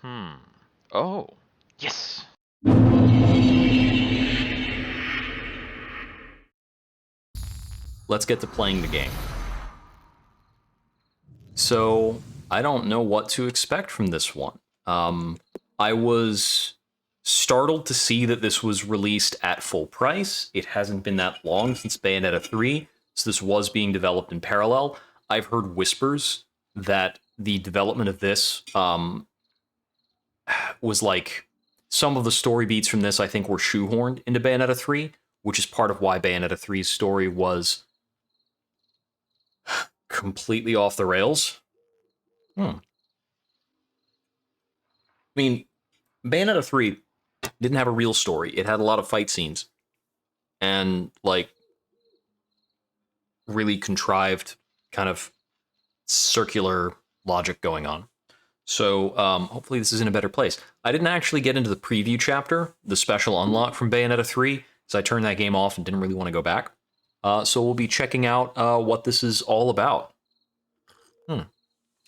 Hmm. Oh. Yes. Let's get to playing the game. So, I don't know what to expect from this one. I was startled to see that this was released at full price. It hasn't been that long since Bayonetta 3, so this was being developed in parallel. I've heard whispers that the development of this was like some of the story beats from this, I think, were shoehorned into Bayonetta 3, which is part of why Bayonetta 3's story was completely off the rails. I mean, Bayonetta 3 didn't have a real story. It had a lot of fight scenes and like really contrived kind of circular logic going on. So hopefully this is in a better place. I didn't actually get into the preview chapter, the special unlock from Bayonetta 3, so I turned that game off and didn't really want to go back. So we'll be checking out what this is all about.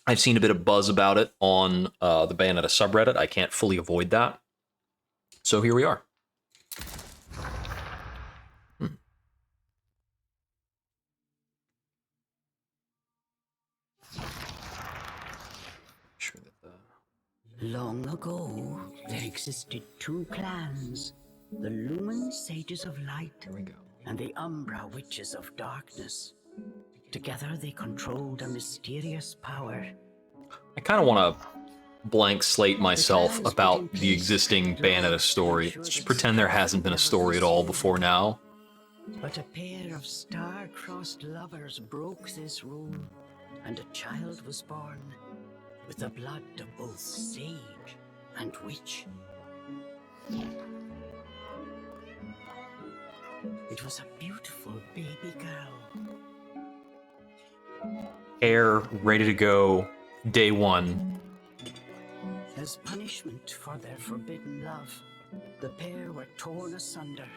I've seen a bit of buzz about it on the Bayonetta subreddit. I can't fully avoid that. So here we are. Sure that the... Long ago, there existed two clans, the Lumen Sages of Light There we go. and the Umbra Witches of Darkness. Together they controlled a mysterious power. I kind of want to blank slate myself about the existing Bayonetta story. Let's just pretend there hasn't been a story at all before now. But a pair of star-crossed lovers broke this rule, and a child was born with the blood of both sage and witch. It was a beautiful baby girl. Air ready to go day one. As punishment for their forbidden love, the pair were torn asunder.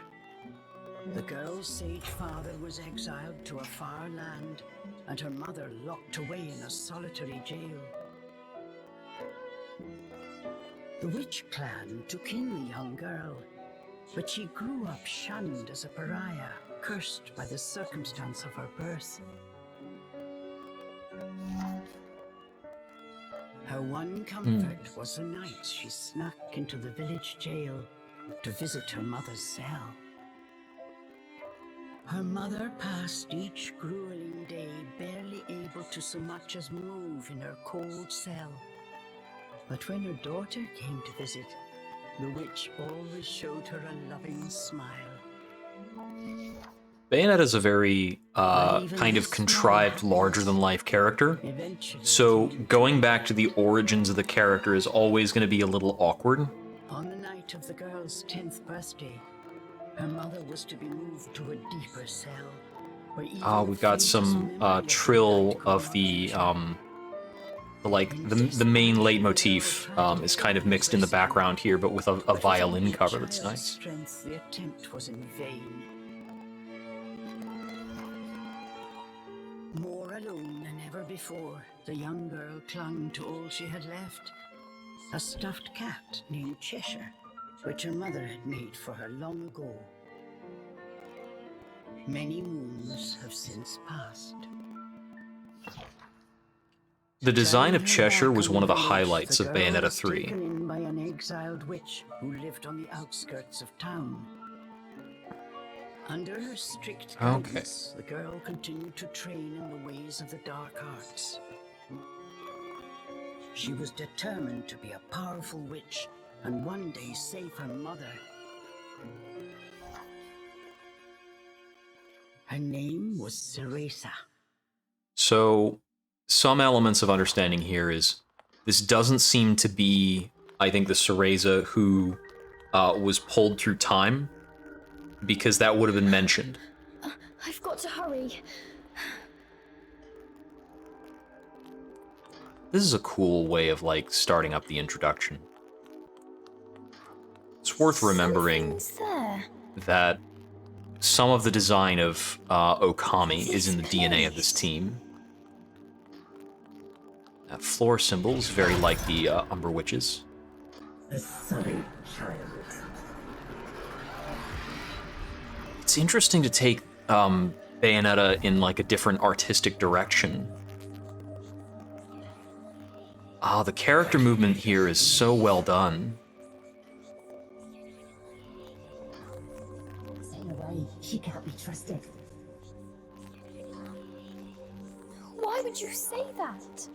The girl's sage father was exiled to a far land, and her mother locked away in a solitary jail. The witch clan took in the young girl, but she grew up shunned as a pariah, cursed by the circumstance of her birth. Her one comfort was the night she snuck into the village jail to visit her mother's cell. Her mother passed each grueling day barely able to so much as move in her cold cell. But when her daughter came to visit, the witch always showed her a loving smile. Bayonetta is a very kind of contrived, larger-than-life character. So going back to the origins of the character is always going to be a little awkward. On the night of the girl's 10th birthday, her mother was to be moved to a deeper cell. We've got some trill of the main leitmotif is kind of mixed in the background here, but with a violin cover that's nice. The attempt was in vain. More alone than ever before, the young girl clung to all she had left. A stuffed cat named Cheshire, which her mother had made for her long ago. Many moons have since passed. The design of Cheshire was one of the highlights of The girl Bayonetta was 3. taken in by an exiled witch who lived on the outskirts of town. Under her strict guidance, the girl continued to train in the ways of the dark arts. She was determined to be a powerful witch and one day save her mother. Her name was Cereza. So, some elements of understanding here is this doesn't seem to be, I think, the Cereza who was pulled through time, because that would have been mentioned. I've got to hurry. This is a cool way of, like, starting up the introduction. It's worth remembering Something's there. that some of the design of Okami is in the DNA of this team. That floor symbol is very like the Umbra Witches. A sorry child. It's interesting to take Bayonetta in like a different artistic direction. Ah, the character movement here is so well done. Stay away. She can't be trusted. Why would you say that?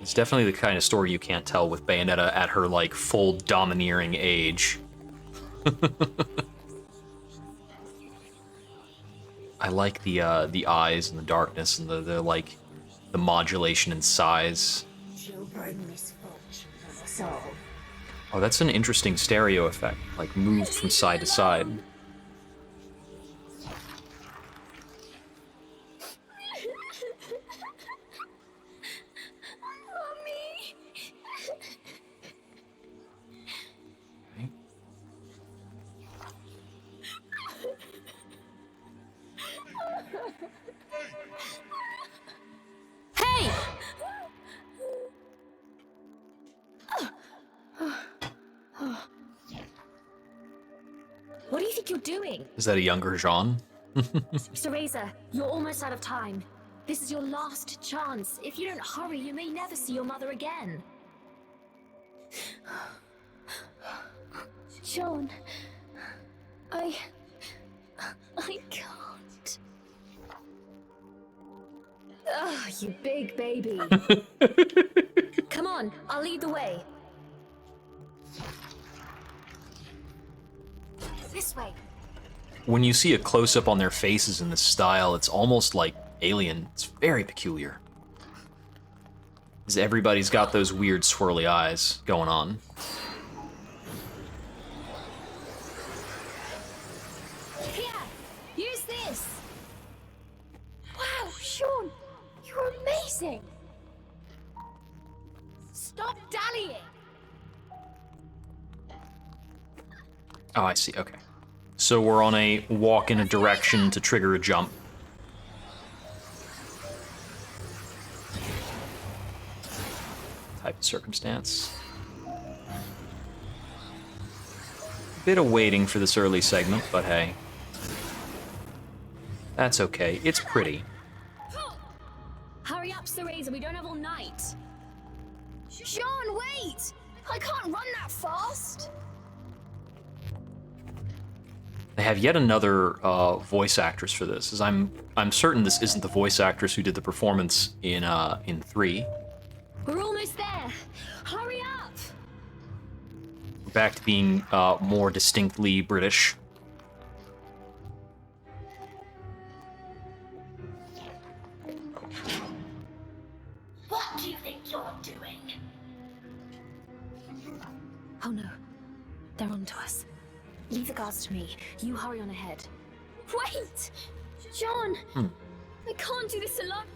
It's definitely the kind of story you can't tell with Bayonetta at her like full domineering age. I like the eyes and the darkness and the like the modulation and size. She'll bring misfortune to us all. Oh, that's an interesting stereo effect, like moved from side to side. Mommy. Okay. Hey! What do you think you're doing? Is that a younger Jean? Cereza, you're almost out of time. This is your last chance. If you don't hurry, you may never see your mother again. John, I can't. Ugh, you big baby. Come on, I'll lead the way. This way. When you see a close-up on their faces in this style, it's almost like Alien. It's very peculiar. 'Cause everybody's got those weird swirly eyes going on. Here, use this. Wow, Sean, you're amazing. Stop dallying. Oh, I see, okay. So we're on a walk in a direction to trigger a jump. Type of circumstance. Bit of waiting for this early segment, but hey. That's okay, it's pretty. Hurry up, Cereza, we don't have all night. Sean, wait! I can't run that fast. They have yet another voice actress for this, as I'm certain this isn't the voice actress who did the performance in 3. We're almost there. Hurry up! We're back to being more distinctly British. What do you think you're doing? Oh no, they're onto us. Leave the guards to me. You hurry on ahead. Wait! John! I can't do this alone.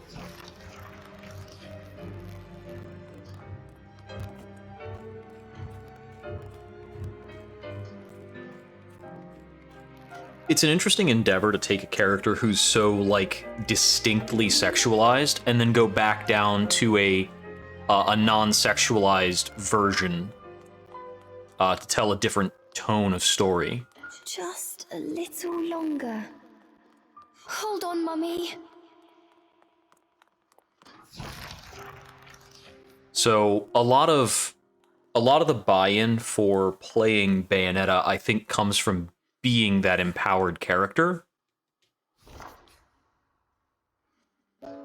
It's an interesting endeavor to take a character who's so, like, distinctly sexualized and then go back down to a non-sexualized version to tell a different tone of story. Just a little longer. Hold on, Mummy. So a lot of the buy-in for playing Bayonetta, I think, comes from being that empowered character.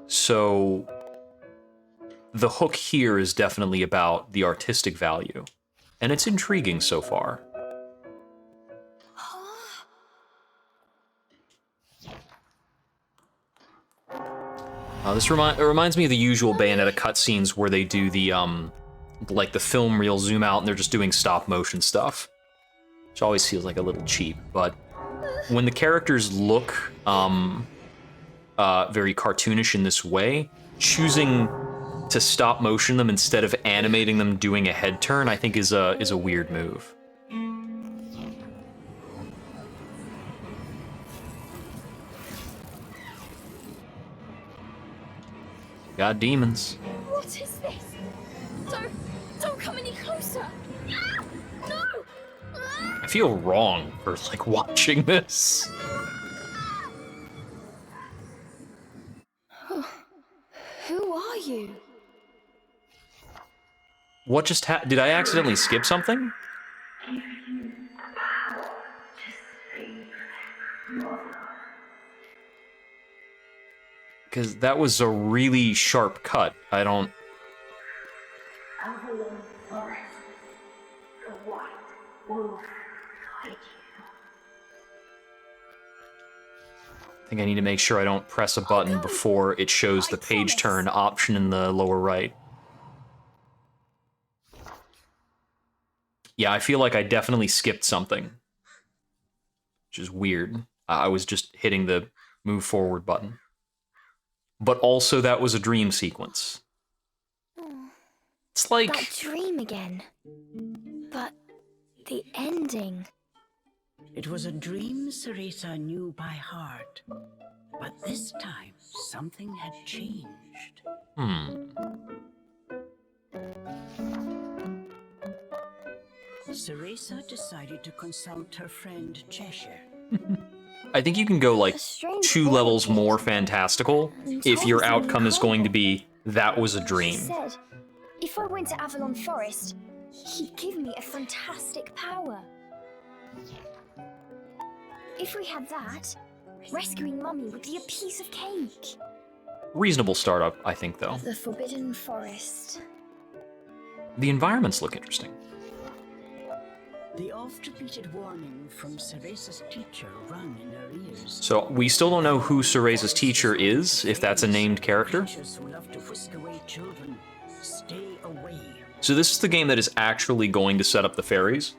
So the hook here is definitely about the artistic value, and it's intriguing so far. This reminds me of the usual Bayonetta cutscenes where they do the like the film reel zoom out and they're just doing stop motion stuff, which always feels like a little cheap. But when the characters look very cartoonish in this way, choosing to stop motion them instead of animating them doing a head turn, I think is a weird move. Got demons. What is this? Don't come any closer. No! I feel wrong for, like, watching this. Who are you? What just did I accidentally skip something? Because that was a really sharp cut. I don't... Avalon Forest. The white wolf guide you. I think I need to make sure I don't press a button before it shows the page turn option in the lower right. Yeah, I feel like I definitely skipped something. Which is weird. I was just hitting the move forward button. But also that was a dream sequence. It's like... That dream again. But the ending. It was a dream Ceresa knew by heart. But this time, something had changed. Ceresa decided to consult her friend Cheshire. I think you can go like 2 levels more fantastical if your outcome is going to be, that was a She dream. said, if I went to Avalon Forest, he'd give me a fantastic power. If we had that, rescuing Mummy would be a piece of cake. Reasonable startup, I think, though. The Forbidden Forest. The environments look interesting. The oft-repeated warning from Ceresa's teacher rung in her ears. So we still don't know who Ceresa's teacher is, if that's a named character. Teachers who love to whisk away children, stay away. So this is the game that is actually going to set up the fairies.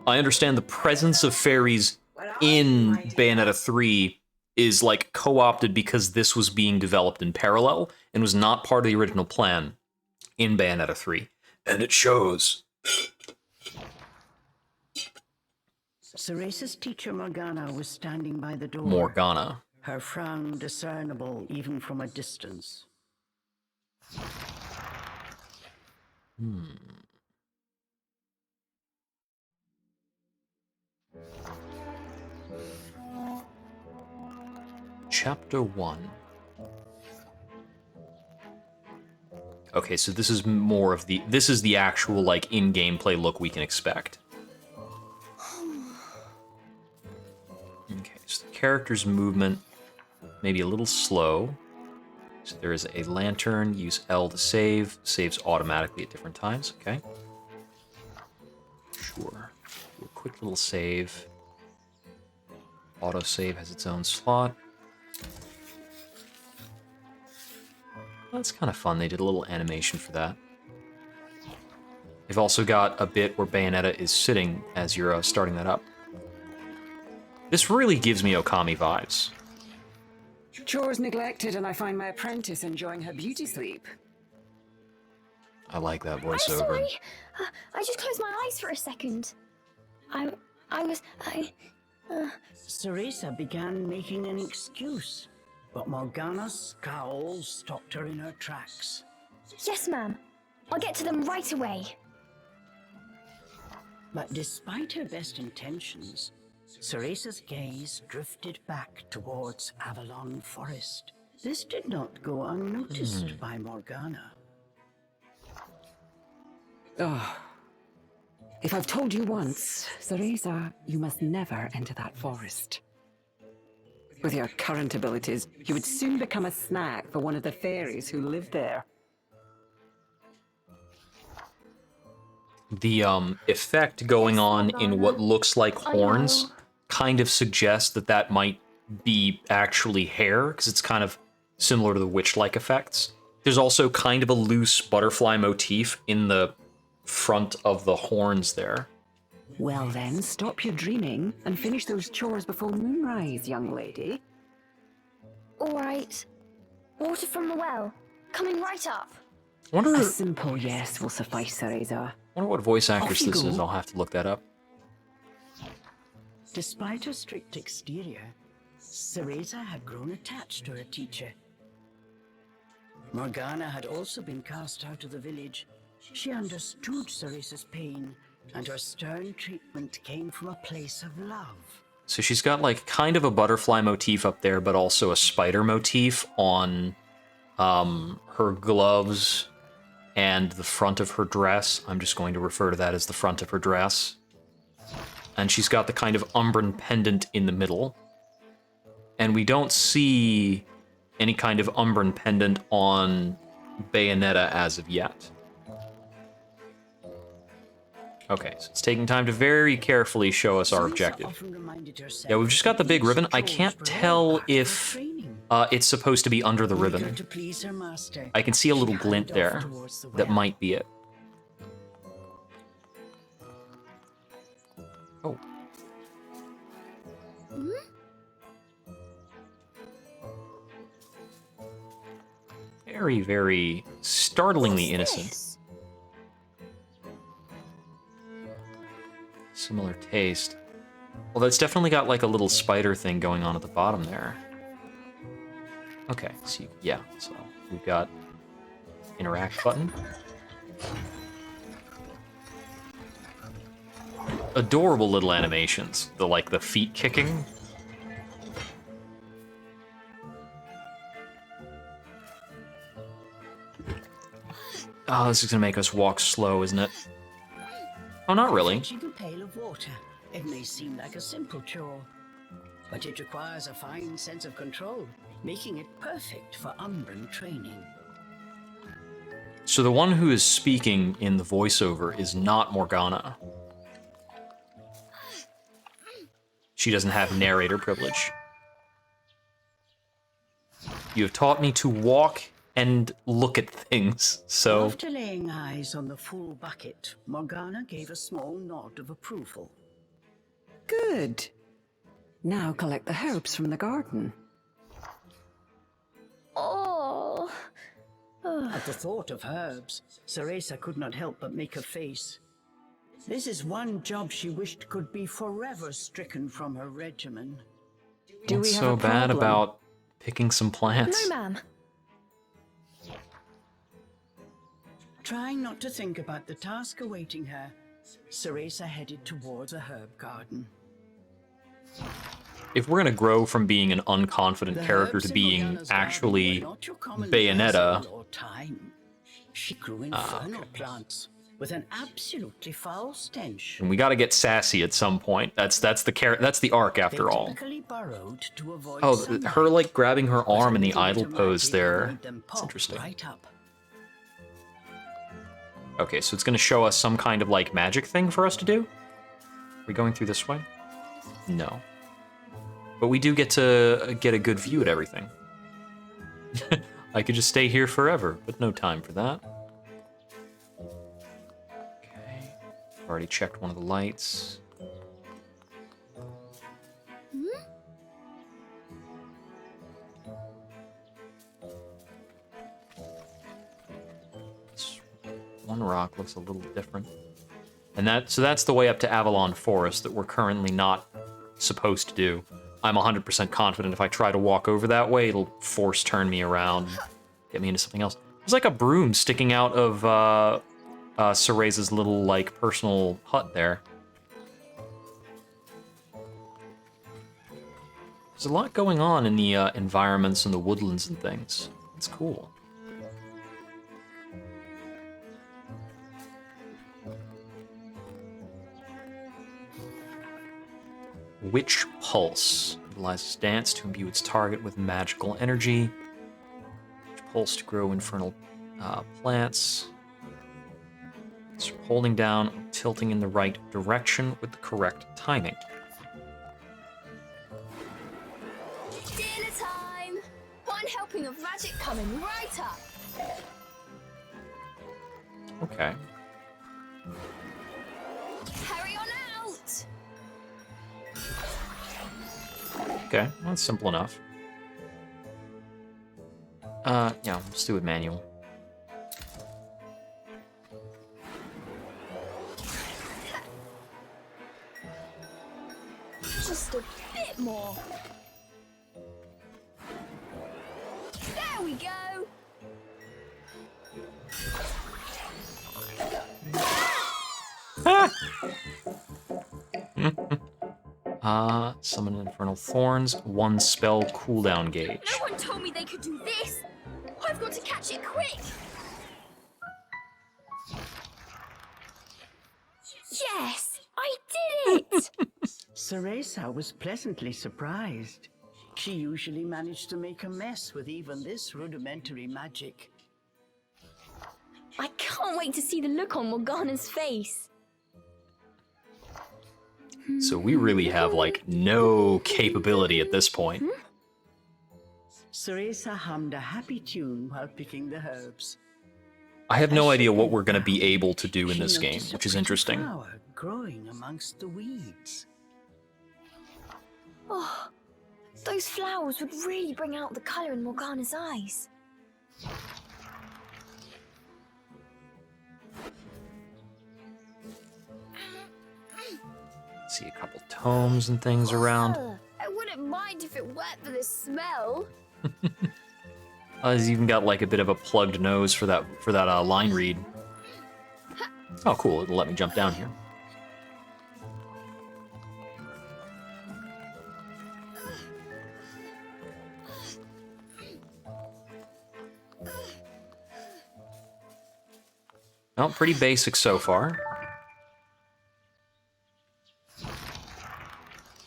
I understand the presence of fairies in Bayonetta 3 is like co-opted because this was being developed in parallel and was not part of the original plan in Bayonetta 3. And it shows. Ceresa's teacher Morgana was standing by the door. Morgana. Her frown discernible even from a distance. Chapter 1. Okay, so this is more of the... This is the actual, like, in-gameplay look we can expect. Okay, so the character's movement maybe a little slow. So there is a lantern, use L to save. Saves automatically at different times, okay. Sure. Do a quick little save. Autosave has its own slot. That's kind of fun. They did a little animation for that. They've also got a bit where Bayonetta is sitting as you're starting that up. This really gives me Okami vibes. Chores neglected, and I find my apprentice enjoying her beauty sleep. I like that I'm voiceover. sorry. I just closed my eyes for a second. Ceresa began making an excuse, but Morgana's scowl stopped her in her tracks. Yes, ma'am. I'll get to them right away. But despite her best intentions, Ceresa's gaze drifted back towards Avalon Forest. This did not go unnoticed by Morgana. Oh. If I've told you once, Ceresa, you must never enter that forest. With your current abilities, you would soon become a snack for one of the fairies who live there. The effect going on in what looks like horns kind of suggests that that might be actually hair, because it's kind of similar to the witch-like effects. There's also kind of a loose butterfly motif in the front of the horns there. Well then, stop your dreaming and finish those chores before moonrise, young lady. All right. Water from the well. Coming right up. I wonder A simple yes will suffice, Ceresa. what voice actress Off you this is. go. I'll have to look that up. Despite her strict exterior, Ceresa had grown attached to her teacher. Morgana had also been cast out of the village. She understood Ceresa's pain, and her stern treatment came from a place of love. So she's got like kind of a butterfly motif up there, but also a spider motif on her gloves and the front of her dress. I'm just going to refer to that as the front of her dress. And she's got the kind of umbran pendant in the middle. And we don't see any kind of umbran pendant on Bayonetta as of yet. Okay, so it's taking time to very carefully show us our objective. Yeah, we've just got the big ribbon. I can't tell if it's supposed to be under the ribbon. I can see a little glint there. That might be it. Oh. Very, very startlingly innocent. Similar taste. Well, that's definitely got like a little spider thing going on at the bottom there. Okay, so yeah, so we've got interact button. Adorable little animations. The feet kicking. Oh, this is gonna make us walk slow, isn't it? Oh, not really. Fetching a pail of water. It may seem like a simple chore, but it requires a fine sense of control, making it perfect for Umbran training. So the one who is speaking in the voiceover is not Morgana. She doesn't have narrator privilege. You have taught me to walk and look at things, so... After laying eyes on the full bucket, Morgana gave a small nod of approval. Good. Now collect the herbs from the garden. Oh. At the thought of herbs, Ceresa could not help but make a face. This is one job she wished could be forever stricken from her regimen. Do we What's have so a bad problem? about picking some plants? No, ma'am. Trying not to think about the task awaiting her, Ceresa headed towards a herb garden. If we're gonna grow from being an unconfident The character herbs to in being Morgana's garden actually were not your common Bayonetta, basil or thyme. She grew infernal plants with an absolutely foul stench. and we gotta get sassy at some point. That's the arc after They all. typically burrowed to avoid Oh, sunlight, her like grabbing her but a arm in the little bit idle of pose magic there. made them It's pop interesting. right up. Okay, so it's gonna show us some kind of like magic thing for us to do? Are we going through this way? No. But we do get to get a good view at everything. I could just stay here forever, but no time for that. Okay. Already checked one of the lights. This one rock looks a little different. And so that's the way up to Avalon Forest that we're currently not supposed to do. I'm 100% confident if I try to walk over that way, it'll force turn me around, get me into something else. There's like a broom sticking out of Ceresa's little like personal hut there. There's a lot going on in the environments and the woodlands and things. It's cool. Witch Pulse. Utilizes dance to imbue its target with magical energy. Witch Pulse to grow infernal plants. It's holding down, tilting in the right direction with the correct timing. Dinner time! One helping of magic coming right up. Okay. Hurry on out! Okay, well, that's simple enough. Yeah, let's do it manual. Just a bit more. There we go! Summon Infernal Thorns, 1 spell cooldown gauge. No one told me they could do this! I've got to catch it quick! Yes! I did it! Cereza was pleasantly surprised. She usually managed to make a mess with even this rudimentary magic. I can't wait to see the look on Morgana's face. So we really have, like, no capability at this point. Cereza hummed a happy tune while picking the herbs. I have no idea what we're going to be able to do in She this game, noticed a which is pretty interesting. flower growing amongst the weeds. Oh, those flowers would really bring out the colour in Morgana's eyes. See a couple tomes and things around. I wouldn't mind if it weren't for the smell. He's even got like a bit of a plugged nose for that line read. Oh, cool! It'll let me jump down here. Well, pretty basic so far.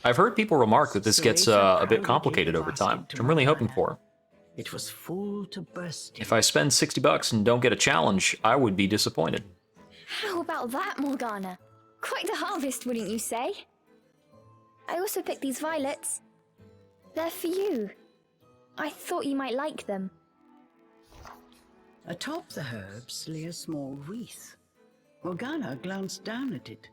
I've heard people remark that this gets a bit complicated over time, which I'm really hoping for. It was full to bursting. If I spend $60 and don't get a challenge, I would be disappointed. How about that, Morgana? Quite the harvest, wouldn't you say? I also picked these violets. They're for you. I thought you might like them. Atop the herbs lay a small wreath. Morgana glanced down at it.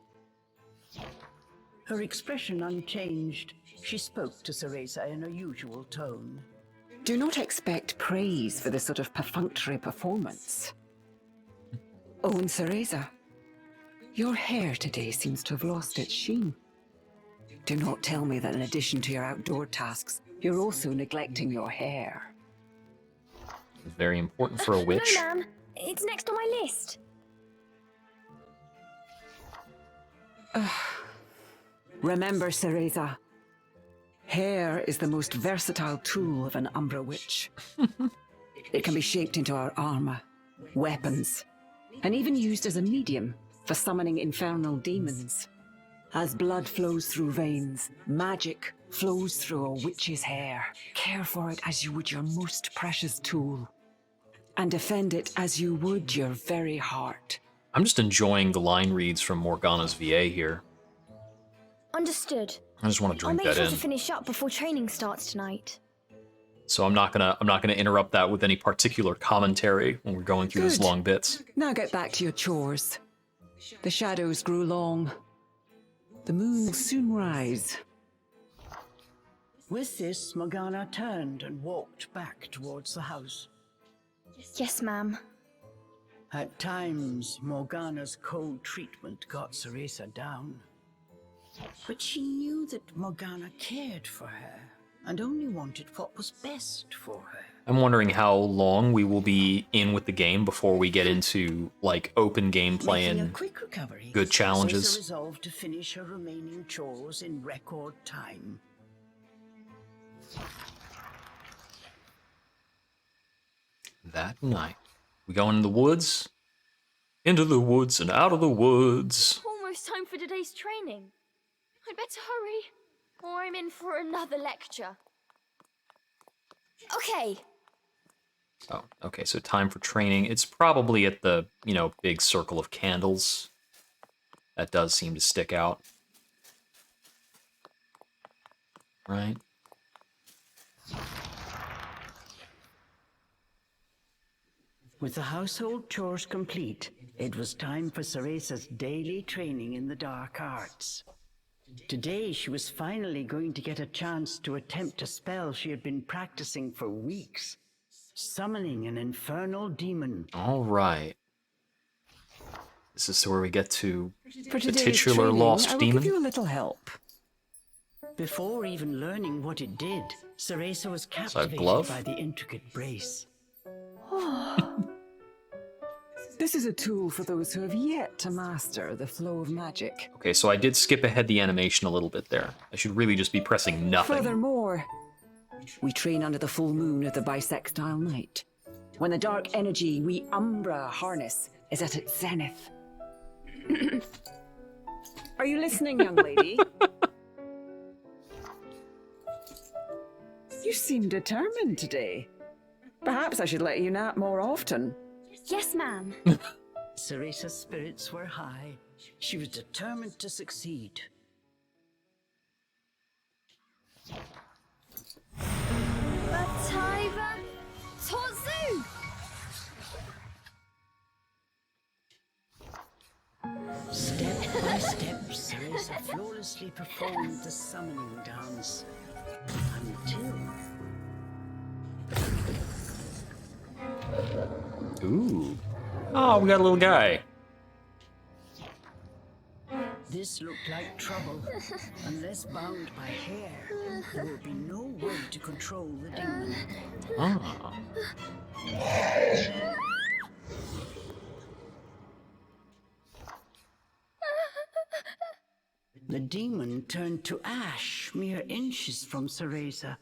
Her expression unchanged, she spoke to Cereza in her usual tone. Do not expect praise for this sort of perfunctory performance. Oh, and Cereza, your hair today seems to have lost its sheen. Do not tell me that in addition to your outdoor tasks, you're also neglecting your hair. Very important for a witch. No, ma'am. It's next on my list. Remember, Cereza, hair is the most versatile tool of an Umbra witch. It can be shaped into our armor, weapons, and even used as a medium for summoning infernal demons. As blood flows through veins, magic flows through a witch's hair. Care for it as you would your most precious tool, and defend it as you would your very heart. I'm just enjoying the line reads from Morgana's VA here. Understood. I just want to I'll drink make that sure in. to finish up before training starts tonight. So I'm not gonna interrupt that with any particular commentary when we're going through these Good. long bits. Now get back to your chores. The shadows grew long. The moon will soon rise. With this, Morgana turned and walked back towards the house. Yes, ma'am. At times, Morgana's cold treatment got Cereza down. But she knew that Morgana cared for her and only wanted what was best for her. I'm wondering how long we will be in with the game before we get into like open gameplay Making a and quick recovery, good challenges. Cereza resolved to finish her remaining chores in record time. that night. We go into the woods. Into the woods and out of the woods. Almost time for today's training. I'd better hurry, or I'm in for another lecture. Okay. Oh, okay, so time for training. It's probably at the, big circle of candles. That does seem to stick out. Right? With the household chores complete, it was time for Cereza's daily training in the dark arts. Today, she was finally going to get a chance to attempt a spell she had been practicing for weeks. Summoning an infernal demon. All right. This is where we get to For the today's titular training, lost I will demon. give you a little help. Before even learning what it did, Cereza was glove? captivated by the intricate brace. This is a tool for those who have yet to master the flow of magic. Okay, so I did skip ahead the animation a little bit there. I should really just be pressing nothing. Furthermore, we train under the full moon of the bisextile night, when the dark energy we Umbra harness is at its zenith. Are you listening, young lady? You seem determined today. Perhaps I should let you nap more often. Yes, ma'am. Ceresa's spirits were high. She was determined to succeed. Bataiva Tozu! Step by step, Ceresa flawlessly performed the summoning dance. Until Ooh. Oh, we got a little guy. this looked like trouble. Unless bound by hair, there would be no way to control the demon. Ah. The demon turned to ash mere inches from Ceresa.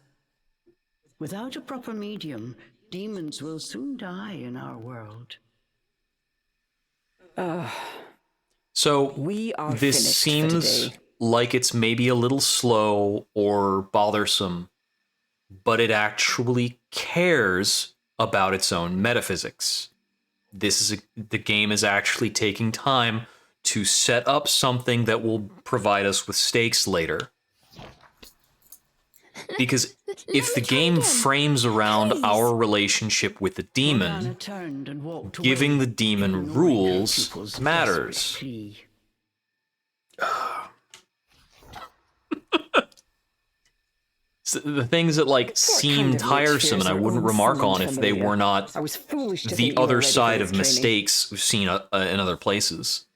Without a proper medium, demons will soon die in our world. So We are this finished for seems today. like it's maybe a little slow or bothersome, but it actually cares about its own metaphysics. The game is actually taking time to set up something that will provide us with stakes later. Because if the me try game again, frames around please. our relationship with the demon, Morgana turned and walked giving away, the demon ignoring her rules pupil's matters. desperate plea. So the things that like seem kind of tiresome and I fears wouldn't are remark on unsummoned if they familiar. were not I was foolish to the think you were other ready for side this of training. mistakes we've seen in other places.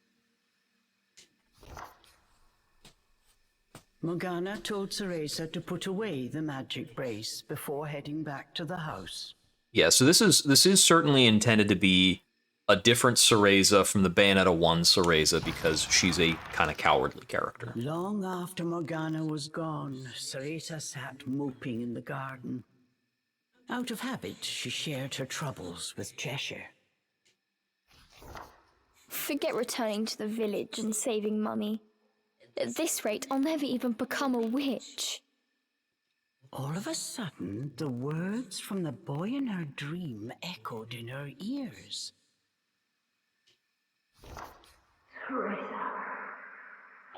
Morgana told Ceresa to put away the magic brace before heading back to the house. Yeah, so this is certainly intended to be a different Cereza from the Bayonetta 1 Cereza because she's a kind of cowardly character. Long after Morgana was gone, Ceresa sat moping in the garden. Out of habit, she shared her troubles with Cheshire. Forget returning to the village and saving Mummy. At this rate, I'll never even become a witch. All of a sudden, the words from the boy in her dream echoed in her ears. Teresa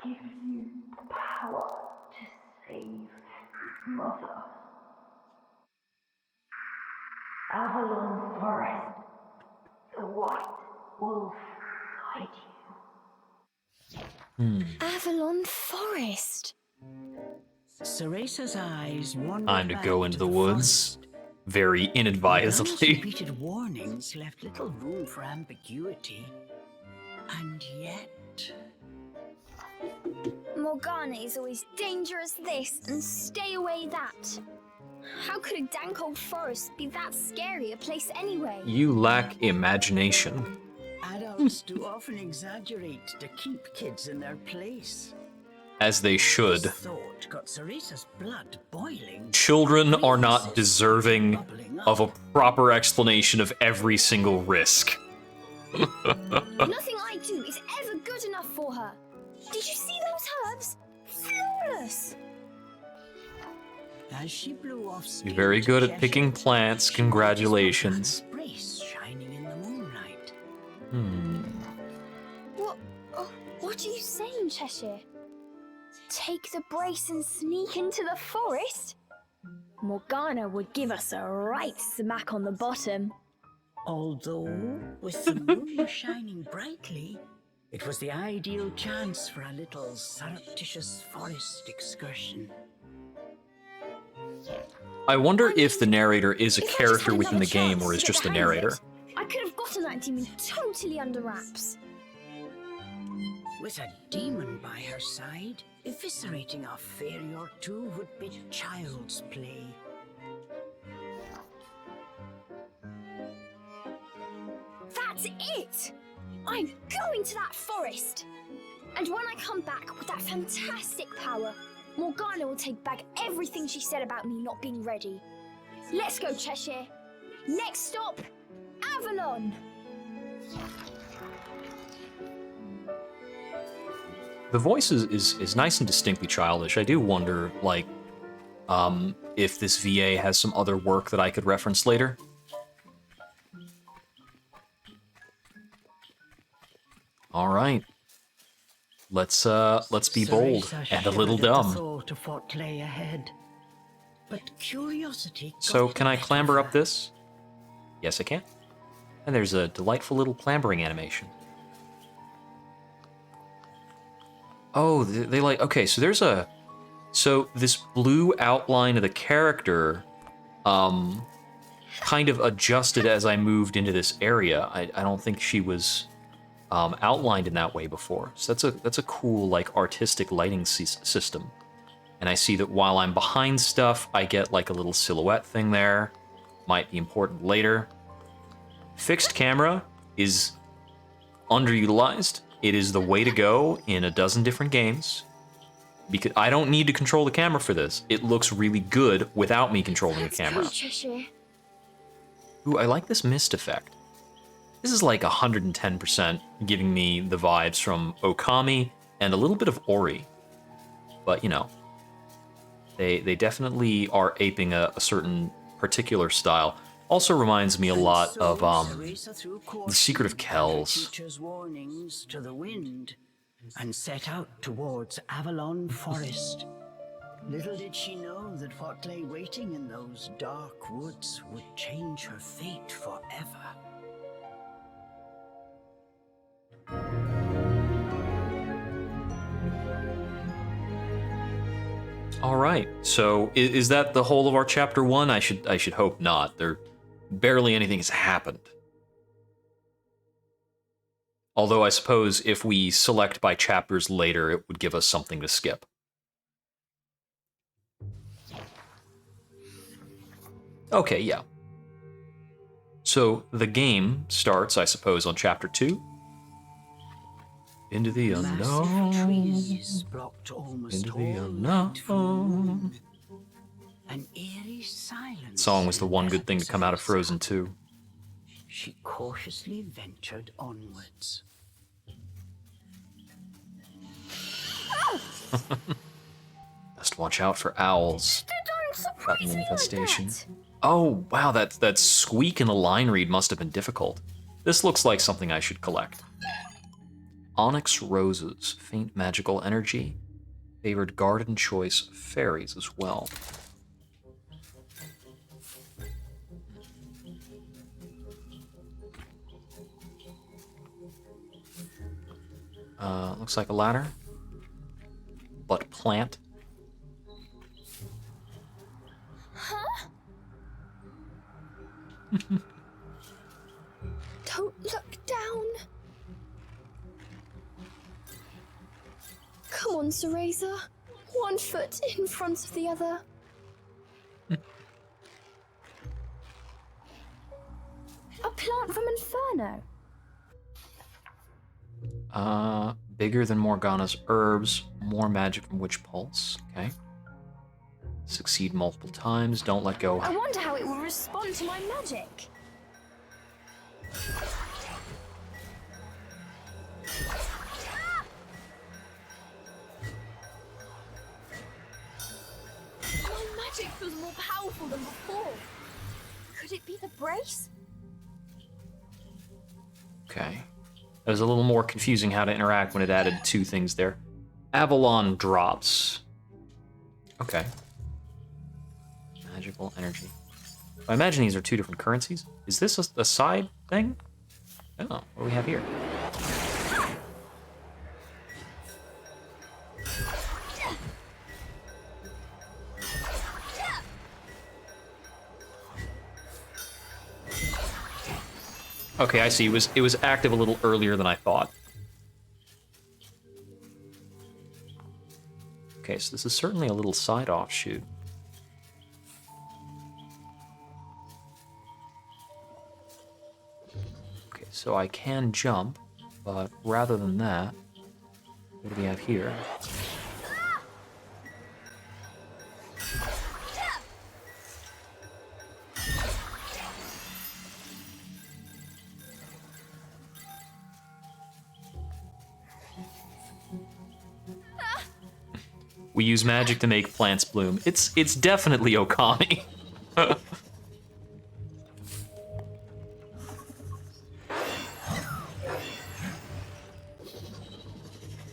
gives you the power to save Mother. Avalon Forest, the White Wolf guide you. Avalon Forest. Ceresa's eyes wandered Time to back go into the forest. woods very Morgana's inadvisedly. repeated warnings left little room for ambiguity. And yet... Morgana is always dangerous this and stay away that. How could a dank old forest be that scary a place anyway? You lack imagination. Adults do often exaggerate to keep kids in their place. As they should. This thought got Ceresa's blood boiling. Children are not deserving of a proper explanation of every single risk. Nothing I do is ever good enough for her. Did you see those herbs? Flawless! As she blew off You're very good at picking plants. she Congratulations. noticed Morgana's brace shining in the moonlight. What are you saying, Cheshire? Take the brace and sneak into the forest? Morgana would give us a right smack on the bottom. Although, with the moon shining brightly, it was the ideal chance for a little surreptitious forest excursion. I wonder if the narrator is a If I just character had within the another game chance or to is get just the the hang of narrator. it, I could have gotten that demon totally under wraps. With a demon by her side, eviscerating a fairy or two would be child's play. That's it! I'm going to that forest! And when I come back with that fantastic power, Morgana will take back everything she said about me not being ready. Let's go, Cheshire. Next stop, Avalon! The voice is nice and distinctly childish. I do wonder, like, if this VA has some other work that I could reference later. All right. Let's be bold Ceresa and a little shivered at the dumb. thought of what lay ahead. But curiosity So got can the I better clamber of up her. this? Yes, I can. And there's a delightful little clambering animation. Oh, they like, okay, so there's a, so this blue outline of the character, kind of adjusted as I moved into this area. I don't think she was outlined in that way before. So that's a cool, like, artistic lighting system. And I see that while I'm behind stuff, I get like a little silhouette thing there. Might be important later. Fixed camera is underutilized. It is the way to go in a dozen different games. Because I don't need to control the camera for this. It looks really good without me controlling the camera. Go, Cheshire. Ooh, I like this mist effect. This is like 110% giving me the vibes from Okami and a little bit of Ori. But, you know, they definitely are aping a certain particular style. Also reminds me a lot of The Secret of Kells. Teacher's warnings to the wind and set out towards Avalon Forest. Little did she know that what lay waiting in those dark woods would change her fate forever. All right. So is that the whole of our chapter 1? I should hope not. There barely anything has happened. Although I suppose if we select by chapters later, it would give us something to skip. Okay, yeah. So the game starts, I suppose, on chapter 2. Into the unknown. Massive trees blocked almost Into the all light from the moon. unknown. An eerie silence. Song was the one good thing to come out of enveloped Frozen 2. She cautiously ventured onwards. Best watch out for owls. Don't surprise Got an me infestation. like that. Oh, wow, that squeak in the line read must have been difficult. This looks like something I should collect. Onyx roses, faint magical energy. Favored garden choice fairies as well. Looks like a ladder. But plant. Don't look down. Come on, Cereza. One foot in front of the other. A plant from Inferno. Bigger than Morgana's herbs, more magic from Witch Pulse. Okay. Succeed multiple times, don't let go. I wonder how it will respond to my magic. My magic feels more powerful than before. Could it be the brace? Okay. It was a little more confusing how to interact when it added two things there. Avalon drops. Okay. Magical energy. I imagine these are two different currencies. Is this a side thing? Oh, what do we have here? Okay, I see. It was active a little earlier than I thought. Okay, so this is certainly a little side offshoot. Okay, so I can jump, but rather than that, what do we have here? We use magic to make plants bloom. It's definitely Okami.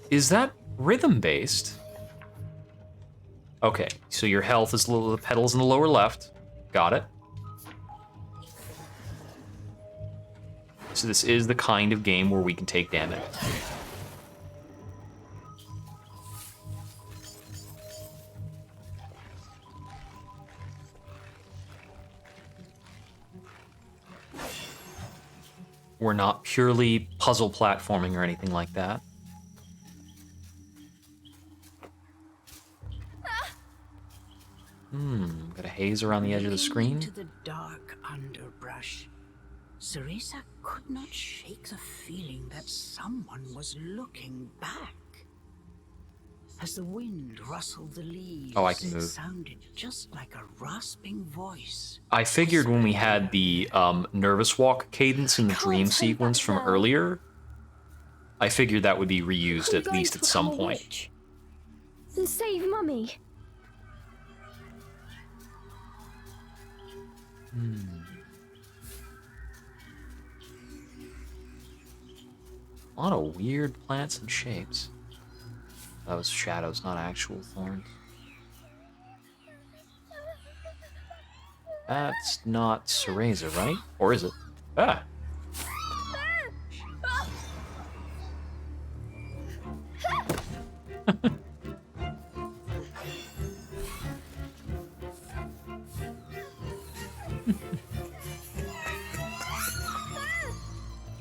Is that rhythm-based? Okay, so your health is the petals in the lower left. Got it. So this is the kind of game where we can take damage. We're not purely puzzle platforming or anything like that. Got a haze around the edge of the screen. Into the dark underbrush, Ceresa could not shake the feeling that someone was looking back. As the wind rustled the leaves, Oh, I can it move. sounded just like a rasping voice. I figured when we had the nervous walk cadence in the dream sequence from earlier, I figured that would be reused I'm at going least to at some become a point. witch and save Mummy. A lot of weird plants and shapes. That was shadows, not actual thorns. That's not Cereza, right? Or is it? Ah!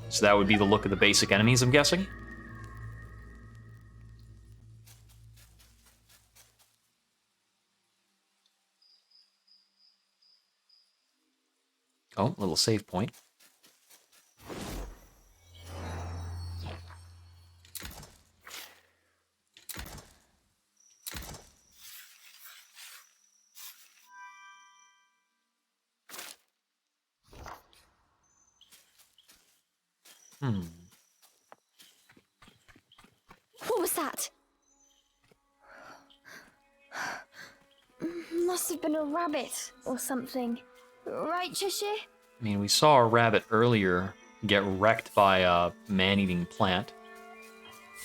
So that would be the look of the basic enemies, I'm guessing? Oh, little save point. What was that? Must have been a rabbit or something. Right, Cheshire? I mean, we saw a rabbit earlier get wrecked by a man-eating plant.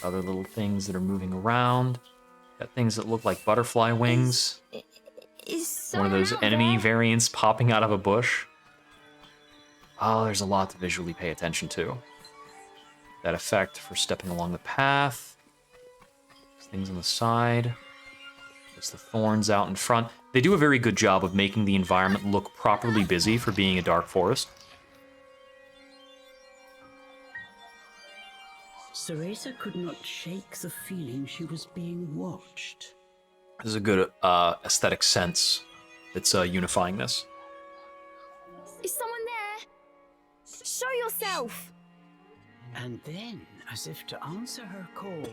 Other little things that are moving around. Got things that look like butterfly wings. Is One of those someone out enemy there? variants popping out of a bush. Oh, there's a lot to visually pay attention to. That effect for stepping along the path. There's things on the side. There's the thorns out in front. They do a very good job of making the environment look properly busy for being a dark forest. Ceresa could not shake the feeling she was being watched. There's a good aesthetic sense that's unifying this. Is someone there? Show yourself! And then, as if to answer her call,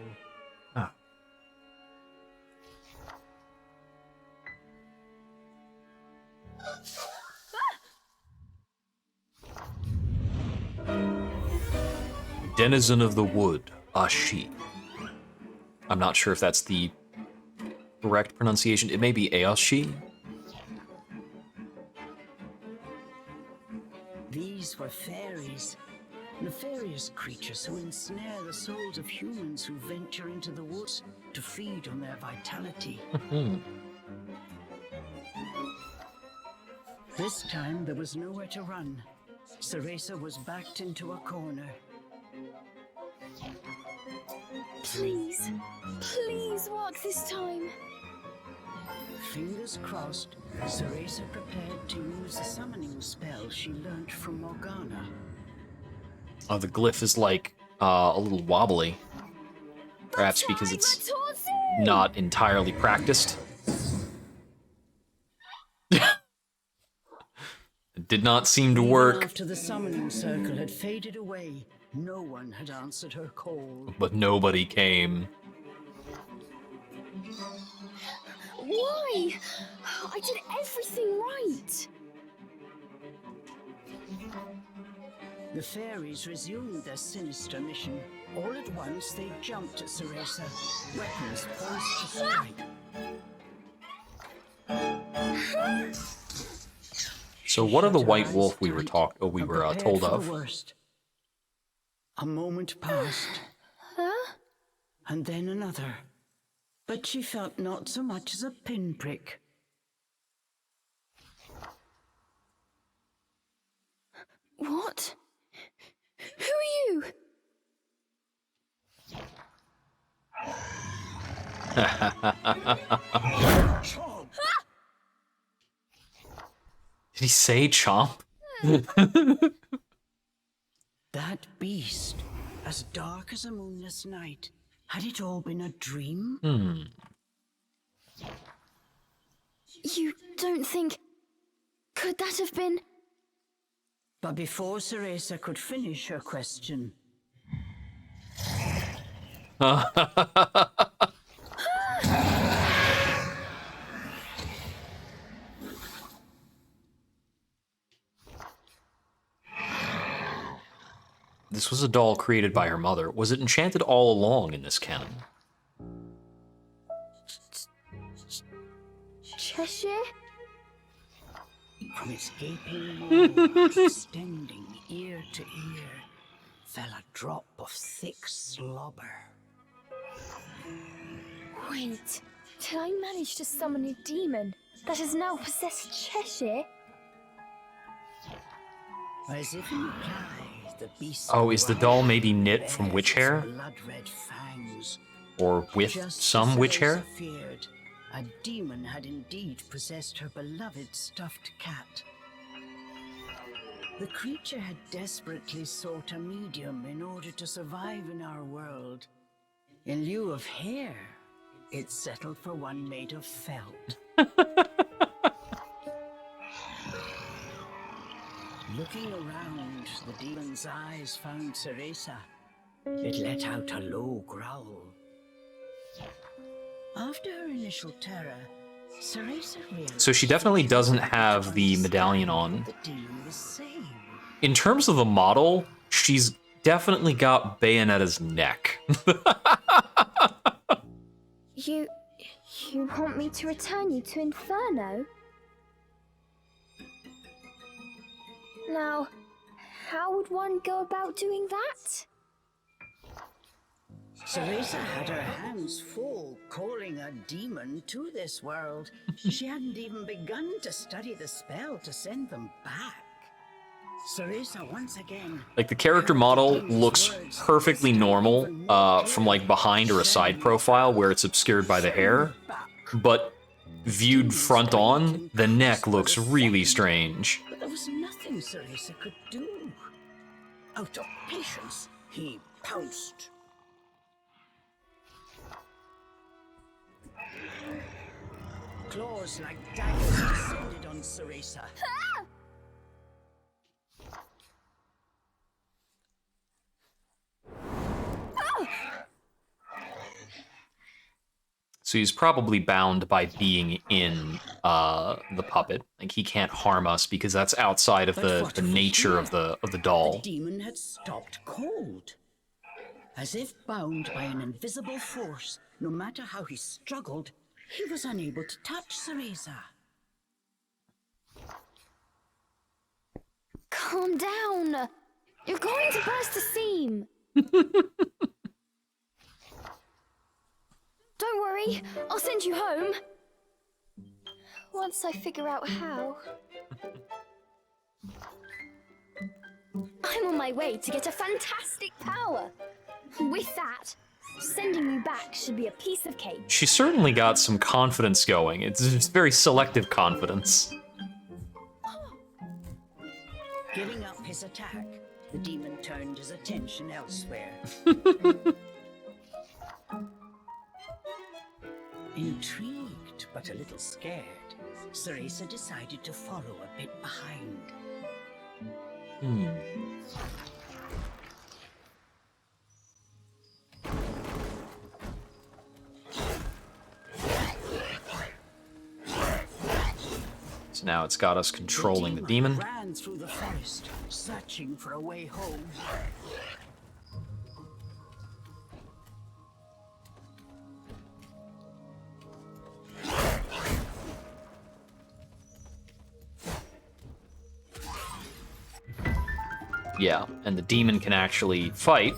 Denizen of the wood, Ashi. I'm not sure if that's the correct pronunciation. It may be Aoshi. these were fairies, nefarious creatures who ensnare the souls of humans who venture into the woods to feed on their vitality. This time there was nowhere to run. Ceresa was backed into a corner. Please, please work this time. Fingers crossed, Ceresa prepared to use the summoning spell she learnt from Morgana. Oh, the glyph is like a little wobbly. Perhaps because it's not entirely practiced. Did not seem to Even work, after the summoning circle had faded away, no one had answered her call. but nobody came. Why? I did everything right. The fairies resumed their sinister mission. All at once, they jumped at Ceresa, weapons poised to strike. So what are the Shut her White eyes Wolf we were tight and told prepared for of? the worst. A moment passed, Huh? and then another. But she felt not so much as a pinprick. What? Who are you? Did he say chomp? That beast, as dark as a moonless night, had it all been a dream? You don't think... Could that have been... But before Ceresa could finish her question, This was a doll created by her mother. Was it enchanted all along in this canon? Cheshire? from its gaping maw, extending ear to ear, fell a drop of thick slobber. Wait, did I manage to summon a demon that has now possessed Cheshire? As if in reply, the beast. Oh, is the doll maybe knit from witch hair? Blood-red fangs. Or with Just some as witch Ceresa hair? feared, a demon had indeed possessed her beloved stuffed cat. The creature had desperately sought a medium in order to survive in our world. In lieu of hair, it settled for one made of felt. Looking around, the demon's eyes found Ceresa. It let out a low growl. After her initial terror, Ceresa realized So she definitely doesn't have the medallion on. the demon was saying. In terms of the model, she's definitely got Bayonetta's neck. You want me to return you to Inferno? Now, how would one go about doing that? Ceresa had her hands full calling a demon to this world. She hadn't even begun to study the spell to send them back. Ceresa once again. Like, the character model looks perfectly normal from, like, behind or a side profile where it's obscured by the hair. But viewed front on, the neck looks really strange. But there was nothing Ceresa could do. Out of patience, he pounced. Claws like daggers descended on Ceresa. So he's probably bound by being in the puppet. Like, he can't harm us because that's outside of the nature of the The doll. demon had stopped cold. As if bound by an invisible force, no matter how he struggled, he was unable to touch Ceresa. Calm down. You're going to burst a seam. Don't worry, I'll send you home. Once I figure out how. I'm on my way to get a fantastic power. With that, sending you back should be a piece of cake. She certainly got some confidence going. It's very selective confidence. Giving up his attack, the demon turned his attention elsewhere. Intrigued but a little scared, Ceresa decided to follow a bit behind. Hmm. So now it's got us controlling the demon. Ran through the forest, searching for a way home. Yeah, and the demon can actually fight.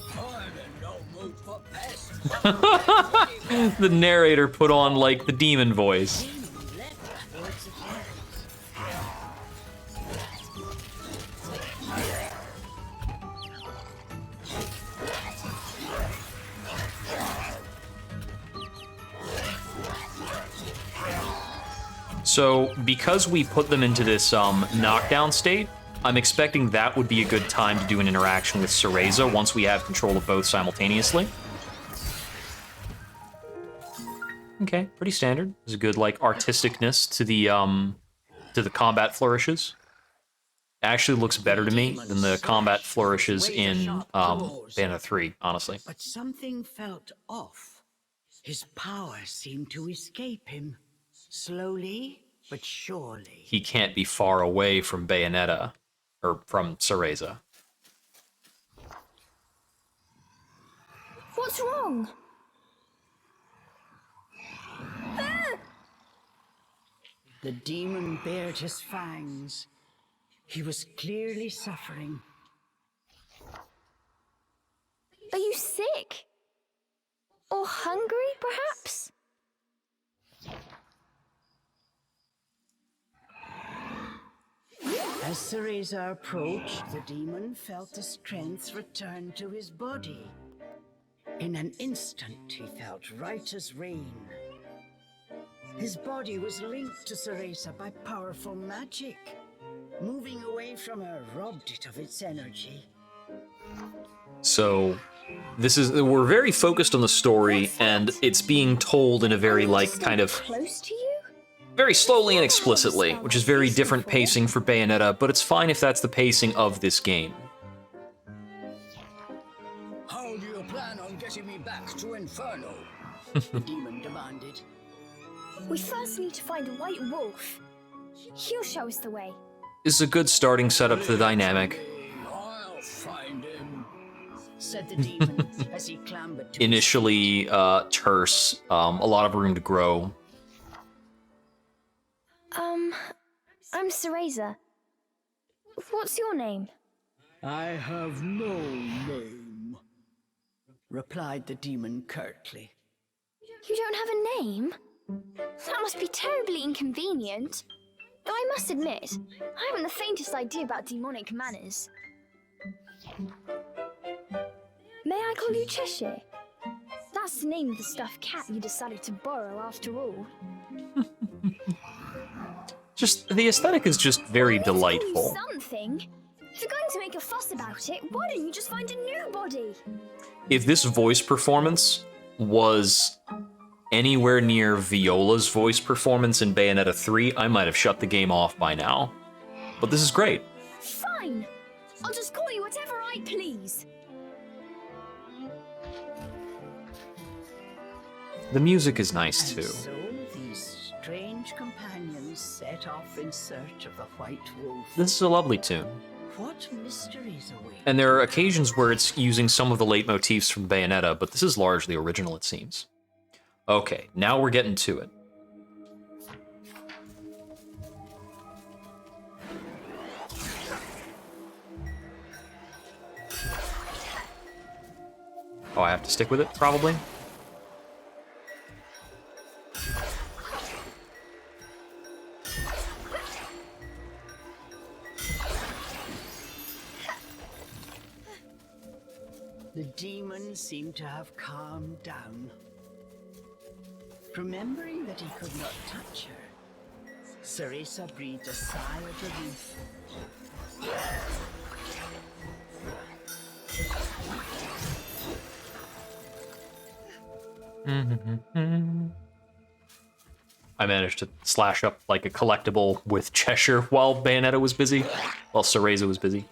The narrator put on, like, the demon voice. So, because we put them into this knockdown state, I'm expecting that would be a good time to do an interaction with Cereza once we have control of both simultaneously. Okay, pretty standard. There's a good, like, artisticness to the combat flourishes. It actually looks better to me than the combat flourishes in Bayonetta 3, honestly. But something felt off. His power seemed to escape him. Slowly, but surely. He can't be far away from Bayonetta, or from Cereza. What's wrong? The demon bared his fangs. He was clearly suffering. Are you sick? Or hungry, perhaps? As Cereza approached, the demon felt the strength return to his body. In an instant, he felt right as rain. His body was linked to Cereza by powerful magic. Moving away from her robbed it of its energy. So, we're very focused on the story, and it's being told in a very, like, kind of Close to you? very slowly and explicitly, which is very different pacing for Bayonetta, but it's fine if that's the pacing of this game. How do you plan on getting me back to Inferno? The demon demanded. We first need to find a white wolf. He'll show us the way. This is a good starting setup for the dynamic. I'll find him, said the demon as he clambered to Initially terse, a lot of room to grow. I'm Cereza. What's your name? I have no name, replied the demon curtly. You don't have a name? That must be terribly inconvenient. Though I must admit, I haven't the faintest idea about demonic manners. May I call you Cheshire? That's the name of the stuffed cat you decided to borrow after all. Just, the aesthetic is just very Well, let's call you delightful. something. If you're going to make a fuss about it, why don't you just find a new body? If this voice performance was anywhere near Viola's voice performance in Bayonetta 3, I might have shut the game off by now. But this is great. Fine. I'll just call you whatever I please. The music is nice And too. so these strange companions set off in search of the White Wolf. This is a lovely tune. What mysteries await? And there are occasions where it's using some of the leitmotifs from Bayonetta, but this is largely original, it seems. Okay, now we're getting to it. Oh, I have to stick with it, probably? The demon seemed to have calmed down. Remembering that he could not touch her, Cereza breathed a sigh of relief. I managed to slash up like a collectible with Cheshire while Bayonetta was busy, while Cereza was busy.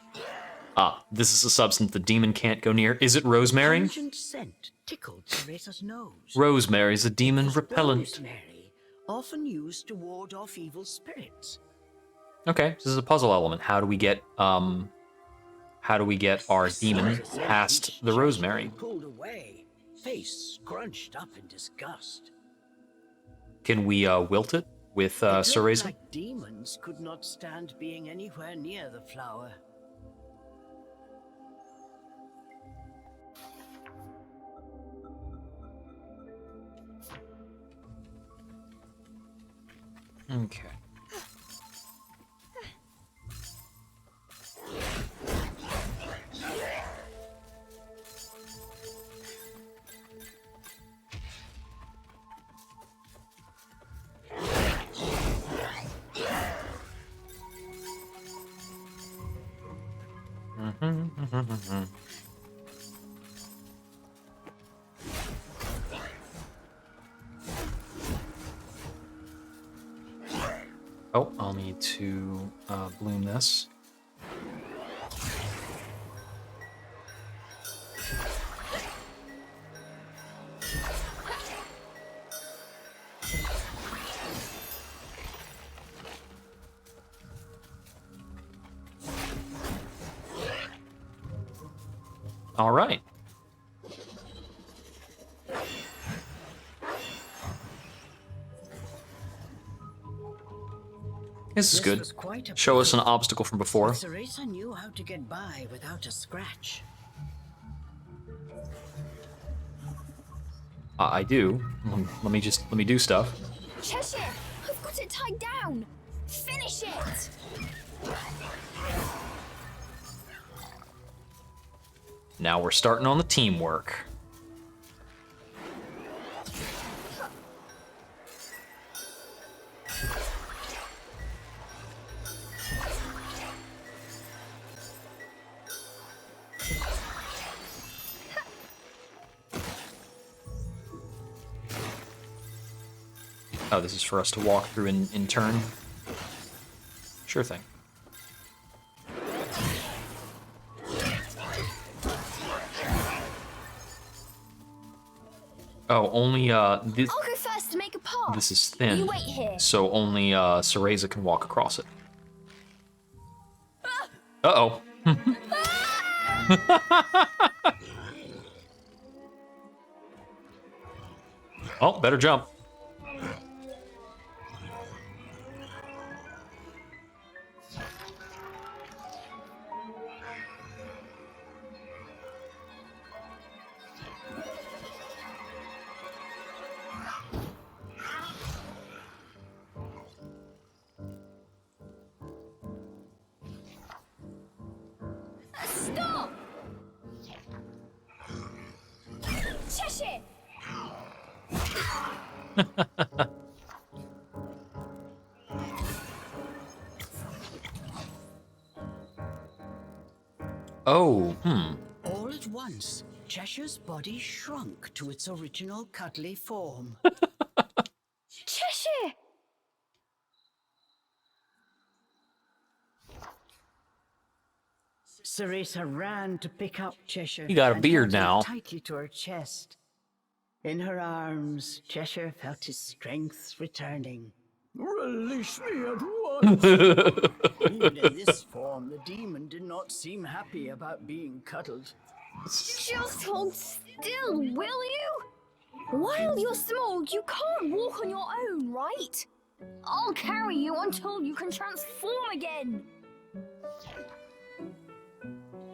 Ah, this is a substance the demon can't go near. Is it rosemary? Pungent scent tickled Teresa's nose. Rosemary's a demon It was repellent. rosemary, often used to ward off evil spirits. Okay, this is a puzzle element. How do we get our demon past the rosemary? Pulled away, face scrunched up in disgust. Can we wilt it with It looked Cereza? like demons could not stand being anywhere near the flower. Okay. Oh, I'll need to bloom this. All right. This is good. Was quite a Show us an puzzle. obstacle from before. Cereza knew how to get by without a scratch. I do. Let me do stuff. Cheshire, I've got it tied down. Finish it. Now we're starting on the teamwork. Oh, this is for us to walk through in turn? Sure thing. Oh, only, I'll go first to make a path. this is thin, You wait here. so only, Cereza can walk across it. Uh-oh. Oh, better jump. Stop! Cheshire! Oh, All at once, Cheshire's body shrunk to its original cuddly form. Cheshire! Cereza ran to pick up Cheshire. You got a and beard held him now. tightly to her chest. In her arms, Cheshire felt his strength returning. Release me at once! Even in this form, the demon did not seem happy about being cuddled. Just hold still, will you? While you're small, you can't walk on your own, right? I'll carry you until you can transform again.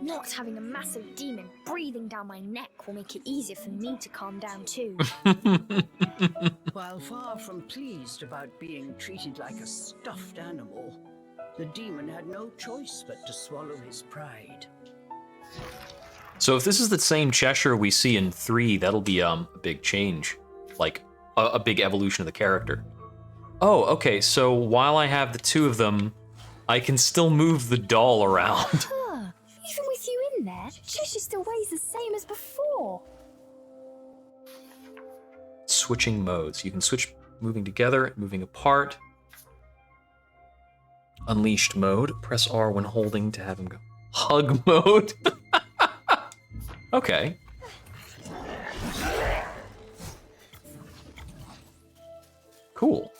Not having a massive demon breathing down my neck will make it easier for me to calm down too. While far from pleased about being treated like a stuffed animal, the demon had no choice but to swallow his pride. so if this is the same Cheshire we see in 3, that'll be a big change. Like, a big evolution of the character. Oh, okay, so while I have the two of them, I can still move the doll around. Huh. Even with you in there, Cheshire still weighs the same as before. Switching modes. You can switch moving together, moving apart. Unleashed mode. Press R when holding to have him go. Hug mode. Okay. Cool.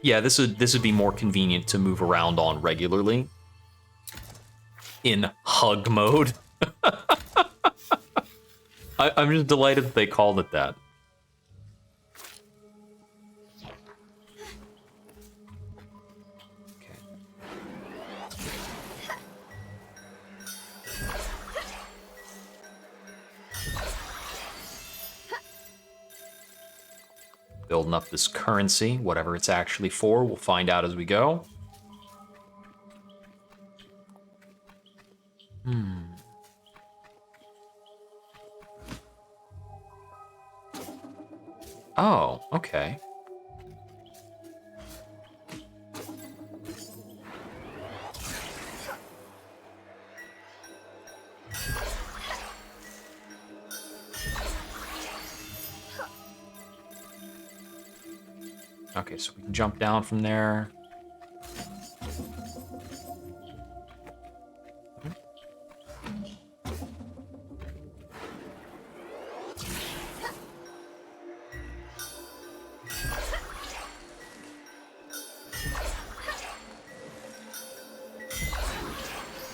Yeah, this would be more convenient to move around on regularly. In hug mode. I'm just delighted that they called it that. Okay. Building up this currency, whatever it's actually for, we'll find out as we go. Oh, okay. Okay, so we can jump down from there.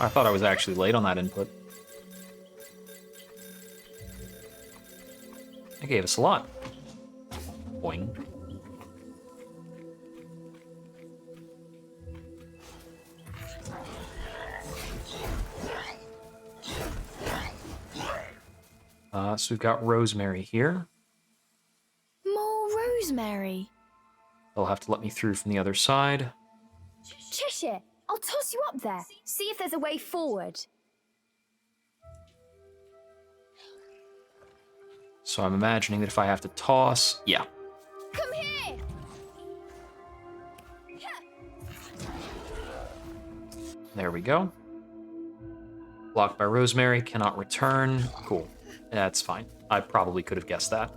I thought I was actually late on that input. It gave us a lot. Boing. So we've got Rosemary here. More rosemary. They'll have to let me through from the other side. Cheshire, I'll toss you up there. See if there's a way forward. So I'm imagining that if I have to toss... Yeah. Come here! There we go. Blocked by Rosemary, cannot return. Cool. That's fine. I probably could have guessed that.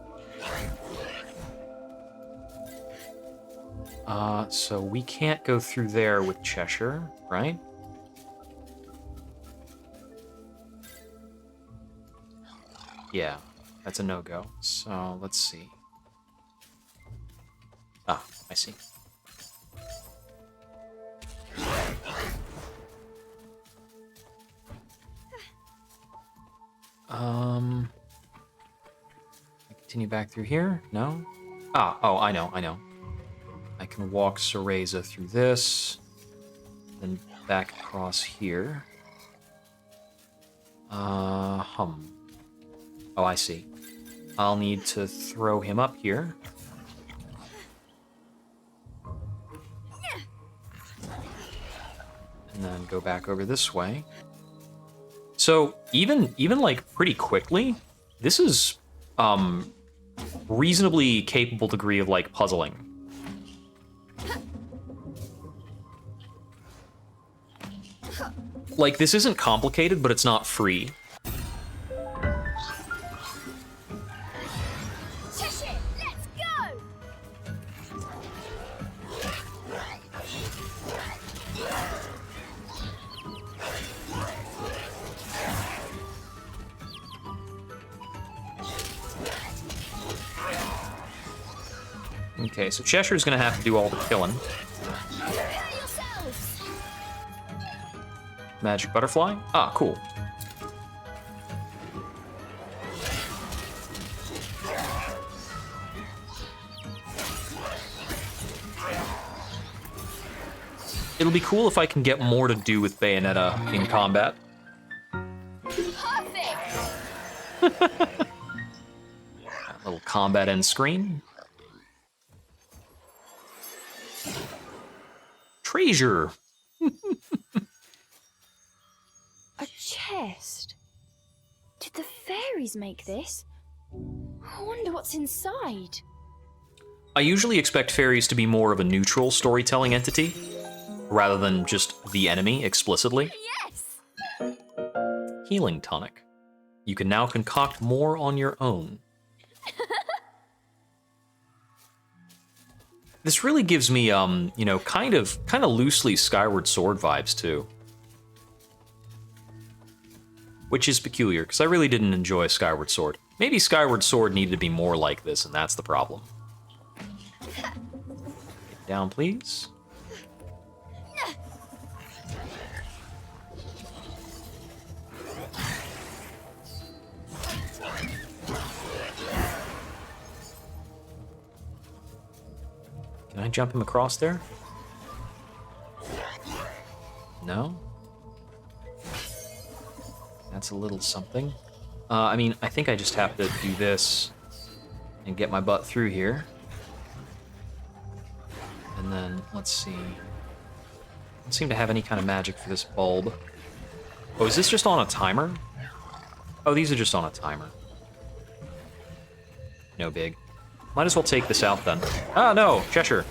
So we can't go through there with Cheshire, right? Yeah, that's a no-go. So let's see. Ah, I see. Continue back through here? No? Oh, I know. I can walk Cereza through this, then back across here. Oh, I see. I'll need to throw him up here. And then go back over this way. So even like pretty quickly, this is reasonably capable degree of like puzzling. Like this isn't complicated, but it's not free. Cheshire, let's go! Okay, so Cheshire's gonna have to do all the killing. Prepare yourselves! Magic butterfly? Ah, cool. It'll be cool if I can get more to do with Bayonetta in combat. Perfect! A little combat end screen. Treasure! A chest? Did the fairies make this? I wonder what's inside. I usually expect fairies to be more of a neutral storytelling entity, rather than just the enemy explicitly. Yes! Healing tonic. You can now concoct more on your own. This really gives me, you know, kind of loosely Skyward Sword vibes too. Which is peculiar, because I really didn't enjoy Skyward Sword. Maybe Skyward Sword needed to be more like this, and that's the problem. Get down, please. Can I jump him across there? No? That's a little something. I mean, I think I just have to do this and get my butt through here. And then, let's see. Don't seem to have any kind of magic for this bulb. Oh, is this just on a timer? Oh, these are just on a timer. No big. Might as well take this out then. Ah, no! Cheshire.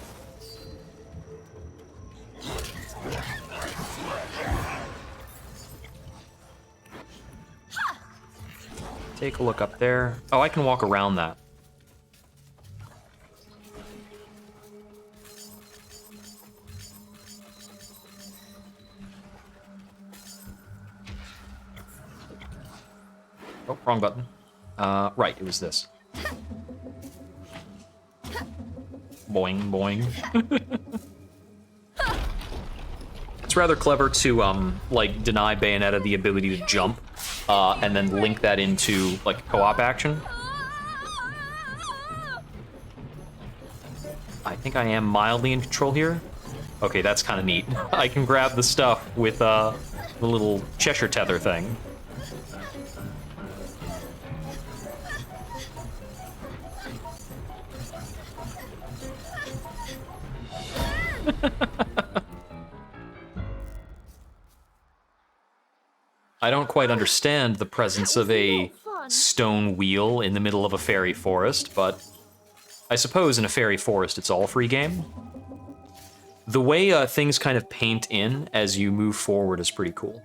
Take a look up there. Oh, I can walk around that. Oh, wrong button. Right, it was this. Boing, boing. It's rather clever to, like, deny Bayonetta the ability to jump, and then link that into, like, co-op action. I think I am mildly in control here. Okay, that's kind of neat. I can grab the stuff with, the little Cheshire tether thing. I don't quite understand the presence of a stone wheel in the middle of a fairy forest, but I suppose in a fairy forest it's all free game. The way things kind of paint in as you move forward is pretty cool.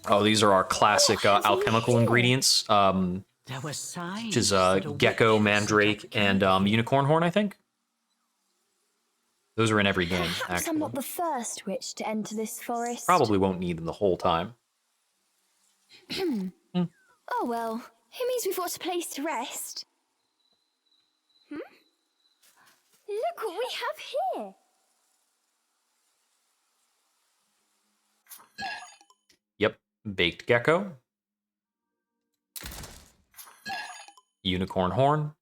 Oh, these are our classic alchemical ingredients, which is gecko, mandrake, and unicorn horn, I think. Those are in every game, Perhaps actually. I'm not the first witch to enter this forest. Probably won't need them the whole time. Oh well, it means we've got a place to rest. Look what we have here. Yep, baked gecko. Unicorn horn.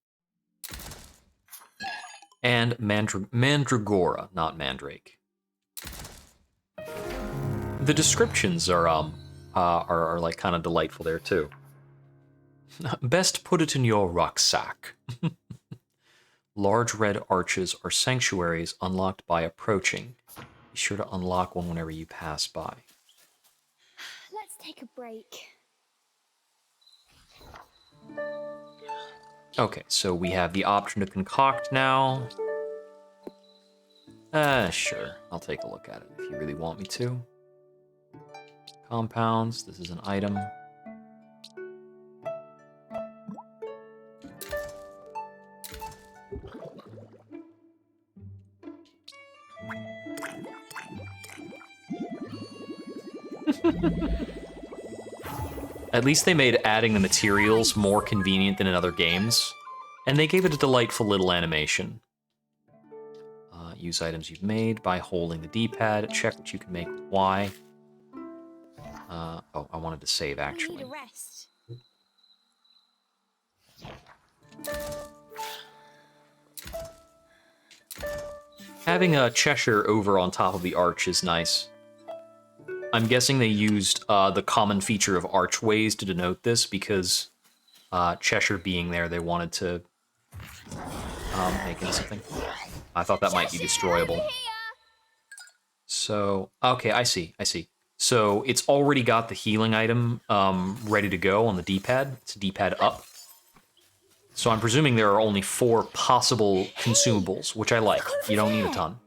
And mandragora, not mandrake. The descriptions are like kind of delightful there too. Best put it in your rucksack. Large red arches are sanctuaries unlocked by approaching. Be sure to unlock one whenever you pass by. Let's take a break. Okay, so we have the option to concoct now. Sure. I'll take a look at it if you really want me to. Compounds. This is an item. At least they made adding the materials more convenient than in other games, and they gave it a delightful little animation. Use items you've made by holding the D-pad. Check what you can make with Y. Oh, I wanted to save, actually. We need a rest. Having a Cheshire over on top of the arch is nice. I'm guessing they used the common feature of archways to denote this because Cheshire being there, they wanted to make it something. I thought that might be destroyable. So, okay, I see. So it's already got the healing item ready to go on the D-pad. It's a D-pad up. So I'm presuming there are only 4 possible consumables, which I like. You don't need a ton.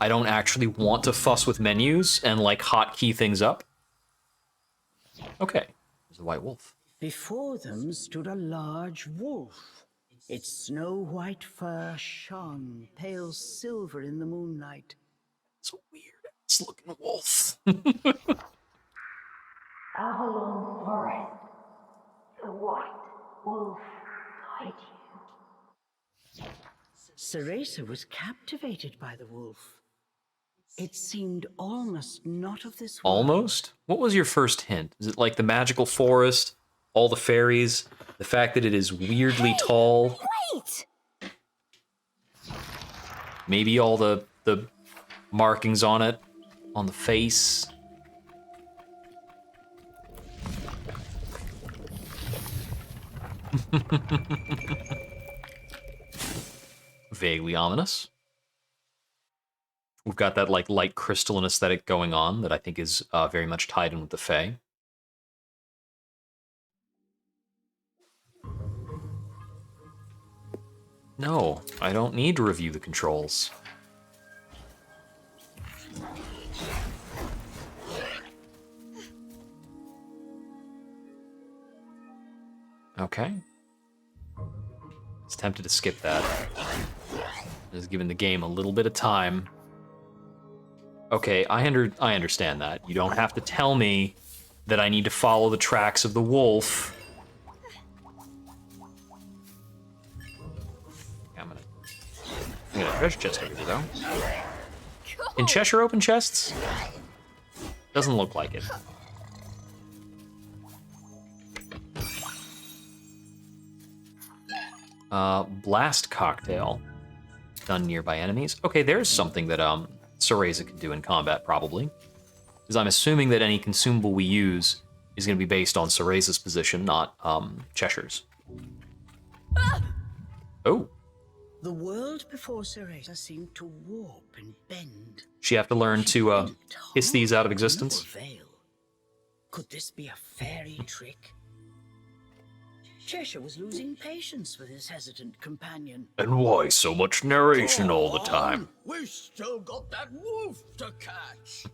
I don't actually want to fuss with menus and, like, hotkey things up. Okay, there's the white wolf. Before them stood a large wolf. Its snow-white fur shone pale silver in the moonlight. It's a weird ass looking wolf. Avalon Forest. The white wolf guide you. Cereza was captivated by the wolf. It seemed almost not of this world. Almost? What was your first hint? Is it like the magical forest, all the fairies, the fact that it is weirdly tall, Wait! maybe all the markings on it, on the face? Vaguely ominous. We've got that like light crystalline aesthetic going on that I think is very much tied in with the Fae. No, I don't need to review the controls. Okay. I was tempted to skip that. Just giving the game a little bit of time. Okay, I understand that. You don't have to tell me that I need to follow the tracks of the wolf. I'm gonna treasure chest over here, though. Can Cheshire open chests? Doesn't look like it. Blast cocktail. Done nearby enemies. Okay, there's something that Cereza can do in combat, probably. Because I'm assuming that any consumable we use is going to be based on Cereza's position, not Cheshire's. Oh. The world before Cereza seemed to warp and bend. She have to learn to hiss these out of existence? No avail. Could this be a fairy trick? Cheshire was losing patience with his hesitant companion. And why so much narration all the time? We've still got that wolf to catch.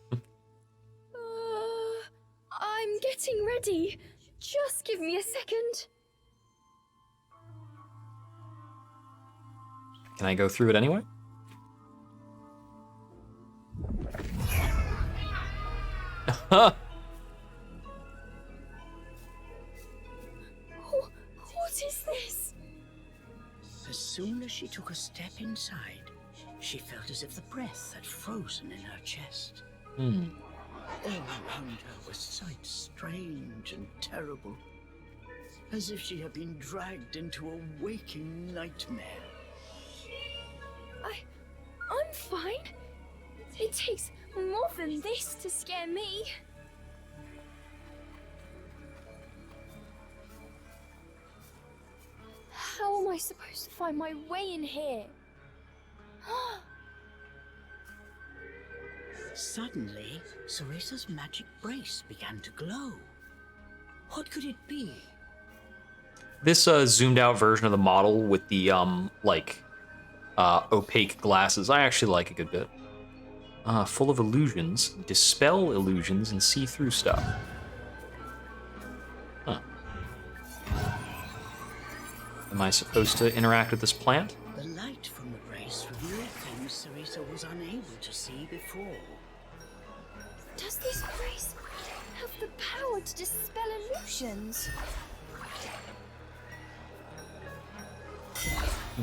I'm getting ready. Just give me a second. Can I go through it anyway? What is this? As soon as she took a step inside, she felt as if the breath had frozen in her chest. All around her were sights strange and terrible, as if she had been dragged into a waking nightmare. I'm fine. It takes more than this to scare me. How am I supposed to find my way in here? Suddenly, Cereza's magic brace began to glow. What could it be? This zoomed out version of the model with the opaque glasses, I actually like a good bit. Full of illusions, dispel illusions, and see through stuff. Huh. Am I supposed to interact with this plant? The light from the brace revealed things Cereza was unable to see before. Does this brace have the power to dispel illusions?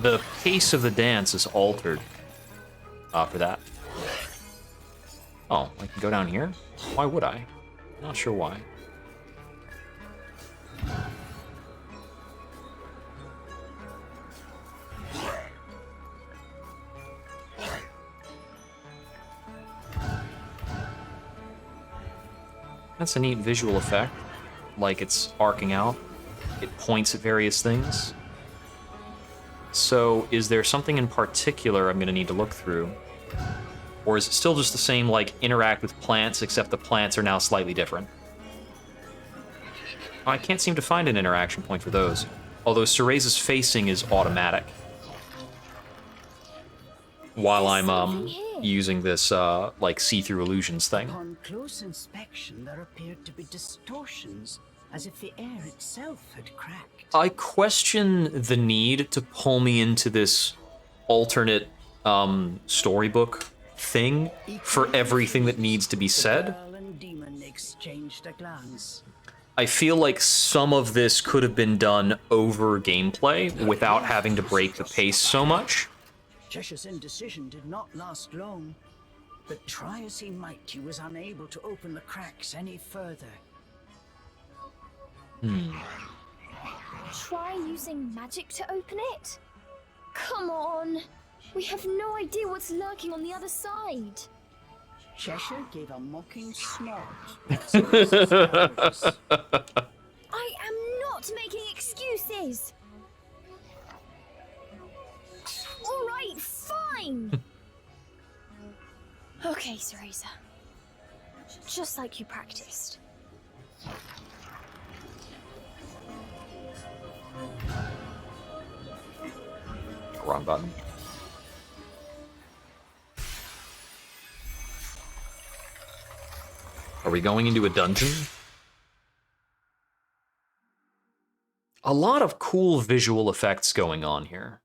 The pace of the dance is altered for that. Oh, I can go down here? Why would I? Not sure why. That's a neat visual effect. Like it's arcing out. It points at various things. So, is there something in particular I'm going to need to look through? Or is it still just the same, like, interact with plants, except the plants are now slightly different? I can't seem to find an interaction point for those. Although Cereza's facing is automatic. While I'm, using this, like, see-through illusions thing. Upon close inspection, there appeared to be distortions as if the air itself had cracked. I question the need to pull me into this alternate storybook thing for everything that needs to be said. The girl and demon exchanged a glance. I feel like some of this could have been done over gameplay without having to break the pace so much. Cheshire's indecision did not last long, but try as he might, he was unable to open the cracks any further. Try using magic to open it? Come on! We have no idea what's lurking on the other side. Cheshire gave a mocking snort. I am not making excuses! Alright, fine! Okay, Cereza. Just like you practiced. Wrong button. Are we going into a dungeon? A lot of cool visual effects going on here.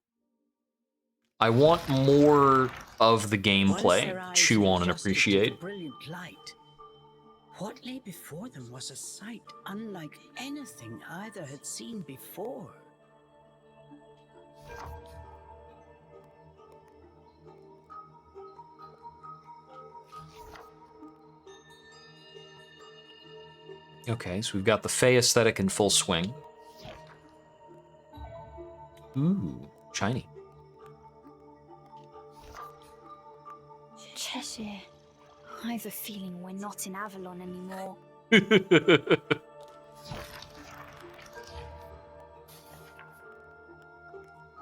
I want more of the gameplay to chew on and appreciate. Brilliant light. What lay before them was a sight unlike anything either had seen before. Okay, so we've got the Fey aesthetic in full swing. Ooh, shiny. Cheshire. I have a feeling we're not in Avalon anymore.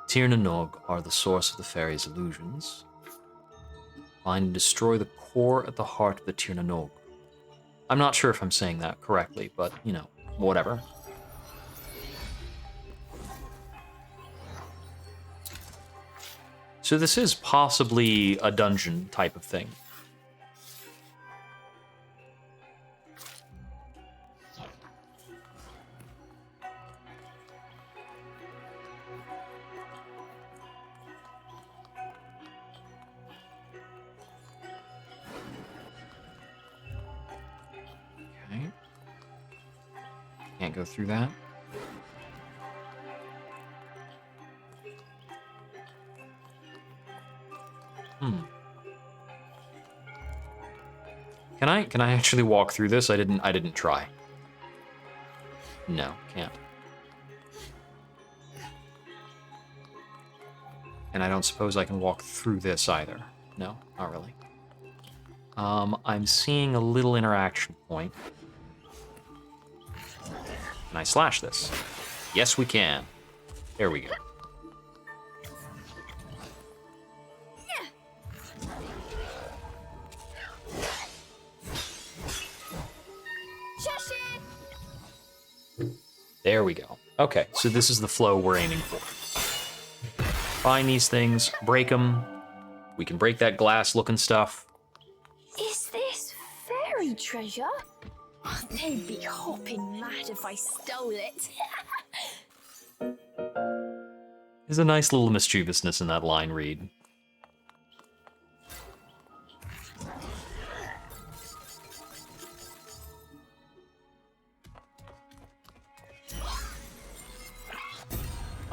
Tir na Nog are the source of the fairy's illusions. Find and destroy the core at the heart of the Tir na Nog. I'm not sure if I'm saying that correctly, but, you know, whatever. So this is possibly a dungeon type of thing. Okay. Can't go through that. Can I actually walk through this? I didn't try. No, can't. And I don't suppose I can walk through this either. No, not really. I'm seeing a little interaction point. Can I slash this? Yes, we can. There we go. There we go. Okay, so this is the flow we're aiming for. Find these things, break them. We can break that glass-looking stuff. Is this fairy treasure? Oh, they'd be hopping mad if I stole it. There's a nice little mischievousness in that line read.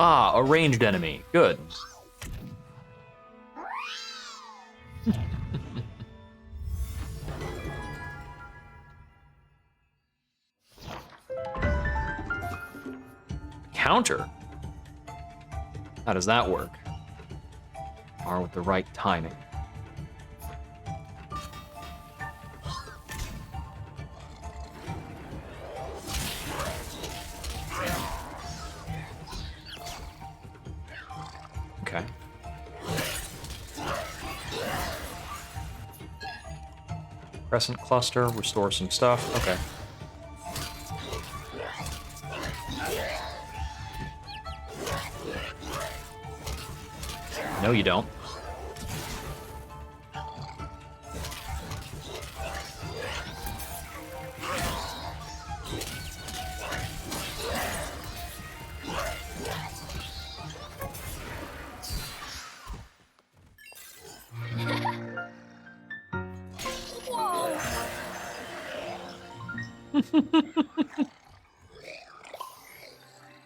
Ah, a ranged enemy. Good. Counter? How does that work? Or with the right timing. Okay. Crescent cluster, restore some stuff. Okay. No, you don't.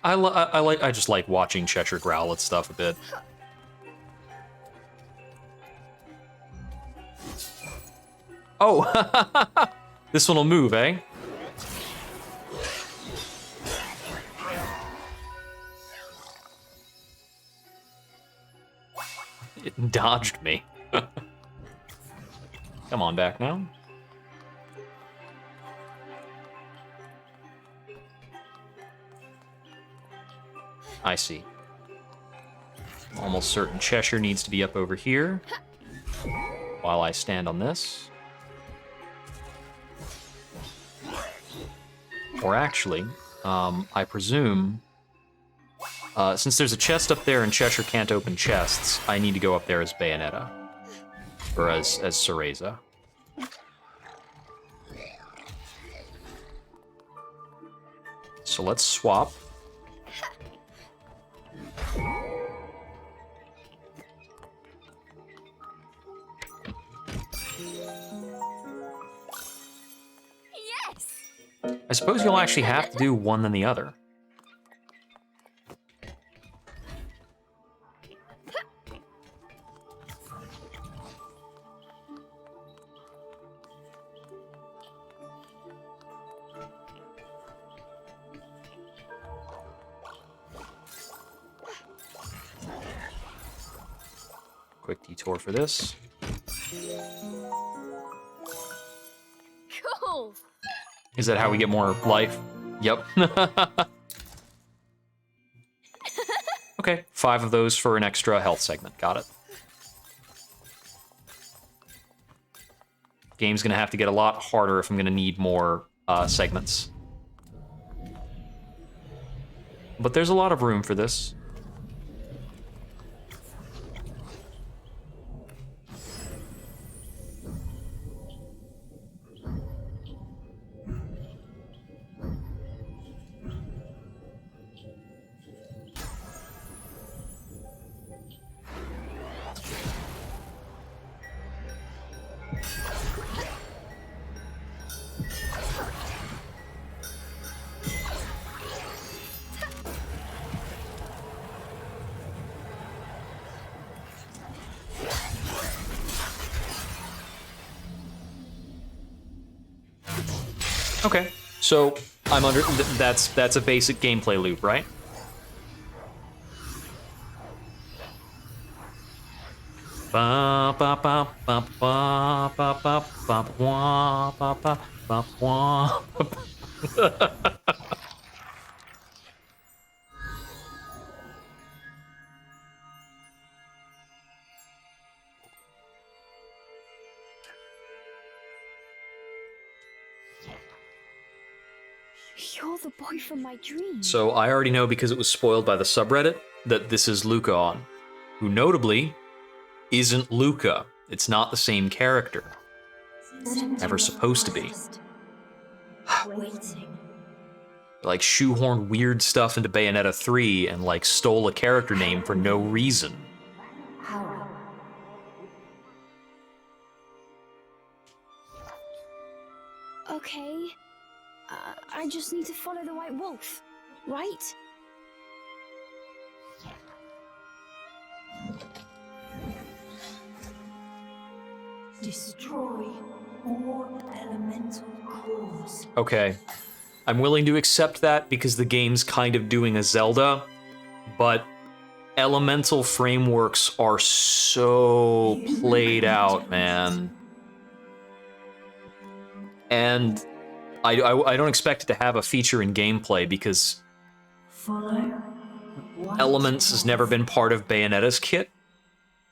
I just like watching Cheshire growl at stuff a bit. Oh, this one will move, eh? It dodged me. Come on back now. I see. Almost certain Cheshire needs to be up over here while I stand on this. Or actually, I presume, since there's a chest up there and Cheshire can't open chests, I need to go up there as Bayonetta. Or as Cereza. So let's swap. Yes! I suppose you'll actually have to do one than the other. Quick detour for this. Cool! Is that how we get more life? Yep. Okay, 5 of those for an extra health segment. Got it. Game's gonna have to get a lot harder if I'm gonna need more segments. But there's a lot of room for this. Okay, so I'm under. That's a basic gameplay loop, right? Ba ba ba ba ba ba ba ba wah, ba ba ba wah. You're the boy from my dreams. So I already know because it was spoiled by the subreddit that this is Luca on, who notably isn't Luca. It's not the same character. Never supposed to be. Waiting. Like shoehorned weird stuff into Bayonetta 3 and like stole a character name for no reason. How? Okay. I just need to follow the White Wolf, right? Destroy all elemental cores. Okay. I'm willing to accept that because the game's kind of doing a Zelda, but elemental frameworks are so played out, man. And I don't expect it to have a feature in gameplay because Follow. Elements has never been part of Bayonetta's kit,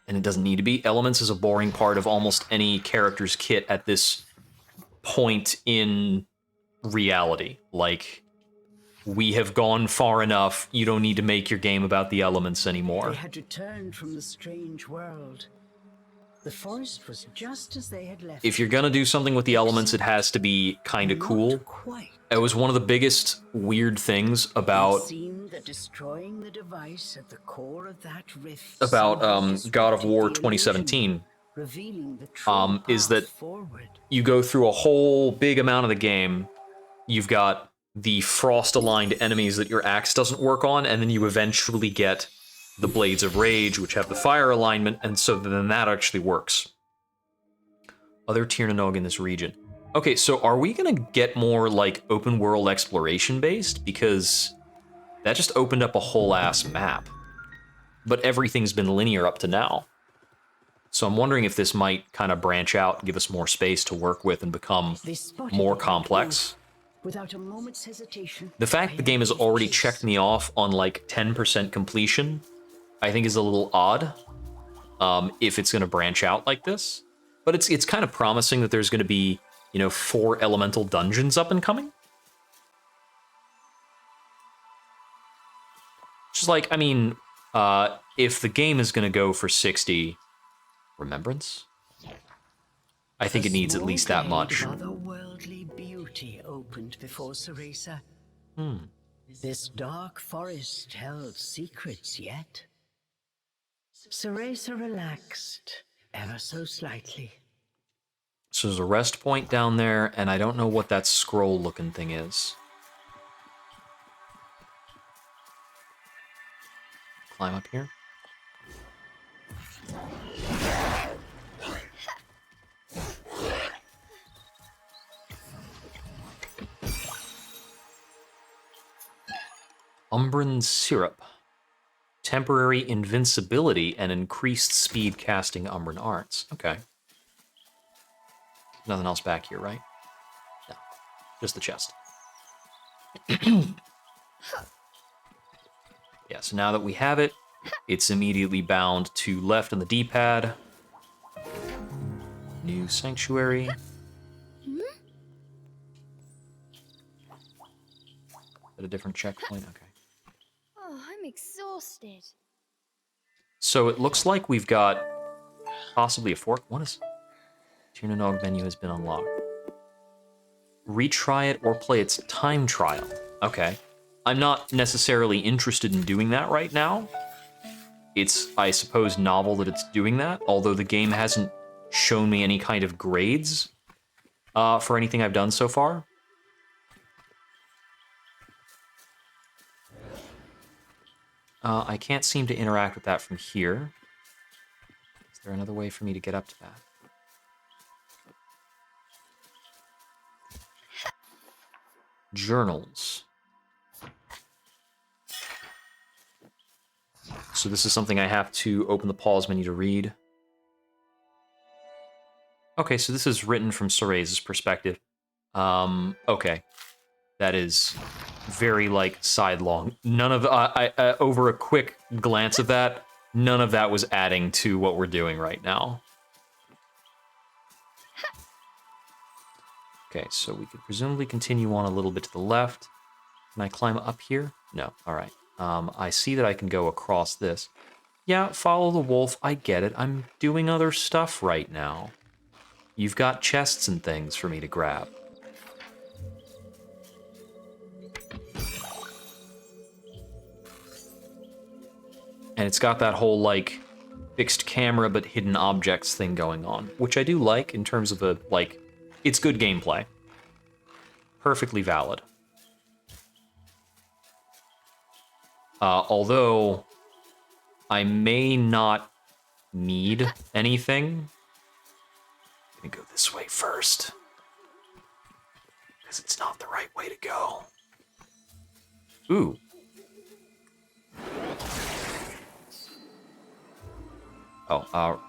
and it doesn't need to be. Elements is a boring part of almost any character's kit at this point in reality. Like, we have gone far enough, you don't need to make your game about the elements anymore. They had returned from the strange world. The forest was just as they had left. If you're gonna do something with the elements, it has to be kind of cool. Not quite. It was one of the biggest weird things It about seemed that destroying the device at the core of that rift God of War 2017 revealing the true is that path forward. you go through a whole big amount of the game you've got the frost-aligned enemies that your axe doesn't work on, and then you eventually get the Blades of Rage, which have the fire alignment, and so then that actually works. Other Tirnanog in this region. Okay, so are we gonna get more, like, open-world exploration-based? Because that just opened up a whole-ass map. But everything's been linear up to now. So I'm wondering if this might kind of branch out, give us more space to work with, and become They spotted more the Great complex. Wolf. Without a moment's hesitation, The fact the game has Bayo already gave checked chase. me off on like 10% completion, I think is a little odd, if it's going to branch out like this. But it's kind of promising that there's going to be, 4 elemental dungeons up and coming. Just like, I mean, if the game is going to go for 60, Remembrance? I think A it needs at small least that glade much. of otherworldly beauty opened before Ceresa. Hmm. This dark forest held secrets yet. Ceresa relaxed, ever so slightly. So there's a rest point down there, and I don't know what that scroll-looking thing is. Climb up here. Umbran Syrup. Temporary invincibility and increased speed casting Umbran arts. Okay. Nothing else back here, right? No. Just the chest. Yeah, so now that we have it, it's immediately bound to left on the D-pad. New sanctuary. At a different checkpoint? Okay. Oh, I'm exhausted. So it looks like we've got possibly a fork. What is... Tirnanog menu has been unlocked. Retry it or play its time trial. Okay. I'm not necessarily interested in doing that right now. It's, I suppose, novel that it's doing that, although the game hasn't shown me any kind of grades for anything I've done so far. I can't seem to interact with that from here. Is there another way for me to get up to that? Journals. So this is something I have to open the pause menu to read. Okay, so this is written from Ceresa's perspective. Okay. That is very, like, sidelong. None of... over a quick glance of that, none of that was adding to what we're doing right now. Okay, so we could presumably continue on a little bit to the left. Can I climb up here? No. All right. I see that I can go across this. Yeah, follow the wolf. I get it. I'm doing other stuff right now. You've got chests and things for me to grab. And it's got that whole, like, fixed camera but hidden objects thing going on, which I do like in terms of a, like, it's good gameplay. Perfectly valid. Although I may not need anything. I'm gonna go this way first. Because it's not the right way to go. Ooh. Oh,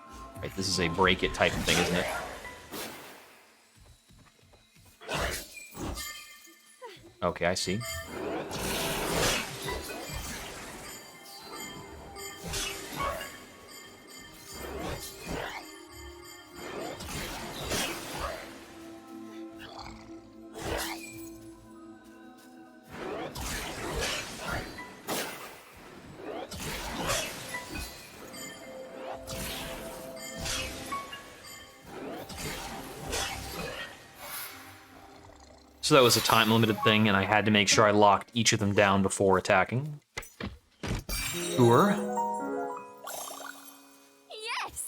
right, this is a break it type of thing, isn't it? Okay, I see. So that was a time-limited thing, and I had to make sure I locked each of them down before attacking. Sure. Yes!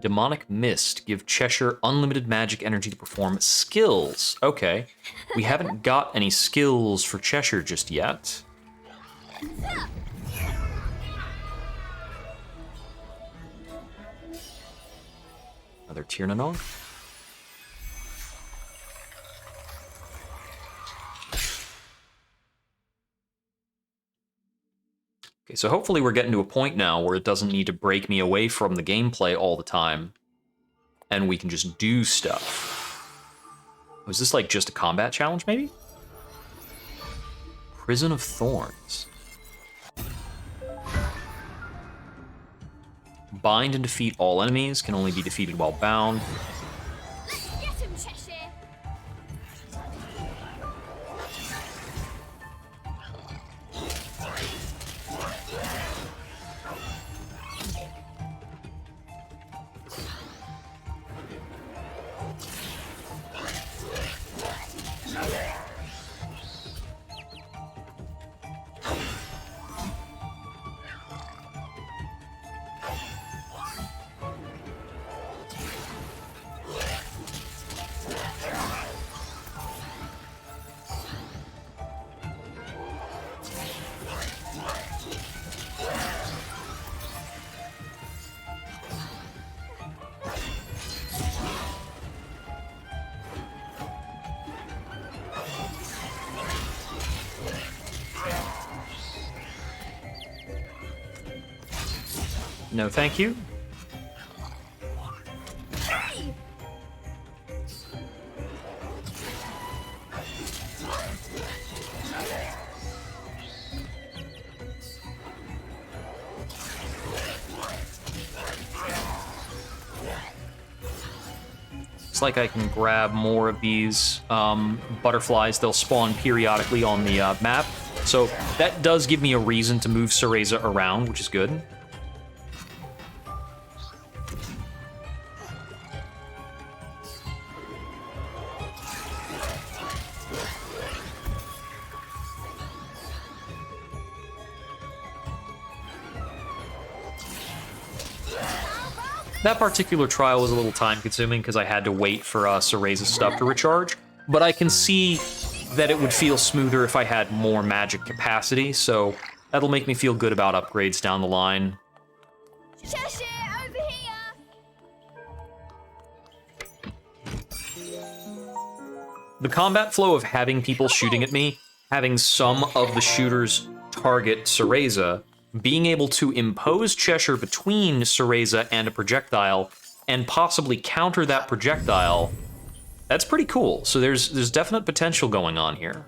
demonic mist. Give Cheshire unlimited magic energy to perform skills. Okay. We haven't got any skills for Cheshire just yet. Another Tiernanog. Okay, so hopefully we're getting to a point now where it doesn't need to break me away from the gameplay all the time, and we can just do stuff. Was this like just a combat challenge, maybe? Prison of Thorns. Bind and defeat all enemies, can only be defeated while bound. Let's get him, Cheshire! No, thank you. Hey! It's like I can grab more of these butterflies. They'll spawn periodically on the map. So that does give me a reason to move Cereza around, which is good. That particular trial was a little time consuming because I had to wait for Cereza's stuff to recharge, but I can see that it would feel smoother if I had more magic capacity, so that'll make me feel good about upgrades down the line. Cheshire, over here! The combat flow of having people shooting at me, having some of the shooters target Cereza, being able to impose Cheshire between Cereza and a projectile, and possibly counter that projectile, that's pretty cool. So there's definite potential going on here.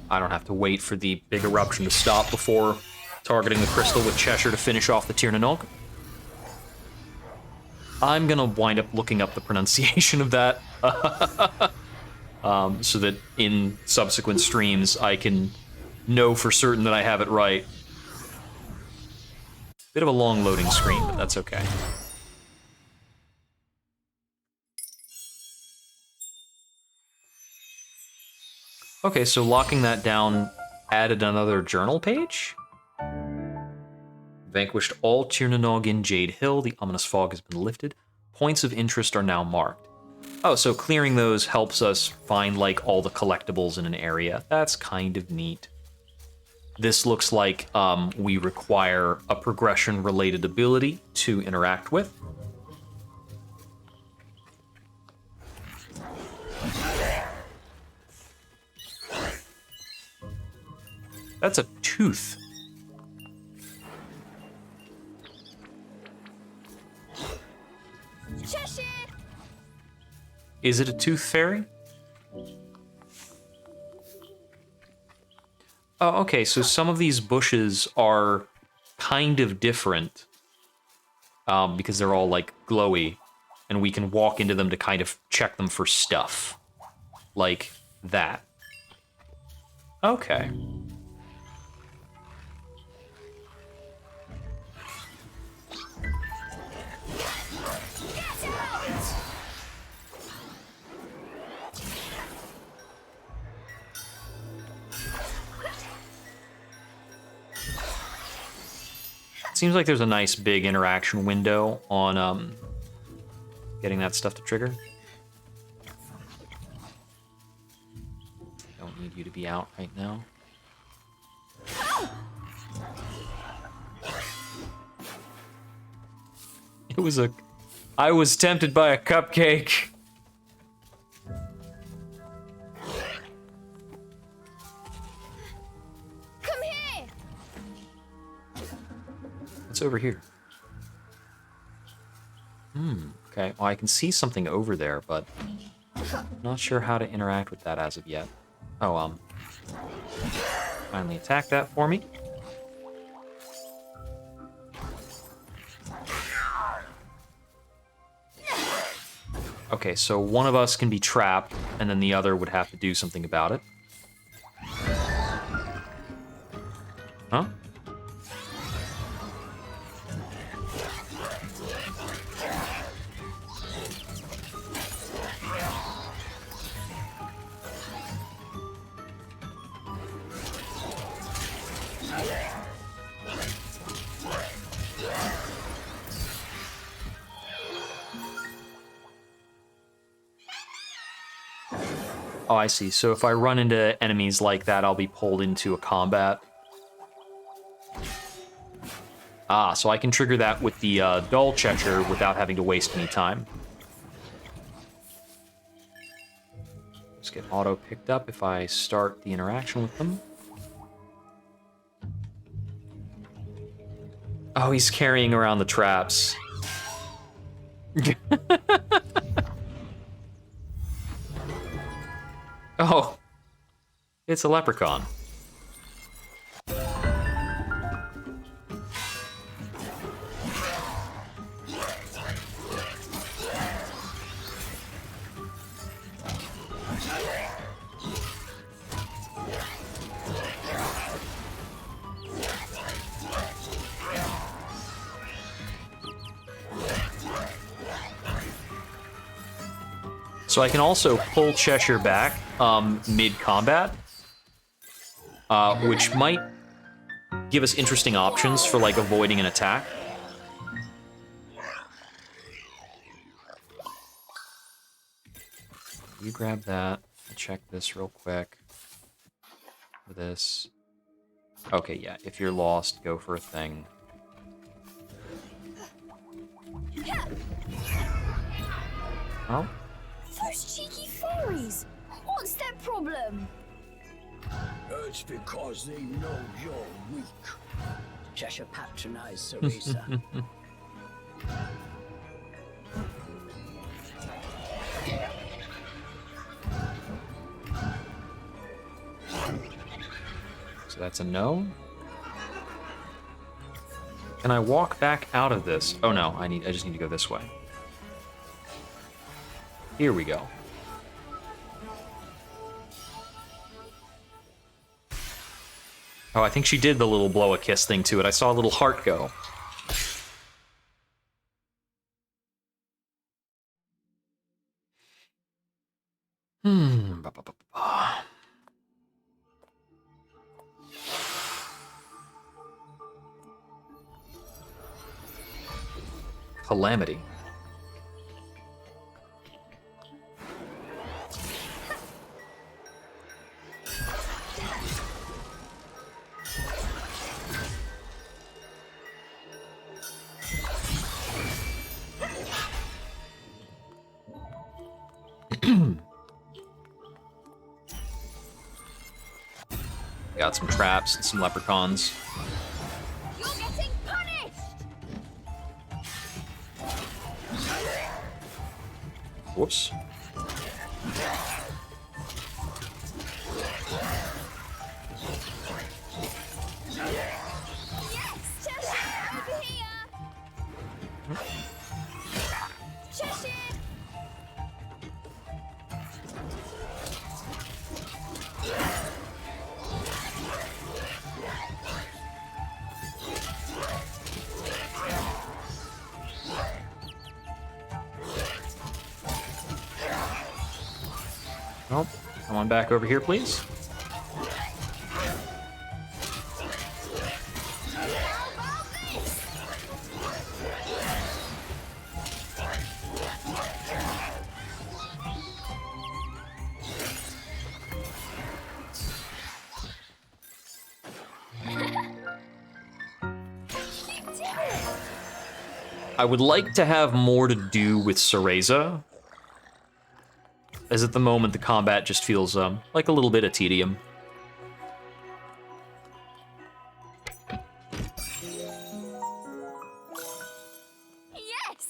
I don't have to wait for the big eruption to stop before targeting the crystal with Cheshire to finish off the Tiernanog. I'm gonna wind up looking up the pronunciation of that so that in subsequent streams I can know for certain that I have it right. Bit of a long loading screen, but that's okay. Okay, so locking that down added another journal page. Vanquished all Tiernanog in Jade Hill. The ominous fog has been lifted. Points of interest are now marked. Oh, so clearing those helps us find, like, all the collectibles in an area. That's kind of neat. This looks like we require a progression-related ability to interact with. That's a tooth. Cheshire! Is it a tooth fairy? Oh, okay, so some of these bushes are kind of different because they're all, like, glowy, and we can walk into them to kind of check them for stuff. Like that. Okay. seems like there's a nice big interaction window on getting that stuff to trigger. Don't need you to be out right now. I was tempted by a cupcake. Come here! What's over here? Okay. Well, I can see something over there, but not sure how to interact with that as of yet. Oh, finally attack that for me. Okay, so one of us can be trapped, and then the other would have to do something about it. Huh? Oh, I see. So if I run into enemies like that, I'll be pulled into a combat. Ah, so I can trigger that with the dull checker without having to waste any time. Just get auto picked up if I start the interaction with them. Oh, he's carrying around the traps. Oh, it's a leprechaun. So I can also pull Cheshire back mid-combat, which might give us interesting options for, like, avoiding an attack. You grab that. I'll check this real quick. For this. Okay, yeah, if you're lost, go for a thing. Oh? Those cheeky fairies! What's their problem? It's because they know you're weak. Cheshire patronized Cereza. So that's a no. Can I walk back out of this? Oh no, I just need to go this way. Here we go. Oh, I think she did the little blow a kiss thing to it. I saw a little heart go. Ba, ba, ba, ba. Calamity. Got some traps and some leprechauns. You're getting punished! Whoops. Yes, Cheshire! Over here! Cheshire! Oh, come on back over here, please. I would like to have more to do with Cereza, as at the moment the combat just feels like a little bit of tedium. Yes!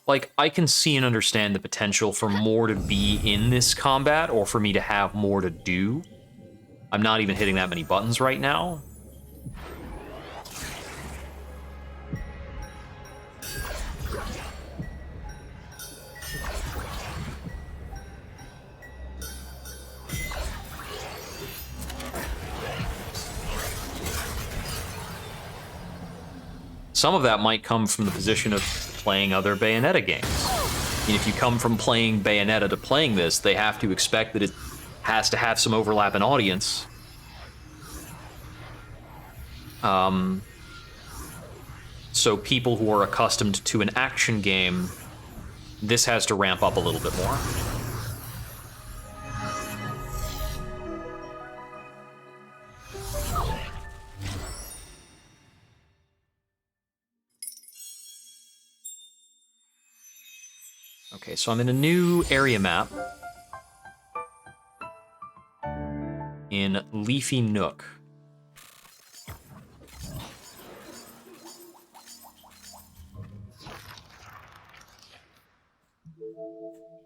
Like, I can see and understand the potential for more to be in this combat, or for me to have more to do. I'm not even hitting that many buttons right now. Some of that might come from the position of playing other Bayonetta games. I mean, if you come from playing Bayonetta to playing this, they have to expect that it has to have some overlap in audience. So people who are accustomed to an action game, this has to ramp up a little bit more. Okay, so I'm in a new area map in Leafy Nook.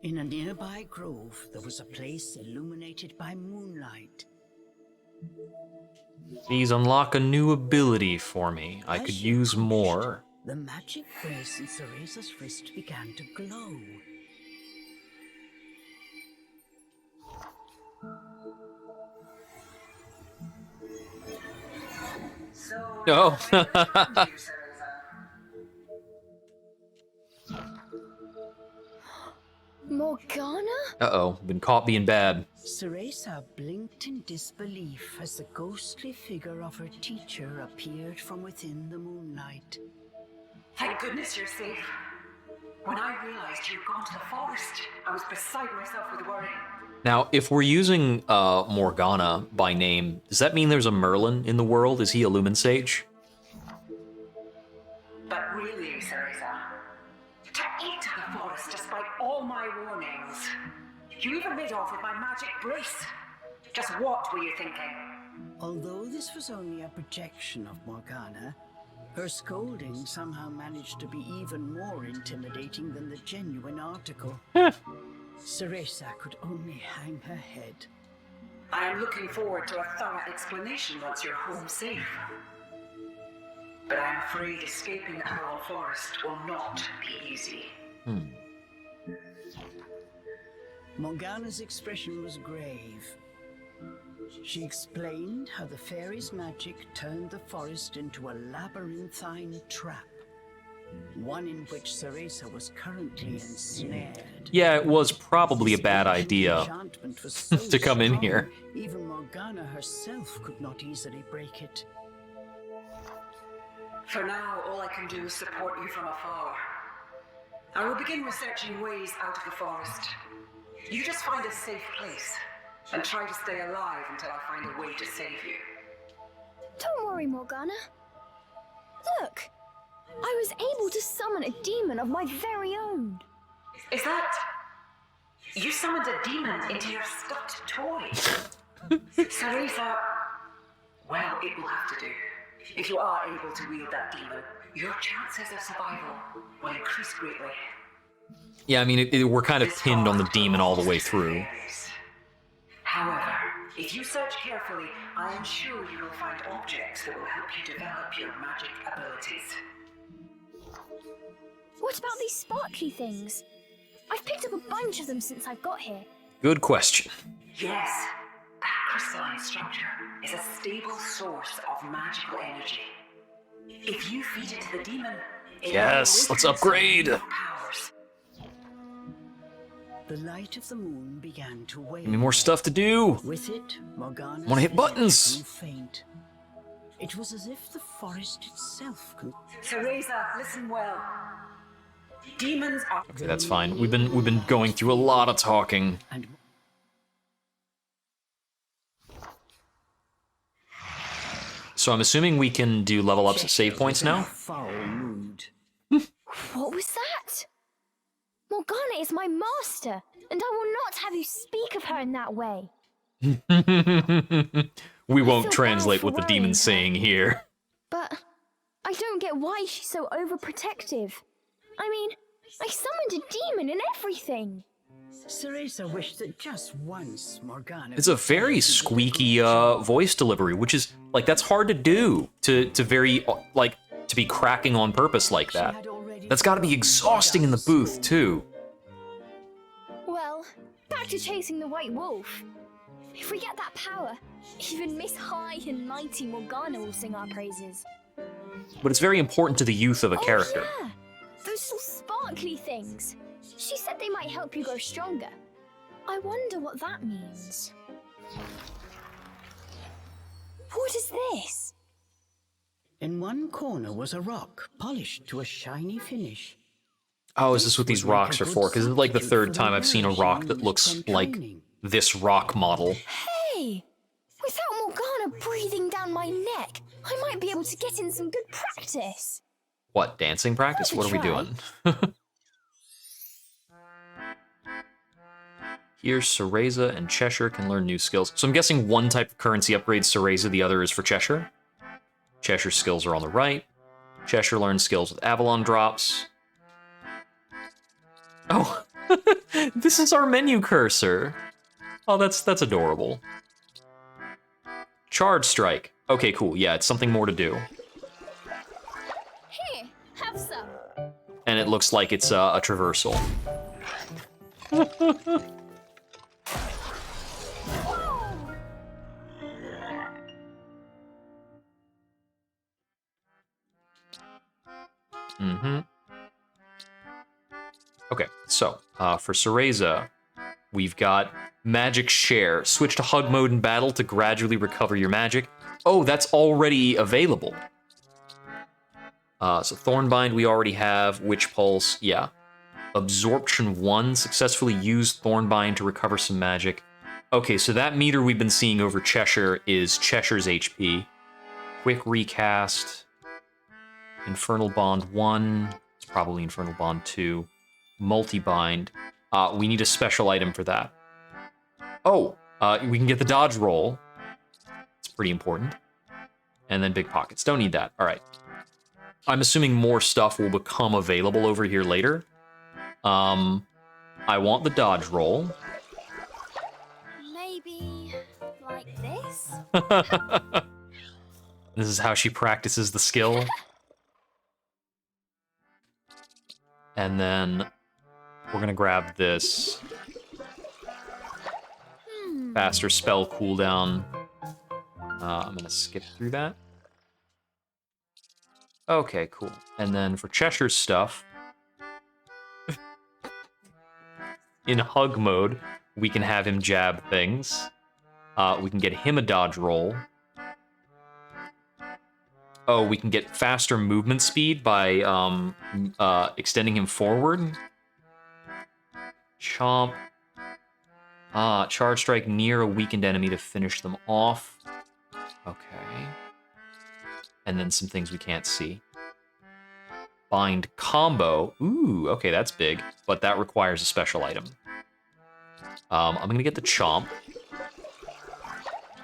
In a nearby grove, there was a place illuminated by moonlight. These unlock a new ability for me. I could use more. The magic grace in Cereza's wrist began to glow. Oh. Morgana? Uh-oh, been caught being bad. Cereza blinked in disbelief as the ghostly figure of her teacher appeared from within the moonlight. Thank goodness you're safe. When I realized you'd gone to the forest, I was beside myself with worry. Now, if we're using Morgana by name, does that mean there's a Merlin in the world? Is he a Lumen Sage? But really, Cereza, to enter the forest despite all my warnings. You even made off with my magic brace. Just what were you thinking? Although this was only a projection of Morgana, her scolding somehow managed to be even more intimidating than the genuine article. Cereza could only hang her head. I am looking forward to a thorough explanation once you're home safe. But I'm afraid escaping the Howell Forest will not be easy. Morgana's expression was grave. She explained how the fairy's magic turned the forest into a labyrinthine trap, one in which Cereza was currently ensnared. Yeah, it was probably a bad idea Enchantment was so to come in strong, here. Even Morgana herself could not easily break it. For now, all I can do is support you from afar. I will begin researching ways out of the forest. You just find a safe place, and try to stay alive until I find a way to save you. Don't worry, Morgana. Look! I was able to summon a demon of my very own. Is that... You summoned a demon into your stuffed toy? Cereza... Well, it will have to do. If you are able to wield that demon, your chances of survival will increase greatly. Yeah, I mean, we're kind of pinned on the demon all the way through. However, if you search carefully, I am sure you will find objects that will help you develop your magic abilities. What about these sparkly things? I've picked up a bunch of them since I've got here. Good question. Yes, that crystalline structure is a stable source of magical energy. If you feed it to the demon, it Yes, will let's upgrade. your powers. The light of the moon began to wane. Give me more stuff to do. With it, Morgana Wanna hit buttons. grew faint. It was as if the forest itself could. Cereza, listen well. Demons are... Okay, that's fine. We've been going through a lot of talking. And So I'm assuming we can do level ups at save Cheshire points was in a now? foul mood. What was that? Morgana is my master, and I will not have you speak of her in that way. We I won't feel translate bad for what the worrying demon's her. saying here. But I don't get why she's so overprotective. I mean, I summoned a demon and everything. Cereza wished that just once Morgana. It's a would very tell her to squeaky the voice delivery, which is like that's hard to do to very like to be cracking on purpose like She that. had already That's got to be forgotten exhausting in the Morgana's booth too. Well, back to chasing the White Wolf. If we get that power, even Miss High and Mighty Morgana will sing our praises. But it's very important to the youth of a character. Oh, yeah. Those little sparkly things. She said they might help you grow stronger. I wonder what that means. What is this? In one corner was a rock, polished to a shiny finish. Oh, is this what these Would make rocks a are good for? Because it's like the substitute third for the time I've seen a wares rock she that used looks when like training. this rock model. Hey! Without Morgana breathing down my neck, I might be able to get in some good practice. What, dancing practice? Worth a What are we try. doing? Here, Cereza and Cheshire can learn new skills. So I'm guessing one type of currency upgrades Cereza, the other is for Cheshire. Cheshire's skills are on the right. Cheshire learns skills with Avalon drops. Oh, this is our menu cursor. Oh, that's adorable. Charge Strike. Okay, cool. Yeah, it's something more to do. Here, have some. And it looks like it's a traversal. Mm-hmm. Okay, so for Cereza, we've got Magic Share. Switch to Hug Mode in battle to gradually recover your magic. Oh, that's already available. So Thornbind we already have. Witch Pulse, yeah. Absorption 1, successfully used Thornbind to recover some magic. Okay, so that meter we've been seeing over Cheshire is Cheshire's HP. Quick Recast. Infernal Bond 1. It's probably Infernal Bond 2. Multi-bind. We need a special item for that. Oh, we can get the dodge roll. It's pretty important. And then big pockets. Don't need that. All right. I'm assuming more stuff will become available over here later. I want the dodge roll. Maybe like this? This is how she practices the skill. And then we're gonna grab this faster spell cooldown. I'm gonna skip through that. Okay, cool. And then for Cheshire's stuff, in hug mode, we can have him jab things. We can get him a dodge roll. Oh, we can get faster movement speed by extending him forward. Chomp. Charge Strike near a weakened enemy to finish them off. Okay. And then some things we can't see. Bind Combo. Ooh, okay, that's big. But that requires a special item. I'm gonna get the Chomp.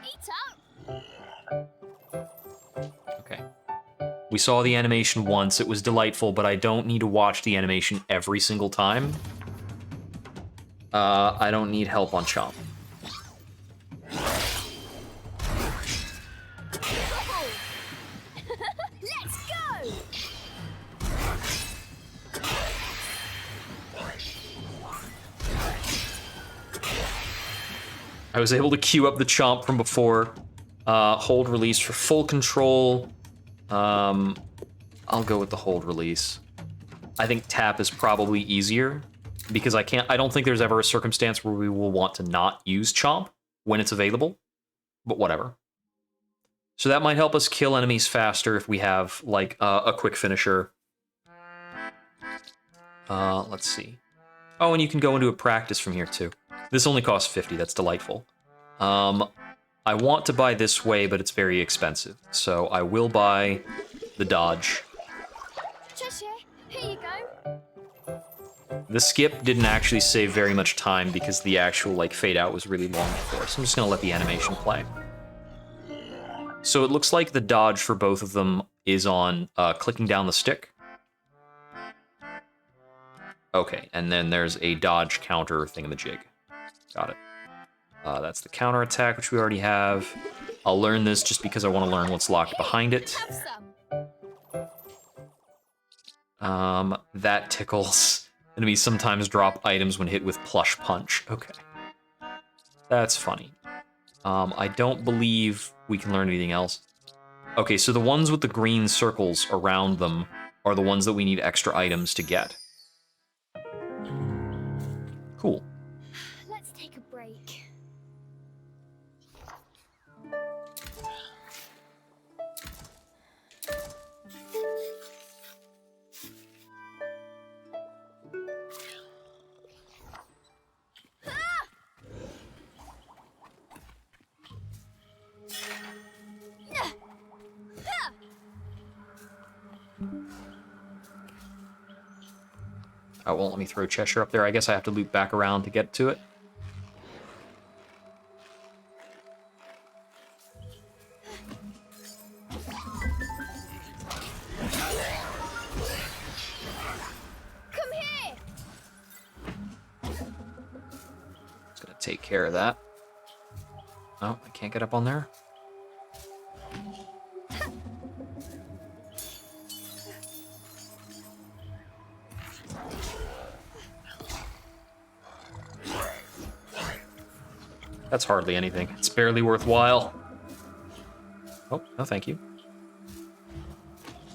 Eat up! Okay. We saw the animation once, it was delightful, but I don't need to watch the animation every single time. I don't need help on Chomp. Let's go! I was able to queue up the Chomp from before. Hold release for full control. I'll go with the hold release. I think tap is probably easier because I don't think there's ever a circumstance where we will want to not use Chomp when it's available, but whatever. So that might help us kill enemies faster if we have like a quick finisher. Let's see. Oh, and you can go into a practice from here too. This only costs 50, that's delightful. I want to buy this way, but it's very expensive. So I will buy the dodge. Cheshire, here you go. The skip didn't actually save very much time because the actual like fade out was really long before, so I'm just gonna let the animation play. So it looks like the dodge for both of them is on clicking down the stick. Okay, and then there's a dodge counter thingamajig. Got it. That's the counter attack, which we already have. I'll learn this just because I want to learn what's locked behind it. Have some. That tickles. Enemies sometimes drop items when hit with plush punch. Okay. That's funny. I don't believe we can learn anything else. Okay, so the ones with the green circles around them are the ones that we need extra items to get. Cool. Let's take a break. Oh, won't let me throw Cheshire up there. I guess I have to loop back around to get to it. Come here. Just gonna take care of that. Oh, I can't get up on there. That's hardly anything. It's barely worthwhile. Oh, no thank you.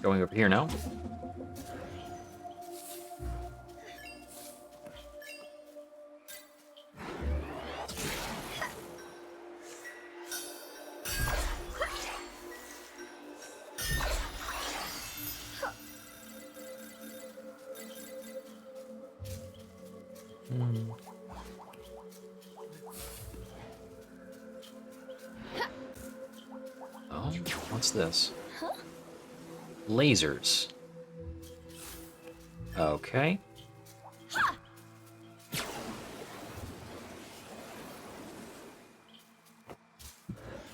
Going over here now. Oh, what's this? Lasers. Okay.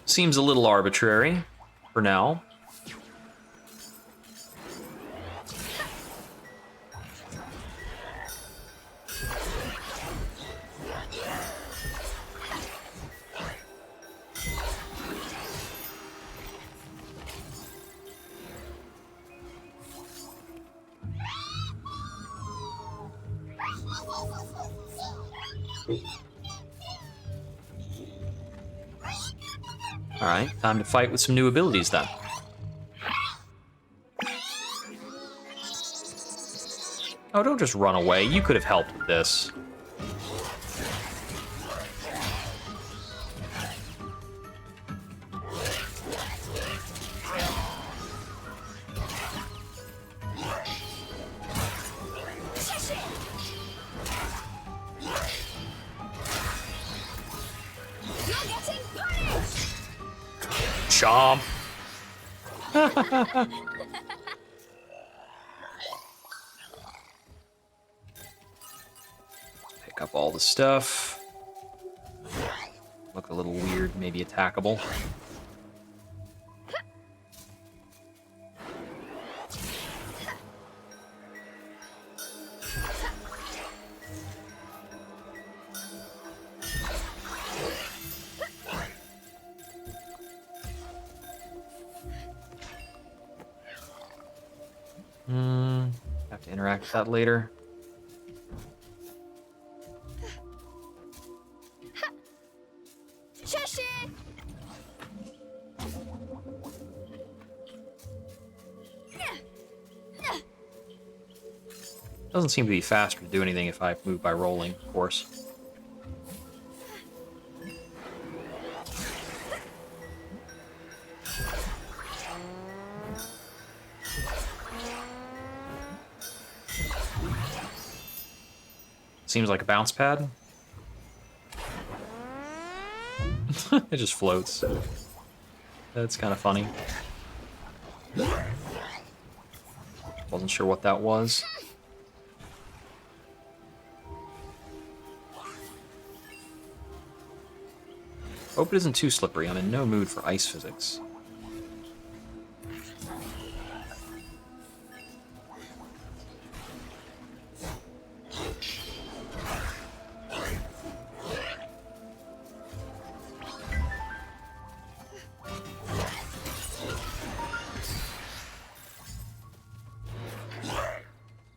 Seems a little arbitrary for now. Alright, time to fight with some new abilities then. Oh, don't just run away. You could have helped with this. You're getting punished. Chomp! Pick up all the stuff. Look a little weird, maybe attackable. Have to interact with that later. Cheshire. Doesn't seem to be faster to do anything if I move by rolling, of course. Seems like a bounce pad. It just floats. That's kind of funny. Wasn't sure what that was. Hope it isn't too slippery. I'm in no mood for ice physics.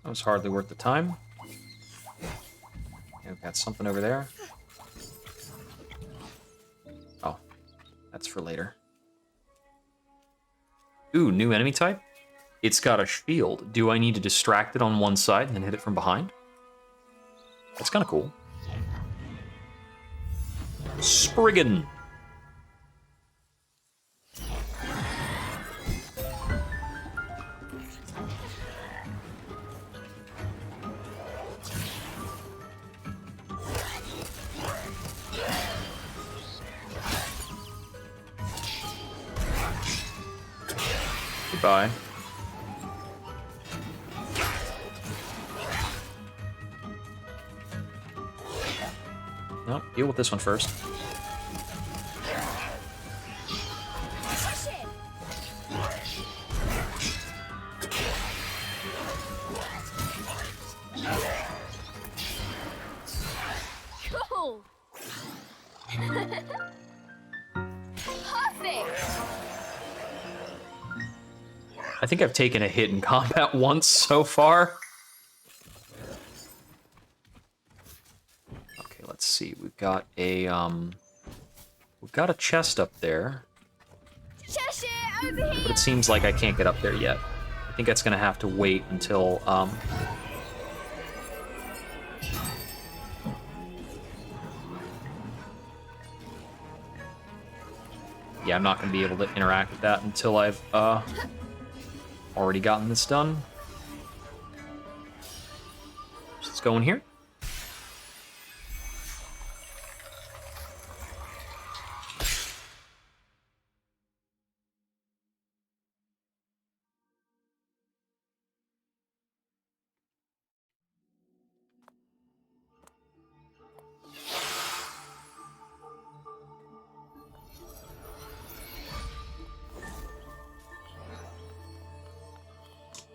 That was hardly worth the time. Okay, we've got something over there. Oh, that's for later. Ooh, new enemy type? It's got a shield. Do I need to distract it on one side and then hit it from behind? That's kind of cool. Spriggan. Goodbye. No, deal with this one first. Cool. Perfect. I think I've taken a hit in combat once so far. Okay, let's see. We've got a chest up there, Cheshire, over here. but it seems like I can't get up there yet. I think that's gonna have to wait until yeah, I'm not gonna be able to interact with that until I've already gotten this done. Let's go in here.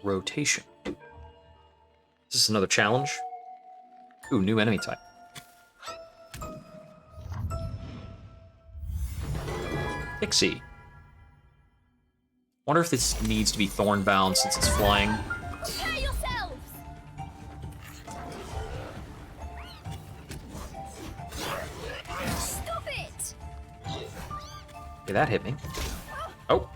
Rotation. Is this another challenge? Ooh, new enemy type. Pixie. Wonder if this needs to be thorn-bound since it's flying. Prepare yourselves. Stop it. Okay, that hit me. Oh.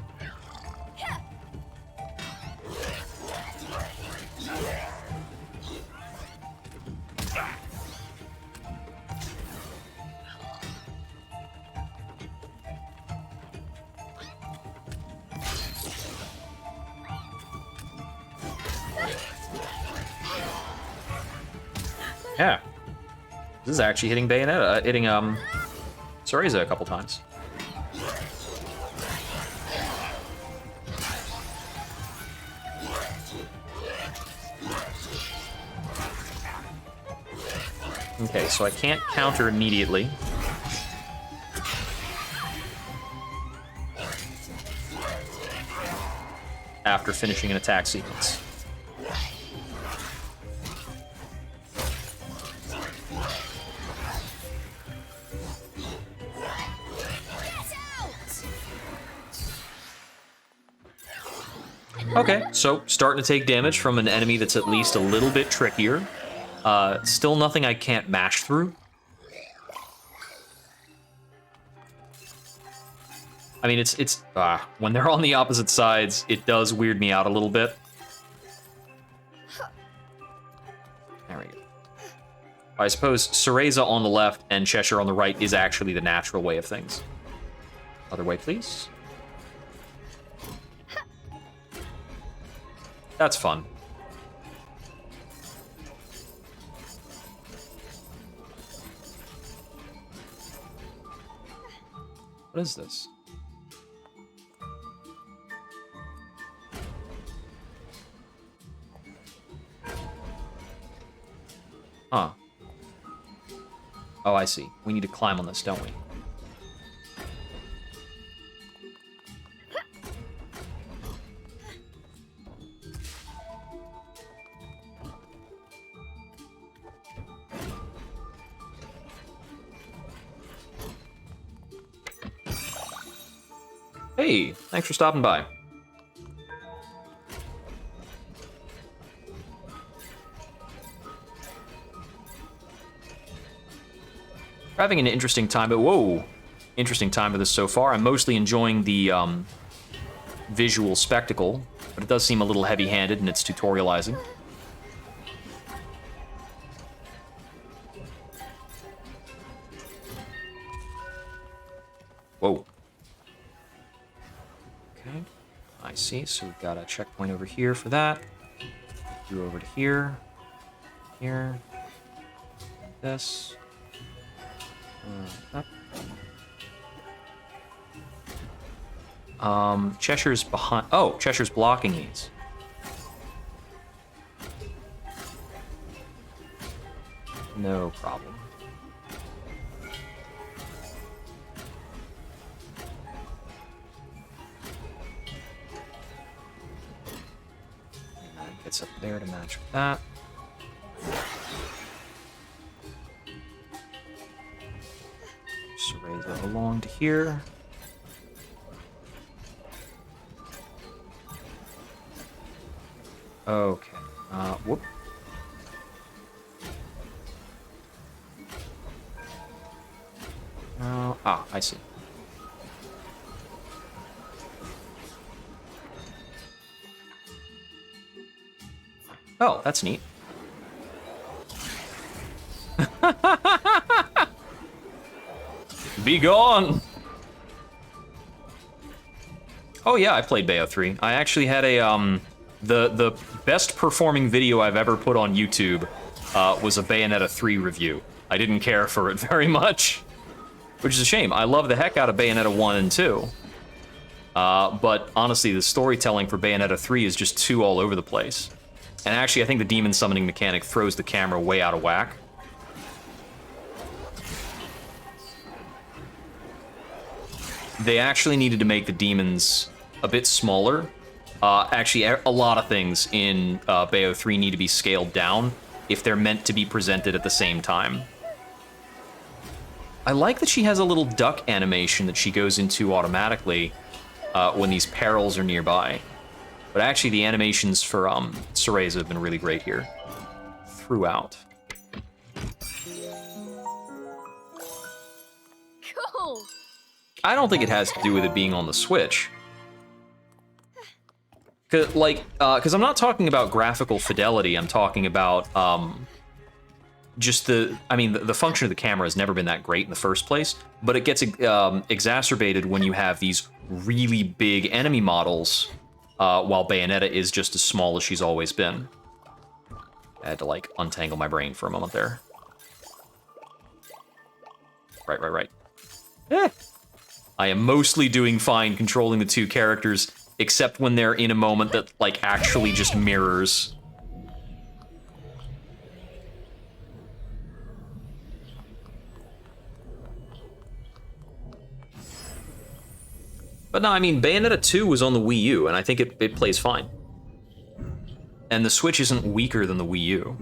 Yeah. This is actually hitting Bayonetta, hitting Cereza a couple times. Okay, so I can't counter immediately. After finishing an attack sequence. Okay, so starting to take damage from an enemy that's at least a little bit trickier. Still nothing I can't mash through. I mean, it's when they're on the opposite sides, it does weird me out a little bit. There we go. I suppose Cereza on the left and Cheshire on the right is actually the natural way of things. Other way, please. That's fun. What is this? Huh. Oh, I see. We need to climb on this, don't we? Hey, thanks for stopping by. We're having an interesting time, but whoa, interesting time with this so far. I'm mostly enjoying the visual spectacle, but it does seem a little heavy-handed in its tutorializing. Whoa. Okay, I see. So we've got a checkpoint over here for that. Through over to here. Here. This. Up. Cheshire's behind. Oh, Cheshire's blocking these. No problem. And that gets up there to match with that. Just raise it along to here. Okay. Whoop. I see. Oh, that's neat. Be gone! Oh yeah, I played Bayo 3. I actually had a, the best performing video I've ever put on YouTube was a Bayonetta 3 review. I didn't care for it very much, which is a shame. I love the heck out of Bayonetta 1 and 2. But honestly, the storytelling for Bayonetta 3 is just too all over the place. And actually, I think the demon summoning mechanic throws the camera way out of whack. They actually needed to make the demons a bit smaller. Actually, a lot of things in Bayo 3 need to be scaled down if they're meant to be presented at the same time. I like that she has a little duck animation that she goes into automatically when these perils are nearby. But actually, the animations for Cereza have been really great here. Throughout. Cool. I don't think it has to do with it being on the Switch. Because I'm not talking about graphical fidelity, I'm talking about just the function of the camera has never been that great in the first place, but it gets exacerbated when you have these really big enemy models, while Bayonetta is just as small as she's always been. I had to, like, untangle my brain for a moment there. Right. Eh. I am mostly doing fine controlling the two characters, except when they're in a moment that, like, actually just mirrors. But no, I mean, Bayonetta 2 was on the Wii U, and I think it plays fine. And the Switch isn't weaker than the Wii U.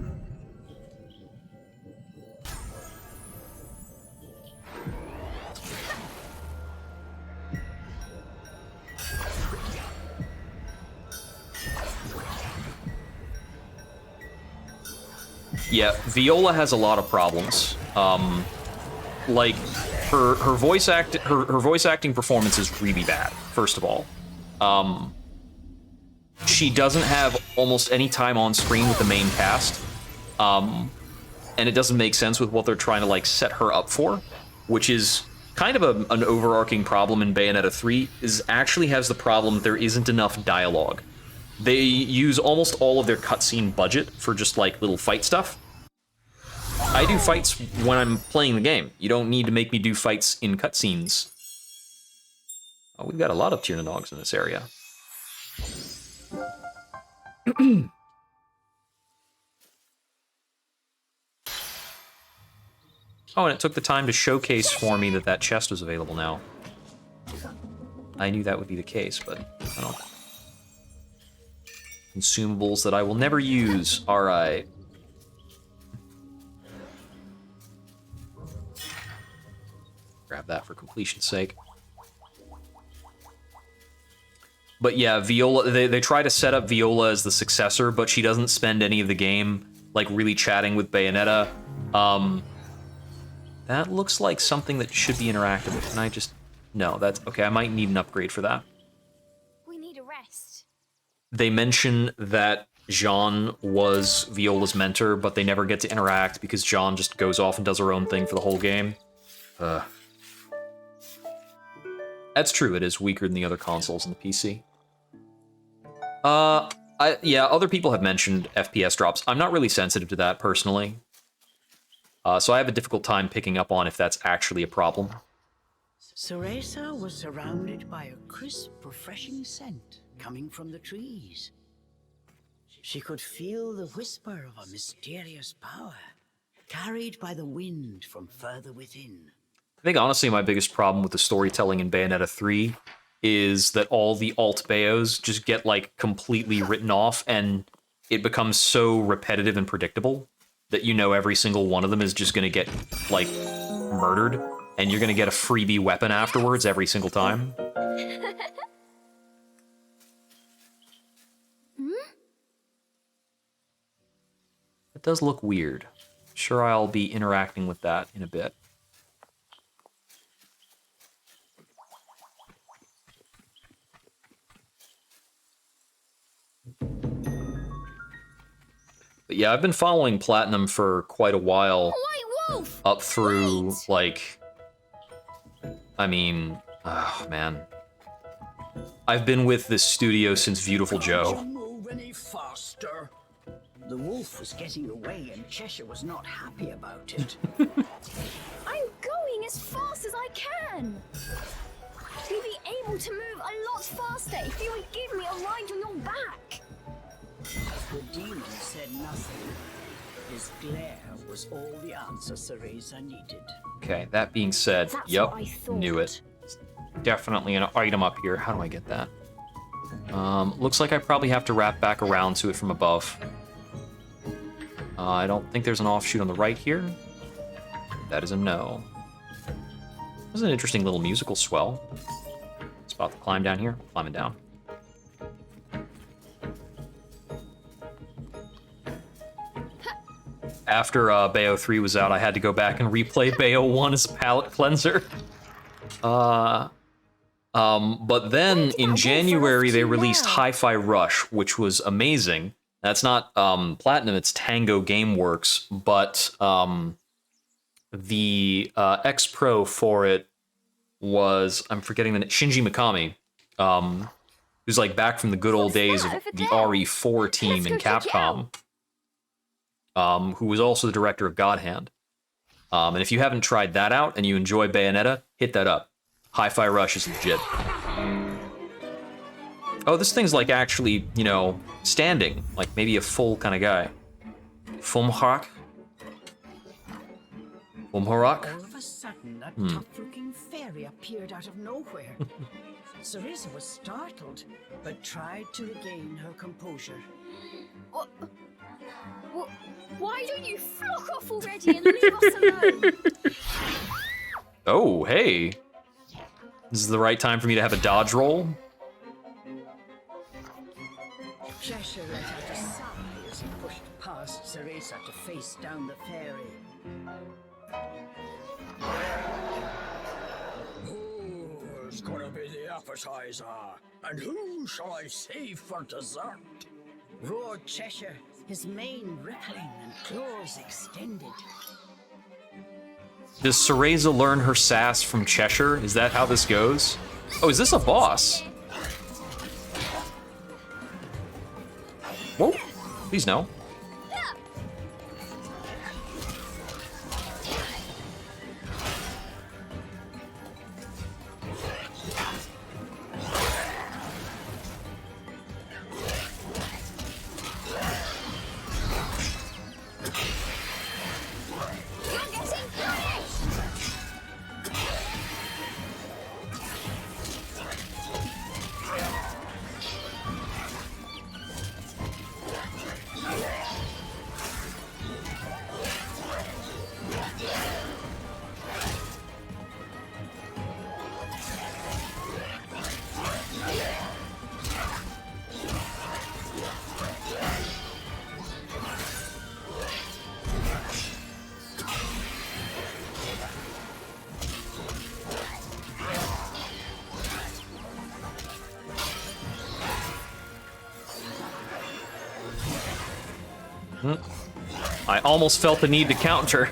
Yeah, Viola has a lot of problems. Like, her voice acting performance is really bad, first of all. She doesn't have almost any time on screen with the main cast. And it doesn't make sense with what they're trying to, like, set her up for, which is kind of an overarching problem in Bayonetta 3, is actually has the problem there isn't enough dialogue. They use almost all of their cutscene budget for just, like, little fight stuff. I do fights when I'm playing the game. You don't need to make me do fights in cutscenes. Oh, we've got a lot of Tiernodogs in this area. Oh, and it took the time to showcase for me that that chest was available now. I knew that would be the case, but I don't. Consumables that I will never use. All right. Grab that for completion's sake. But yeah, Viola, they try to set up Viola as the successor, but she doesn't spend any of the game like really chatting with Bayonetta. That looks like something that should be interactive. Can I just... No, that's... Okay, I might need an upgrade for that. We need a rest. They mention that Jean was Viola's mentor, but they never get to interact because Jean just goes off and does her own thing for the whole game. That's true, it is weaker than the other consoles in the PC. Yeah, other people have mentioned FPS drops. I'm not really sensitive to that, personally. So I have a difficult time picking up on if that's actually a problem. Cereza was surrounded by a crisp, refreshing scent coming from the trees. She could feel the whisper of a mysterious power, carried by the wind from further within. I think, honestly, my biggest problem with the storytelling in Bayonetta 3 is that all the alt Bayos just get, like, completely written off, and it becomes so repetitive and predictable that you know every single one of them is just going to get, like, murdered, and you're going to get a freebie weapon afterwards every single time. It does look weird. Sure, I'll be interacting with that in a bit. But yeah, I've been following Platinum for quite a while. White Wolf! Up through, Wait! like... I mean... Oh, man. I've been with this studio since Beautiful Joe. Can't you move any faster? The wolf was getting away and Cheshire was not happy about it. I'm going as fast as I can. You'll be able to move a lot faster if you would give me a ride on your back. The demon said nothing. His glare was all the answer Cereza needed. Okay, that being said, That's yep, what I thought. knew it. Definitely an item up here. How do I get that? Looks like I probably have to wrap back around to it from above. I don't think there's an offshoot on the right here. That is a no. This is an interesting little musical swell. Spot to climb down here. Climbing down. After Bayo 3 was out, I had to go back and replay Bayo 1 as a palate cleanser. But then in January, they released Hi-Fi Rush, which was amazing. That's not Platinum, it's Tango Gameworks, but the X-Pro for it was, I'm forgetting the name, Shinji Mikami, who's like back from the good old days of the RE4 team in Capcom, who was also the director of God Hand. And if you haven't tried that out and you enjoy Bayonetta, hit that up. Hi-Fi Rush is legit. Oh, this thing's like actually, you know, standing. Like maybe a full kind of guy. Fumharak? Fumharak? All of a sudden, a tough-looking fairy appeared out of nowhere. Cereza was startled, but tried to regain her composure. Why don't you flock off already and leave us alone? Oh, hey. This is the right time for me to have a dodge roll. Cheshire let out a sigh as he pushed past Cereza to face down the fairy. Who's gonna be the appetizer? And who shall I save for dessert? Roared Cheshire, his mane rippling and claws extended. Does Cereza learn her sass from Cheshire? Is that how this goes? Oh, is this a boss? Whoa, please no. I almost felt the need to counter.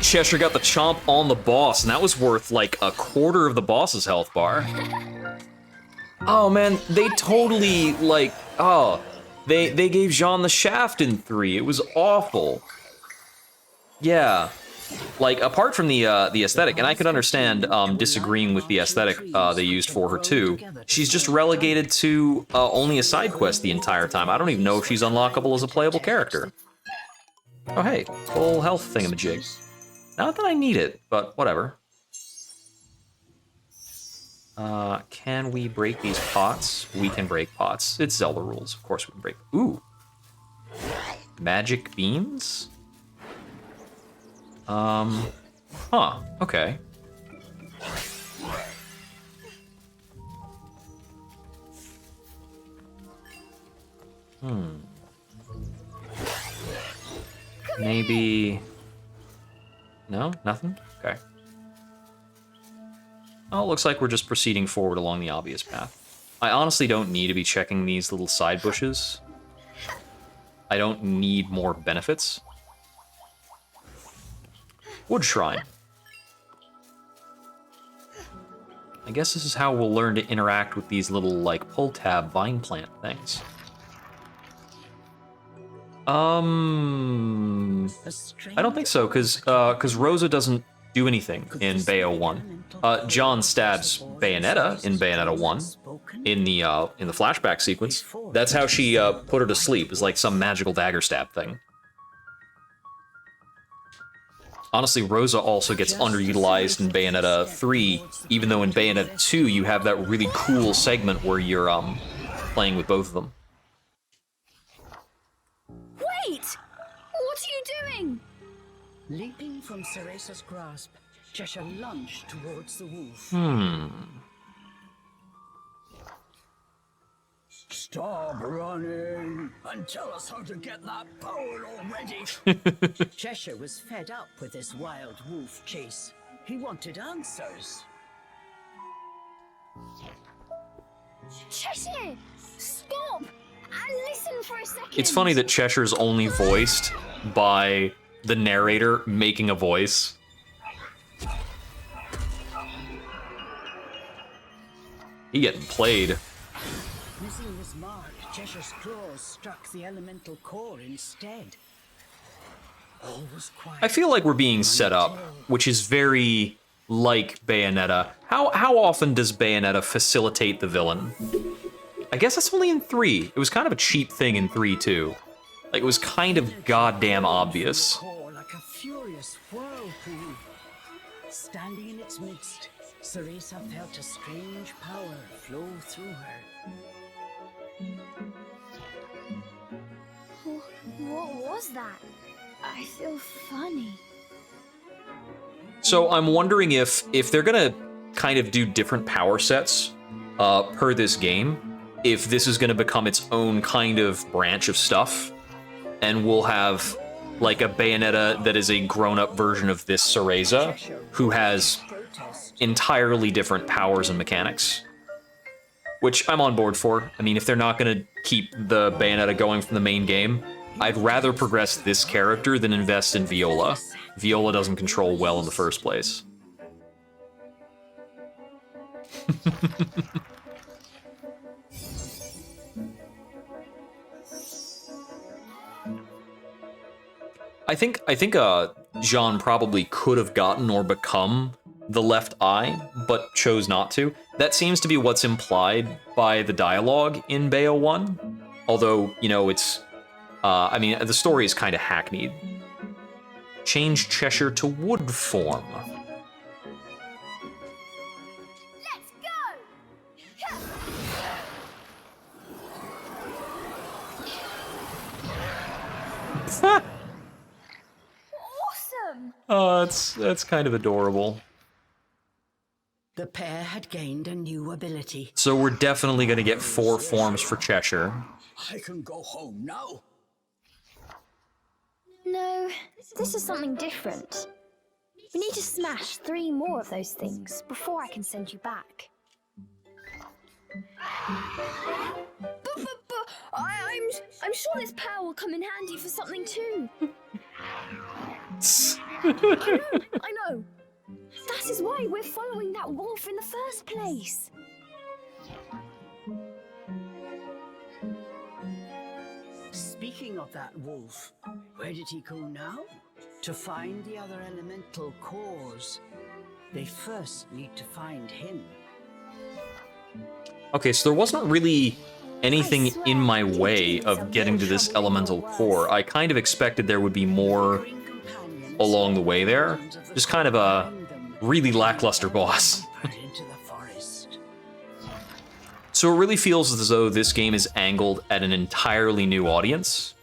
Cheshire got the chomp on the boss, and that was worth like a quarter of the boss's health bar. Oh man, they totally like, oh, they gave Jean the shaft in 3. It was awful. Yeah, like apart from the aesthetic, and I could understand disagreeing with the aesthetic they used for her too. She's just relegated to only a side quest the entire time. I don't even know if she's unlockable as a playable character. Oh hey, full health thingamajig. Not that I need it, but whatever. Can we break these pots? We can break pots. It's Zelda rules. Of course we can break. Ooh. Magic beans? Huh, okay. Maybe... No? Nothing? Okay. Oh, it looks like we're just proceeding forward along the obvious path. I honestly don't need to be checking these little side bushes. I don't need more benefits. Wood Shrine. I guess this is how we'll learn to interact with these little, like, pull tab vine plant things. I don't think so, because Rosa doesn't do anything in Bayo 1. John stabs Bayonetta in Bayonetta 1 in the flashback sequence. That's how she put her to sleep, is like some magical dagger stab thing. Honestly, Rosa also gets underutilized in Bayonetta 3, even though in Bayonetta 2 you have that really cool segment where you're playing with both of them. Wait! What are you doing? Leaping from Ceresa's grasp, Cheshire lunged towards the wolf. Stop running and tell us how to get that power already. Cheshire was fed up with this wild wolf chase. He wanted answers. Cheshire! Stop! And listen for a second! It's funny that Cheshire's only voiced by the narrator making a voice. He getting played. Missing his mark, Cheshire's claws struck the elemental core instead. All was quiet. I feel like we're being set up, which is very like Bayonetta. How often does Bayonetta facilitate the villain? I guess that's only in 3. It was kind of a cheap thing in 3 too. Like it was kind of goddamn obvious. Like a furious whirlpool. Standing in its midst, Ceresa felt a strange power flow through her. What was that? I feel funny. So I'm wondering if they're gonna kind of do different power sets per this game, if this is gonna become its own kind of branch of stuff, and we'll have like a Bayonetta that is a grown-up version of this Cereza, who has entirely different powers and mechanics. Which I'm on board for. I mean, if they're not gonna keep the Bayonetta going from the main game, I'd rather progress this character than invest in Viola. Viola doesn't control well in the first place. I think Jean probably could have gotten or become the left eye, but chose not to. That seems to be what's implied by the dialogue in Bayo 1. Although, you know, it's... I mean, the story is kind of hackneyed. Change Cheshire to wood form. Let's go! Awesome! Oh, that's kind of adorable. The pair had gained a new ability. So we're definitely going to get 4 forms for Cheshire. I can go home now. No, this is something different. We need to smash 3 more of those things before I can send you back. I'm sure this power will come in handy for something too. I know. That is why we're following that wolf in the first place. Speaking of that wolf, where did he go now? To find the other elemental cores. They first need to find him. Okay, so there wasn't really anything in my way of getting to this elemental core. I kind of expected there would be more along the way there. Just kind of a really lackluster boss. So it really feels as though this game is angled at an entirely new audience.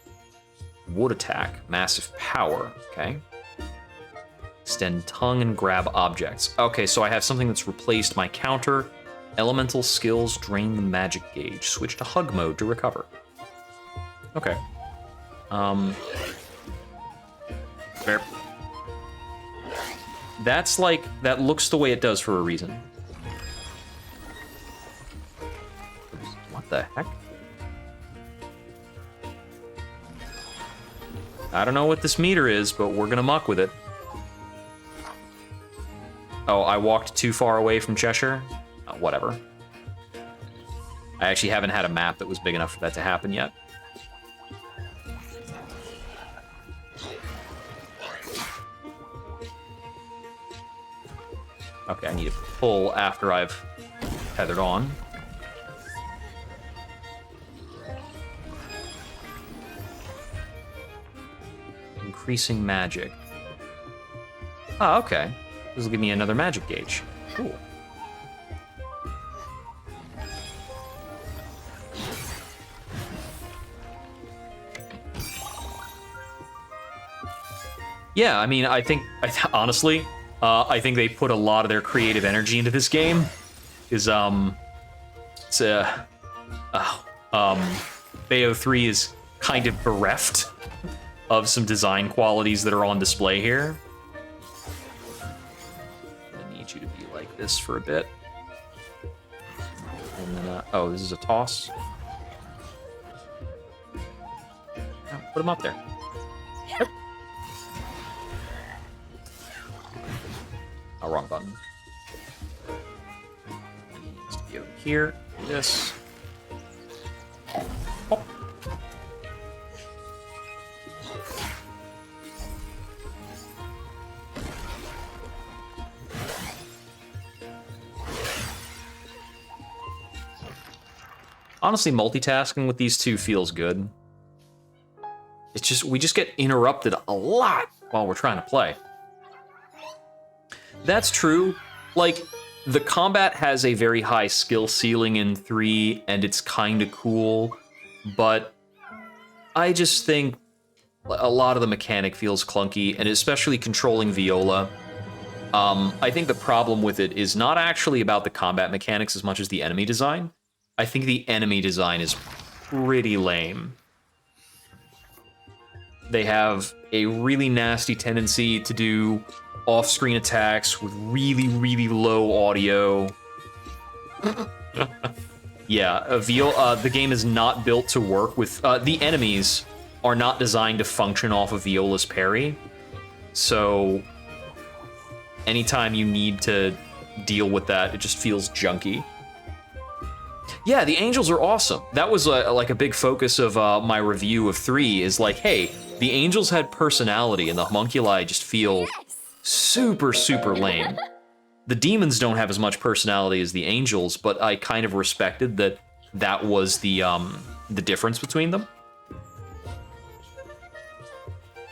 Wood attack, massive power, okay. Extend tongue and grab objects. Okay, so I have something that's replaced my counter. Elemental skills drain the magic gauge. Switch to hug mode to recover. Okay. Fair. That's like, that looks the way it does for a reason. What the heck? I don't know what this meter is, but we're gonna muck with it. Oh, I walked too far away from Cheshire? Whatever. I actually haven't had a map that was big enough for that to happen yet. Okay, I need to pull after I've tethered on. Increasing magic. Oh, okay. This will give me another magic gauge. Cool. Yeah, I mean, honestly, I think they put a lot of their creative energy into this game. Bayo 3 is kind of bereft of some design qualities that are on display here. I need you to be like this for a bit. And then, oh, this is a toss. Oh, put him up there. Yep. Oh, wrong button. It needs to be over here. Do this. Oh. Honestly, multitasking with these two feels good. It's just, we just get interrupted a lot while we're trying to play. That's true. Like, the combat has a very high skill ceiling in 3, and it's kind of cool, but I just think a lot of the mechanic feels clunky, and especially controlling Viola. I think the problem with it is not actually about the combat mechanics as much as the enemy design. I think the enemy design is pretty lame. They have a really nasty tendency to do off-screen attacks with really, really low audio. Yeah, the game is not built to work with... the enemies are not designed to function off of Viola's parry. So anytime you need to deal with that, it just feels junky. Yeah, the angels are awesome. That was like a big focus of my review of 3, is like, hey, the angels had personality and the homunculi just feel super, super lame. The demons don't have as much personality as the angels, but I kind of respected that that was the difference between them.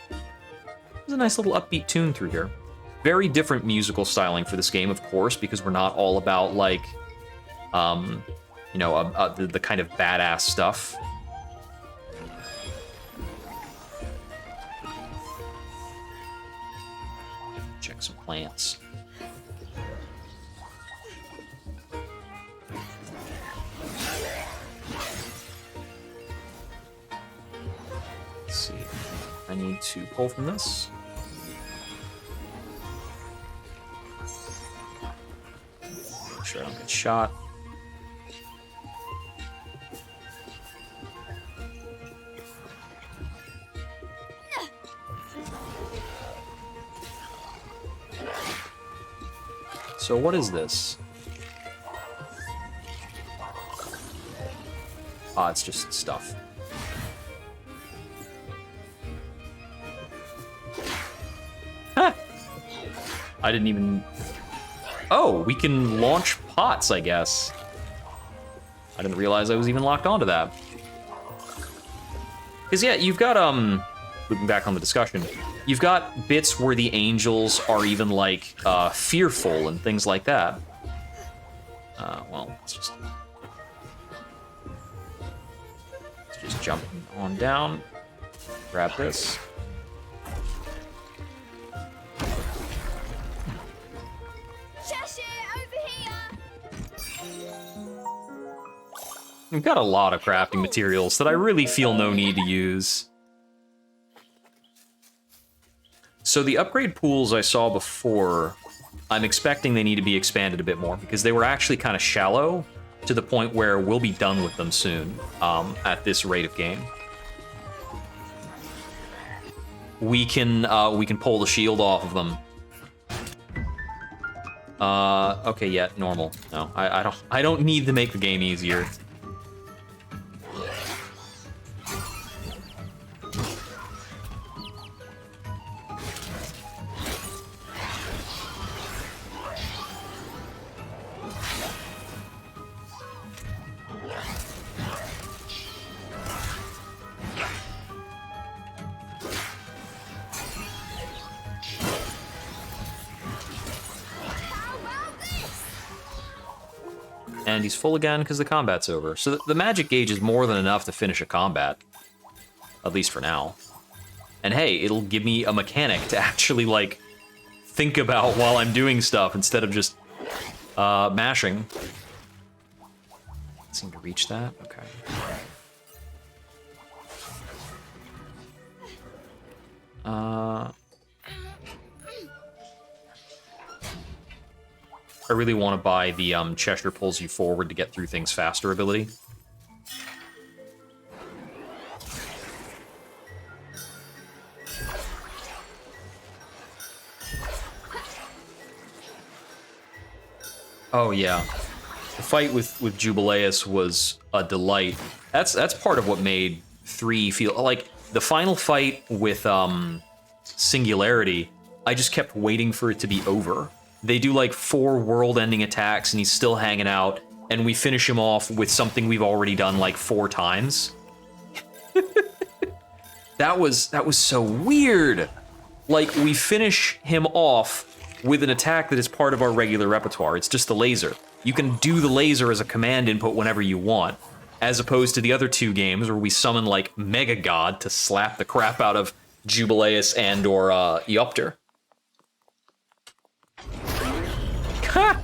There's a nice little upbeat tune through here. Very different musical styling for this game, of course, because we're not all about, like, you know, the kind of badass stuff. Check some plants. Let's see. I need to pull from this. Make sure I don't get shot. So what is this? Ah, it's just stuff. Huh. I didn't even... Oh, we can launch pots, I guess. I didn't realize I was even locked onto that. Because, yeah, you've got, looking back on the discussion, you've got bits where the angels are even, like, fearful and things like that. Well, let's just jump on down, grab this. Cheshire, over here! We've got a lot of crafting materials that I really feel no need to use. So the upgrade pools I saw before, I'm expecting they need to be expanded a bit more because they were actually kind of shallow to the point where we'll be done with them soon at this rate of game. We can pull the shield off of them. Okay, yeah, normal. No, I don't need to make the game easier. And he's full again because the combat's over. So the magic gauge is more than enough to finish a combat. At least for now. And hey, it'll give me a mechanic to actually, like, think about while I'm doing stuff instead of just mashing. Seem to reach that? Okay. I really want to buy the Cheshire pulls you forward to get through things faster ability. Oh yeah, the fight with Jubileus was a delight. That's part of what made 3 feel like the final fight with Singularity. I just kept waiting for it to be over. They do like 4 world-ending attacks and he's still hanging out, and we finish him off with something we've already done like 4 times. That was so weird. Like, we finish him off with an attack that is part of our regular repertoire. It's just the laser. You can do the laser as a command input whenever you want, as opposed to the other 2 games where we summon like Mega God to slap the crap out of Jubileus and or Eopter. Ha!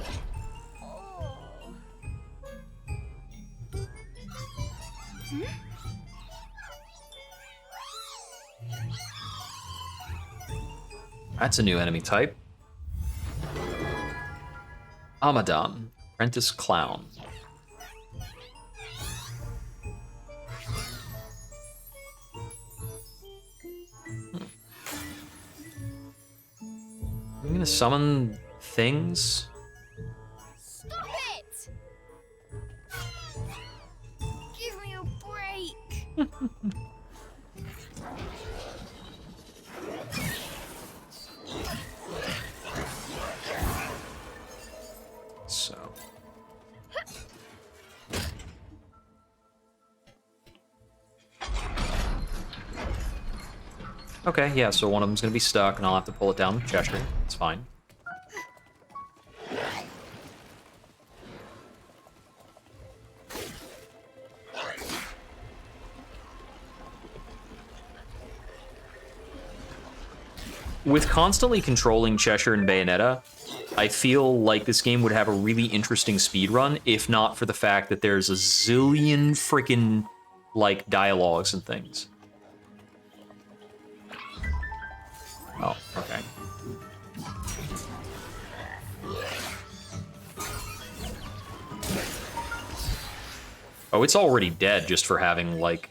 That's a new enemy type. Amadon, Apprentice Clown. I'm gonna summon things. Stop it! Give me a break! So. Okay, yeah, so one of them's gonna be stuck and I'll have to pull it down with Cheshire. It's fine. With constantly controlling Cheshire and Bayonetta, I feel like this game would have a really interesting speedrun, if not for the fact that there's a zillion freaking, like, dialogues and things. Oh, okay. Oh, it's already dead just for having, like,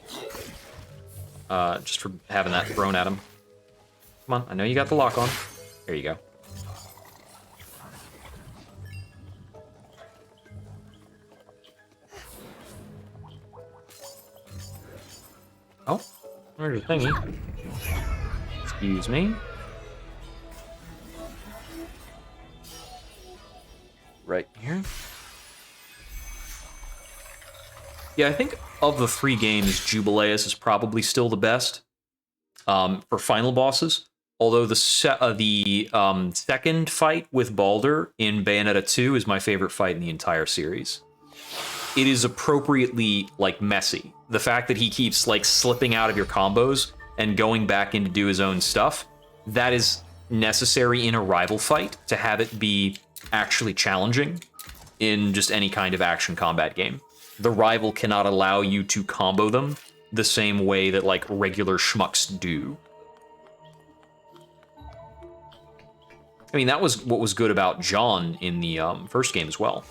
just for having that thrown at him. Come on, I know you got the lock on. There you go. Oh, there's a thingy. Excuse me. Right here. Yeah, I think of the 3 games, Jubileus is probably still the best for final bosses. Although the second fight with Baldur in Bayonetta 2 is my favorite fight in the entire series. It is appropriately, like, messy. The fact that he keeps, like, slipping out of your combos and going back in to do his own stuff, that is necessary in a rival fight to have it be actually challenging in just any kind of action combat game. The rival cannot allow you to combo them the same way that, like, regular schmucks do. I mean, that was what was good about John in the first game as well.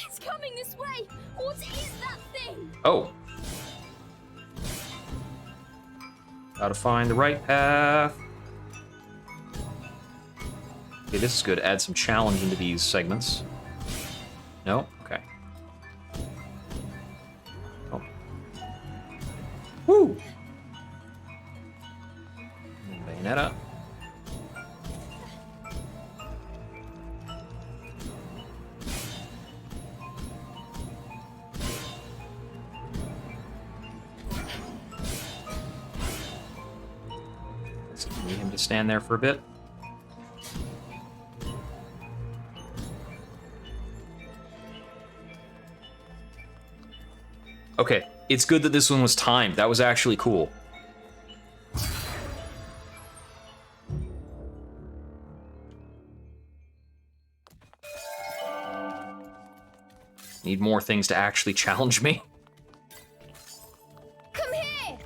It's coming this way! What is that thing? Oh. Gotta find the right path. Okay, this is good. Add some challenge into these segments. No? Okay. Oh. Woo! Bayonetta. Need him to stand there for a bit. Okay, it's good that this one was timed. That was actually cool. Need more things to actually challenge me. Come here!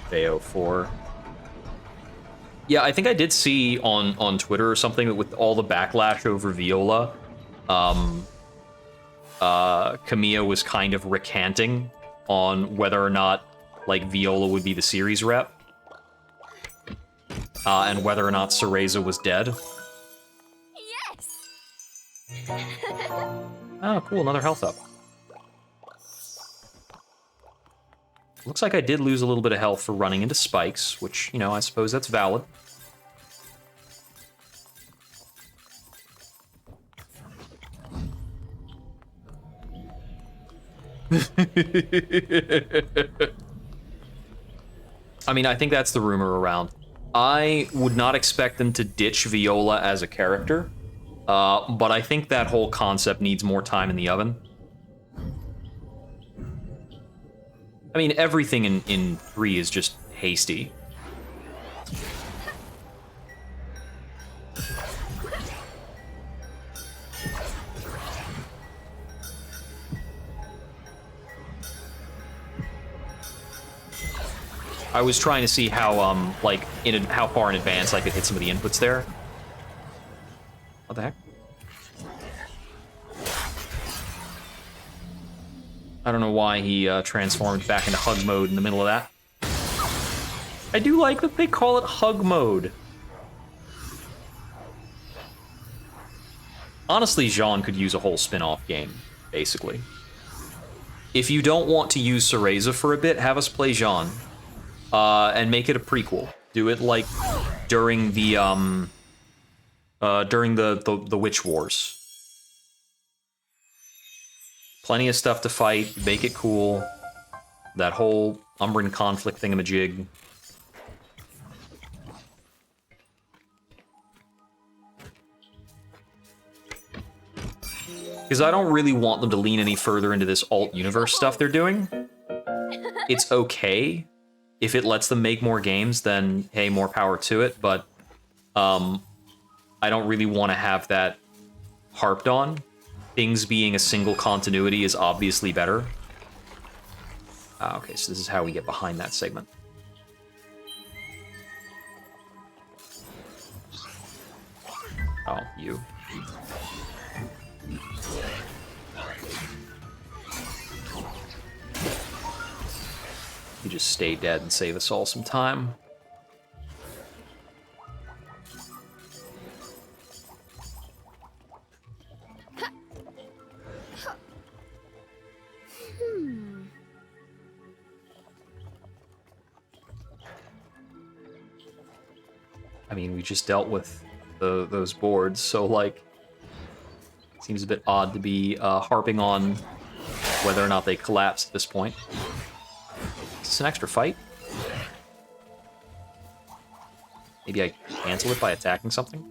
Bayo 4. Yeah, I think I did see on Twitter or something that with all the backlash over Viola, Kamiya was kind of recanting on whether or not, like, Viola would be the series rep, and whether or not Cereza was dead. Yes! Oh, cool, another health up. Looks like I did lose a little bit of health for running into spikes, which, you know, I suppose that's valid. I mean, I think that's the rumor around. I would not expect them to ditch Viola as a character, but I think that whole concept needs more time in the oven. I mean, everything in 3 is just hasty. I was trying to see how, like, how far in advance I could hit some of the inputs there. What the heck? I don't know why he transformed back into hug mode in the middle of that. I do like that they call it hug mode. Honestly, Jean could use a whole spin-off game, basically. If you don't want to use Cereza for a bit, have us play Jean. And make it a prequel. Do it, like, during the Witch Wars. Plenty of stuff to fight, make it cool. That whole Umbran conflict thingamajig. Because I don't really want them to lean any further into this alt-universe stuff they're doing. it's okay. If it lets them make more games, then hey, more power to it. But I don't really want to have that harped on. Things being a single continuity is obviously better. Okay, so this is how we get behind that segment. Oh, you. You just stay dead and save us all some time. I mean, we just dealt with those boards, so, like, it seems a bit odd to be harping on whether or not they collapse at this point. Is this an extra fight? Maybe I cancel it by attacking something?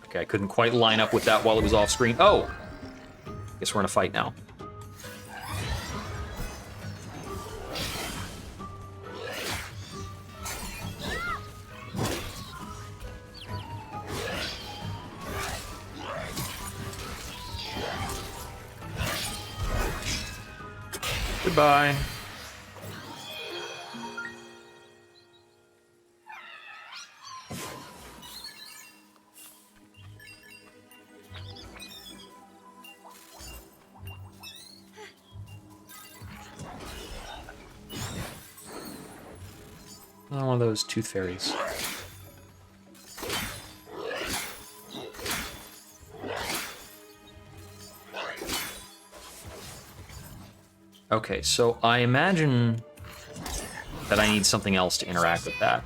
Okay, I couldn't quite line up with that while it was off screen. Oh! Guess we're in a fight now. Goodbye. One of those tooth fairies. Okay, so I imagine that I need something else to interact with that.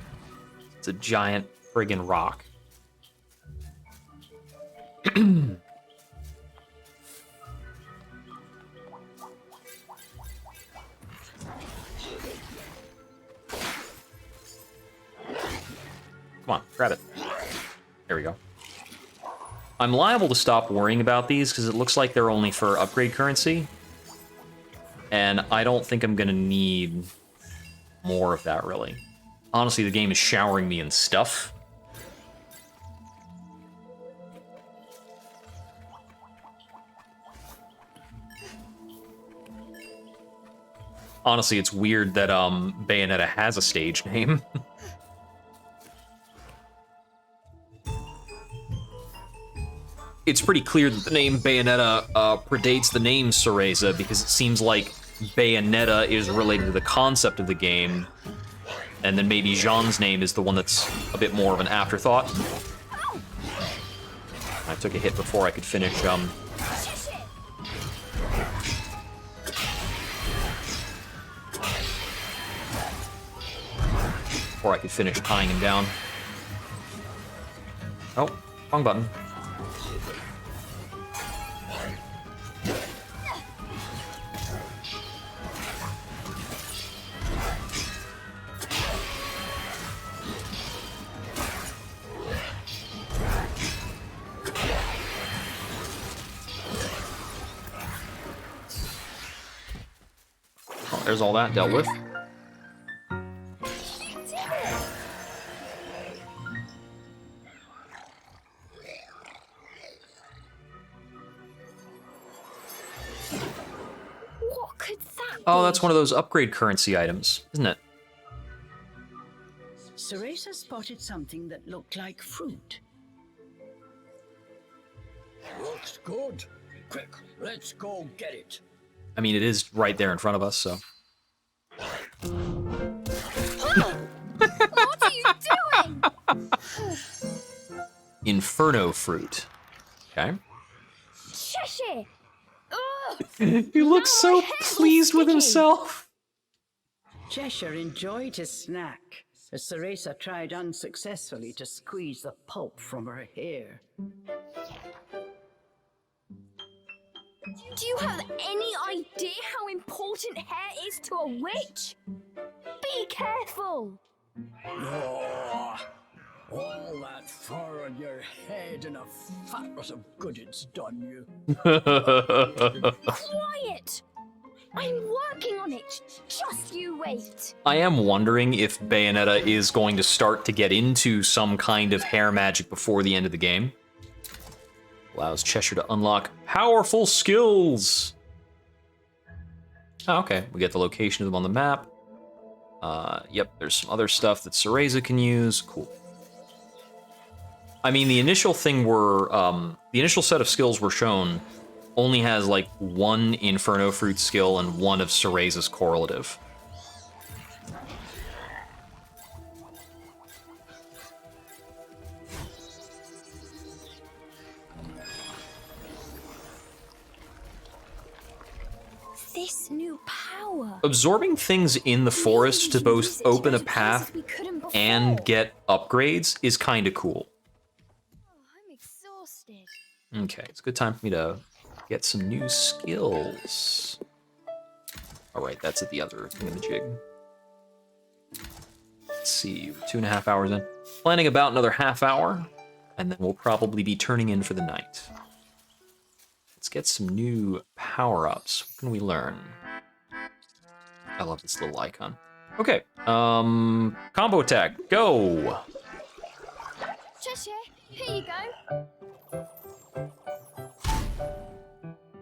It's a giant friggin' rock. Come on, grab it. There we go. I'm liable to stop worrying about these because it looks like they're only for upgrade currency. And I don't think I'm gonna need more of that, really. Honestly, the game is showering me in stuff. Honestly, it's weird that Bayonetta has a stage name. It's pretty clear that the name Bayonetta predates the name Cereza, because it seems like Bayonetta is related to the concept of the game, and then maybe Jean's name is the one that's a bit more of an afterthought. I took a hit before I could finish, tying him down. Oh, wrong button. Oh, there's all that dealt with. What could that be? Oh, that's one of those upgrade currency items, isn't it? Cereza spotted something that looked like fruit. Looks good. Quick, let's go get it. I mean, it is right there in front of us, so. What are you doing? Inferno fruit. Okay. Cheshire! Ugh. He looks Now my so head was pleased with sticky. himself. Cheshire enjoyed his snack as Cereza tried unsuccessfully to squeeze the pulp from her hair. Do you have any idea how important hair is to a witch? Be careful! Oh, all that fur on your head and a fat lot of good it's done you. Quiet! I'm working on it. Just you wait. I am wondering if Bayonetta is going to start to get into some kind of hair magic before the end of the game. Allows Cheshire to unlock powerful skills. Oh, okay, we get the location of them on the map. Yep, there's some other stuff that Cereza can use. Cool. I mean, the initial thing the initial set of skills were shown only has like one Inferno Fruit skill and one of Cereza's correlative. This new power. Absorbing things in the forest to both open a path and get upgrades is kind of cool. I'm exhausted. Okay, it's a good time for me to get some new skills. All right, that's at the other thingamajig. Let's see, 2.5 hours in. Planning about another half hour, and then we'll probably be turning in for the night. Let's get some new power-ups. What can we learn? I love this little icon. Okay, combo attack, go! Cheshire, here you go.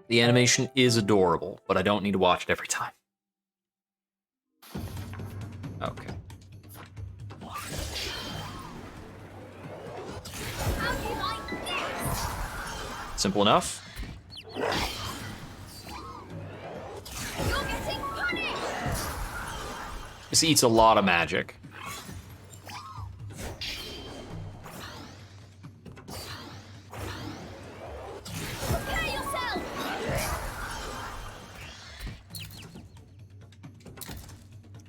The animation is adorable, but I don't need to watch it every time. Okay. How do you like this? Simple enough. You're getting punished! This eats a lot of magic. Prepare yourself!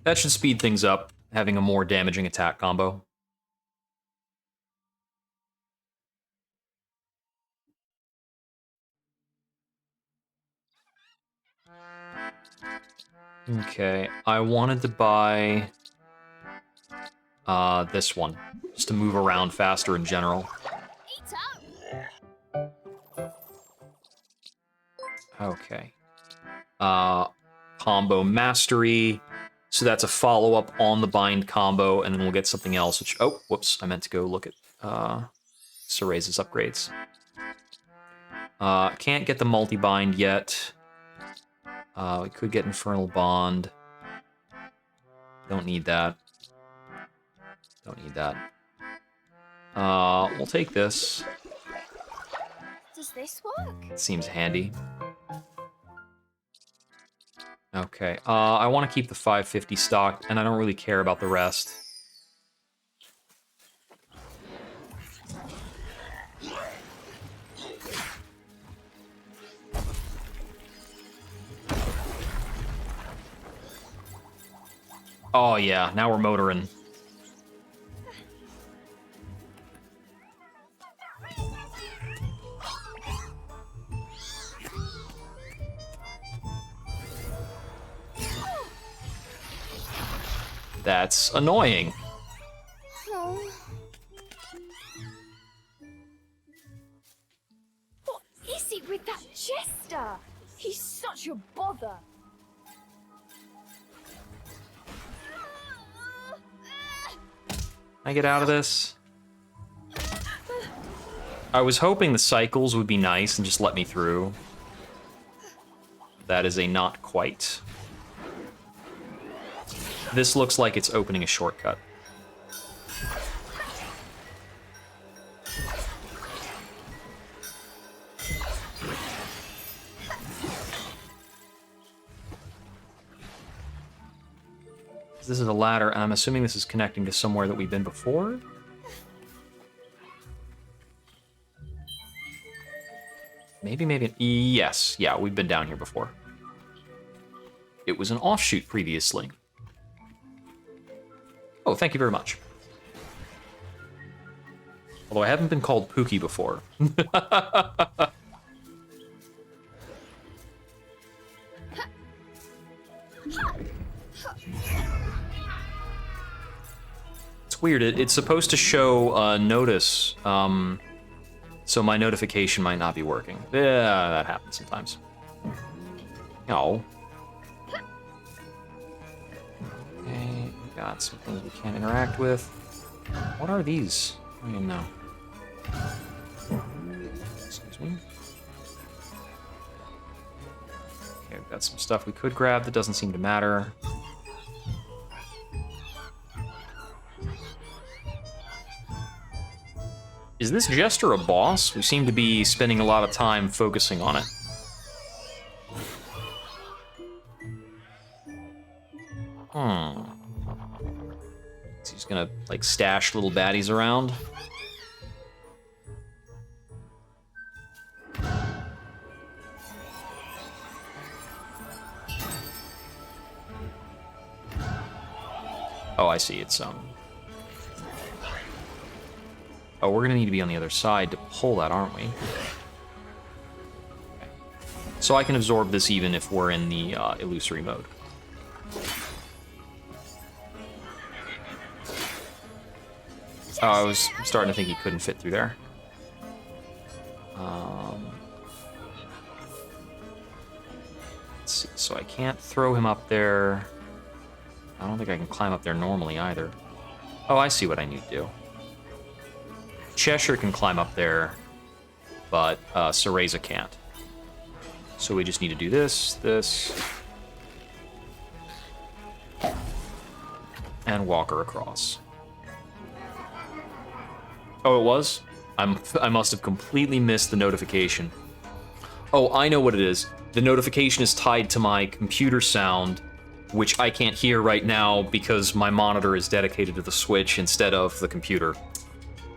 That should speed things up, having a more damaging attack combo. Okay, I wanted to buy this one, just to move around faster in general. Eat up! Okay. Combo mastery. So that's a follow-up on the bind combo, and then we'll get something else, which, oh, whoops, I meant to go look at Cereza's upgrades. Can't get the multi-bind yet. We could get Infernal Bond. Don't need that. Don't need that. We'll take this. Does this work? It seems handy. Okay, I want to keep the 550 stocked, and I don't really care about the rest. Oh yeah, now we're motoring. That's annoying. Oh. What is it with that jester? He's such a bother. Can I get out of this? I was hoping the cycles would be nice and just let me through. That is a not quite. This looks like it's opening a shortcut. This is a ladder, and I'm assuming this is connecting to somewhere that we've been before? Maybe. Yes, yeah, we've been down here before. It was an offshoot previously. Oh, thank you very much. Although I haven't been called Pookie before. It's weird. It's supposed to show notice, so my notification might not be working. Yeah, that happens sometimes. No. Okay, we got some things we can't interact with. What are these? I don't even know. Excuse me. Okay, we've got some stuff we could grab that doesn't seem to matter. Is this jester a boss? We seem to be spending a lot of time focusing on it. So he's gonna, like, stash little baddies around. Oh, I see. It's, Oh, we're gonna need to be on the other side to pull that, aren't we? Okay. So I can absorb this even if we're in the illusory mode. Oh, I was starting to think he couldn't fit through there. Let's see. So I can't throw him up there. I don't think I can climb up there normally either. Oh, I see what I need to do. Cheshire can climb up there, but Cereza can't. So we just need to do this, and walk her across. Oh, it was? I must have completely missed the notification. Oh, I know what it is. The notification is tied to my computer sound, which I can't hear right now because my monitor is dedicated to the Switch instead of the computer.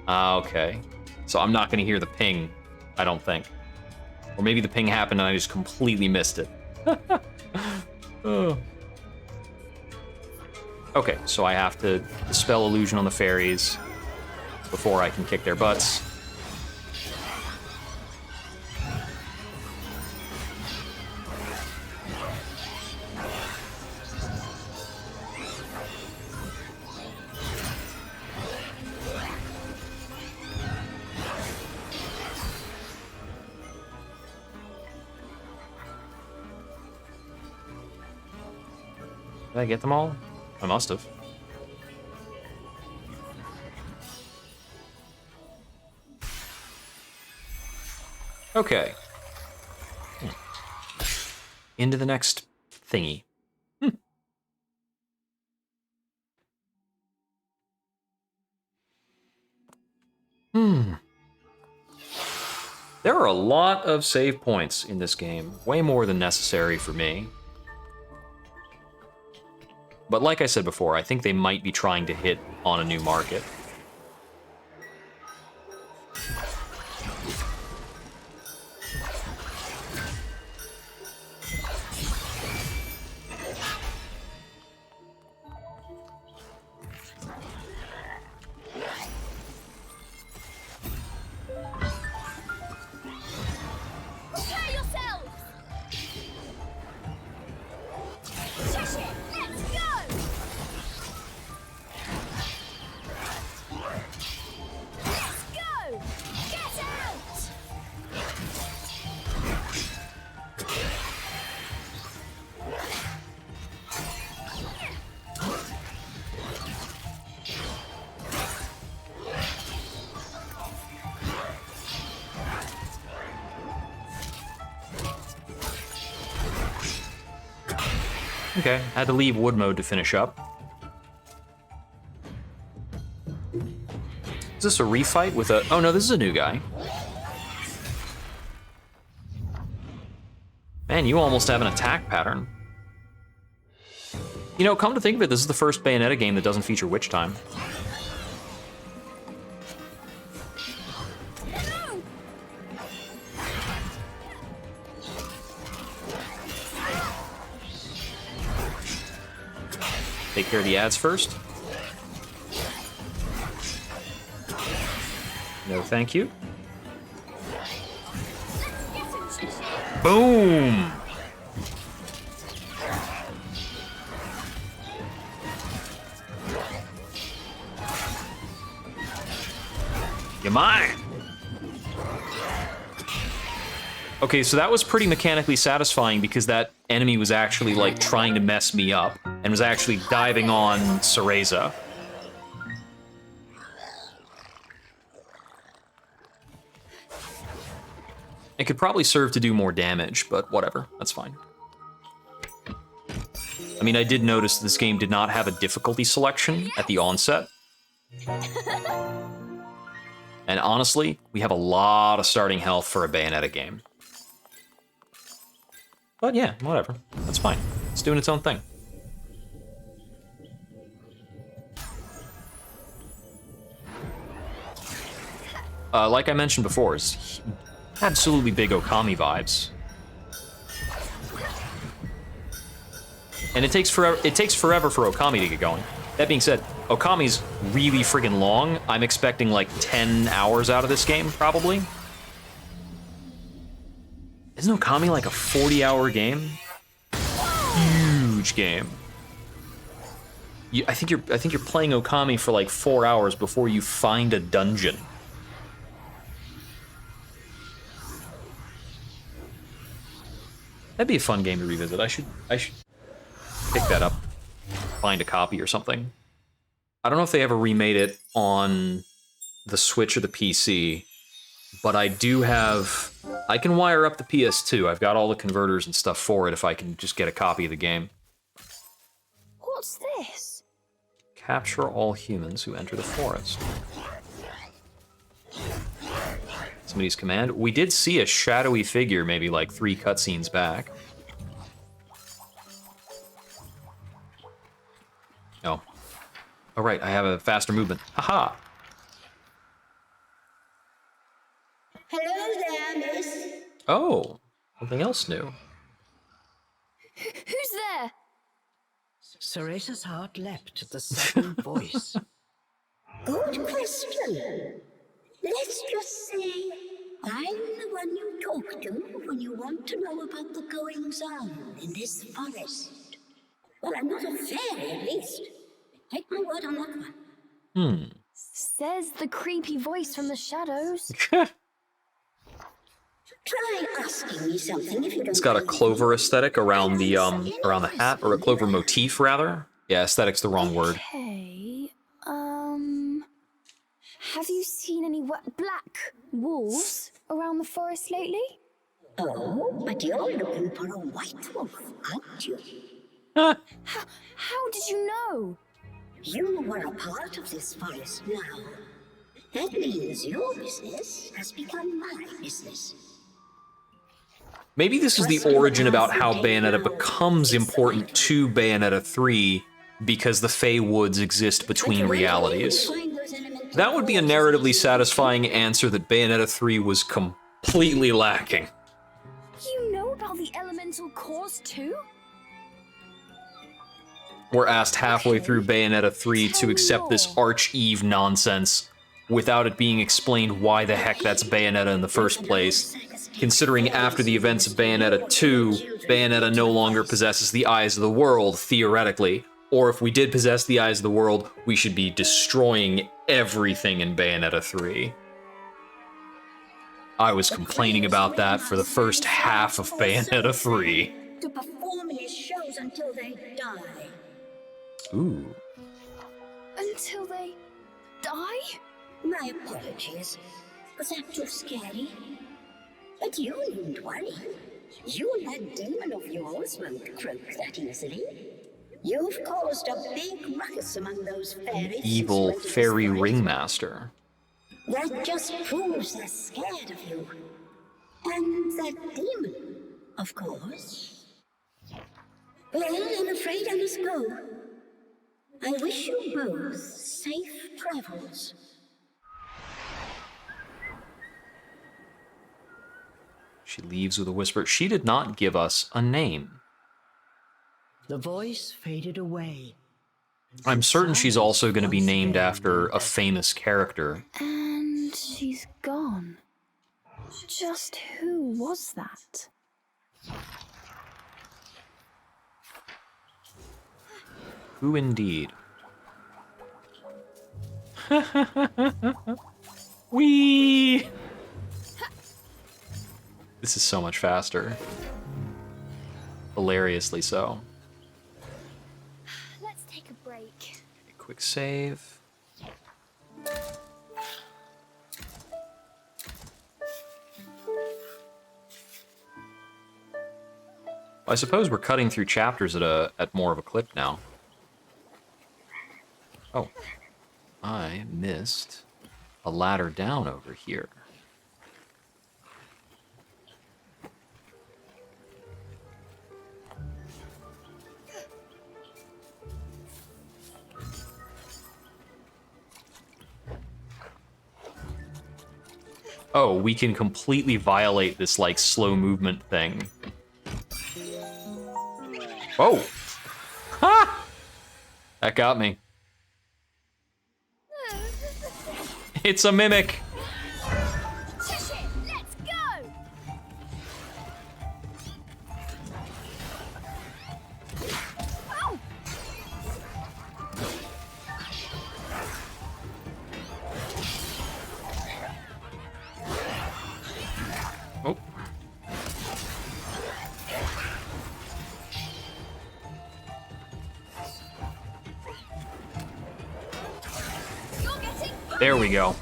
Okay. So I'm not going to hear the ping, I don't think. Or maybe the ping happened and I just completely missed it. Oh. Okay, so I have to dispel illusion on the fairies before I can kick their butts. Did I get them all? I must have. Okay. Into the next thingy. There are a lot of save points in this game. Way more than necessary for me. But like I said before, I think they might be trying to hit on a new market. Prepare yourselves! Shush it! Let's go! Let's go! Get out! Okay, had to leave wood mode to finish up. Is this a refight with a... Oh no, this is a new guy. Man, you almost have an attack pattern. You know, come to think of it, this is the first Bayonetta game that doesn't feature witch time. Take care of the ads first. No, thank you. Boom! You're mine! Okay, so that was pretty mechanically satisfying because that enemy was actually, like, trying to mess me up and was actually diving on Cereza. It could probably serve to do more damage, but whatever, that's fine. I mean, I did notice this game did not have a difficulty selection at the onset. And honestly, we have a lot of starting health for a Bayonetta game. But yeah, whatever. That's fine. It's doing its own thing. Like I mentioned before, it's absolutely big Okami vibes. And it takes forever for Okami to get going. That being said, Okami's really friggin' long. I'm expecting like 10 hours out of this game, probably. Isn't Okami like a 40-hour game? Huge game. I think you're playing Okami for like 4 hours before you find a dungeon. That'd be a fun game to revisit. I should pick that up, find a copy or something. I don't know if they ever remade it on the Switch or the PC, but I can wire up the PS2. I've got all the converters and stuff for it if I can just get a copy of the game. What's this? Capture all humans who enter the forest. Somebody's command. We did see a shadowy figure maybe like 3 cutscenes back. Oh. Oh right, I have a faster movement. Haha! Hello there, miss. Oh, something else new. Who's there? Ceresa's heart leapt at the sudden voice. Good question. Let's just say I'm the one you talk to when you want to know about the goings-on in this forest. Well, I'm not a fairy, at least. Take my word on that one. Says the creepy voice from the shadows. Try asking me something if you don't. It's got a clover aesthetic around the hat, or a clover motif rather. Yeah, aesthetic's the wrong word. Okay, have you seen any black wolves around the forest lately? Oh, but you're looking for a white wolf, aren't you? How did you know? You were a part of this forest now. That means your business has become my business. Maybe this is the origin about how Bayonetta becomes important to Bayonetta 3 because the Fey Woods exist between realities. That would be a narratively satisfying answer that Bayonetta 3 was completely lacking. You know about the elemental cores too? We're asked halfway through Bayonetta 3 to accept this Arch-Eve nonsense without it being explained why the heck that's Bayonetta in the first place, considering after the events of Bayonetta 2, Bayonetta no longer possesses the eyes of the world, theoretically, or if we did possess the eyes of the world, we should be destroying everything in Bayonetta 3. I was complaining about that for the first half of Bayonetta 3. To perform in his shows until they die. Ooh. Until they die? My apologies. Was that too scary? But you needn't worry. You and that demon of yours won't croak that easily. You've caused a big ruckus among those fairies. Evil fairy ringmaster. That just proves they're scared of you. And that demon, of course. Well, I'm afraid I must go. I wish you both safe travels. She leaves with a whisper. She did not give us a name. The voice faded away. I'm certain she's also going to be named after a famous character. And she's gone. Just who was that? Who indeed? Whee! This is so much faster. Hilariously so. Let's take a break. Quick save. I suppose we're cutting through chapters at more of a clip now. Oh, I missed a ladder down over here. Oh, we can completely violate this, like, slow movement thing. Oh! Ha! That got me. It's a mimic! Push it! Let's go! Oh! Oh. You're getting... There we go.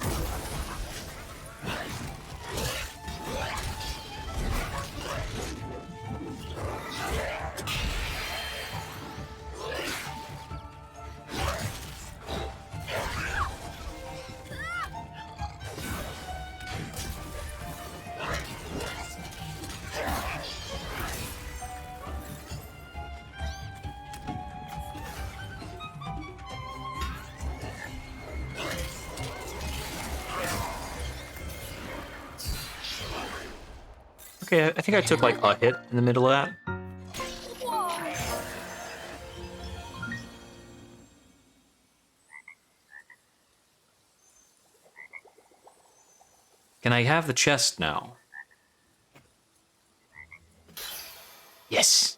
Okay, I think I took like a hit in the middle of that. Can I have the chest now? Yes!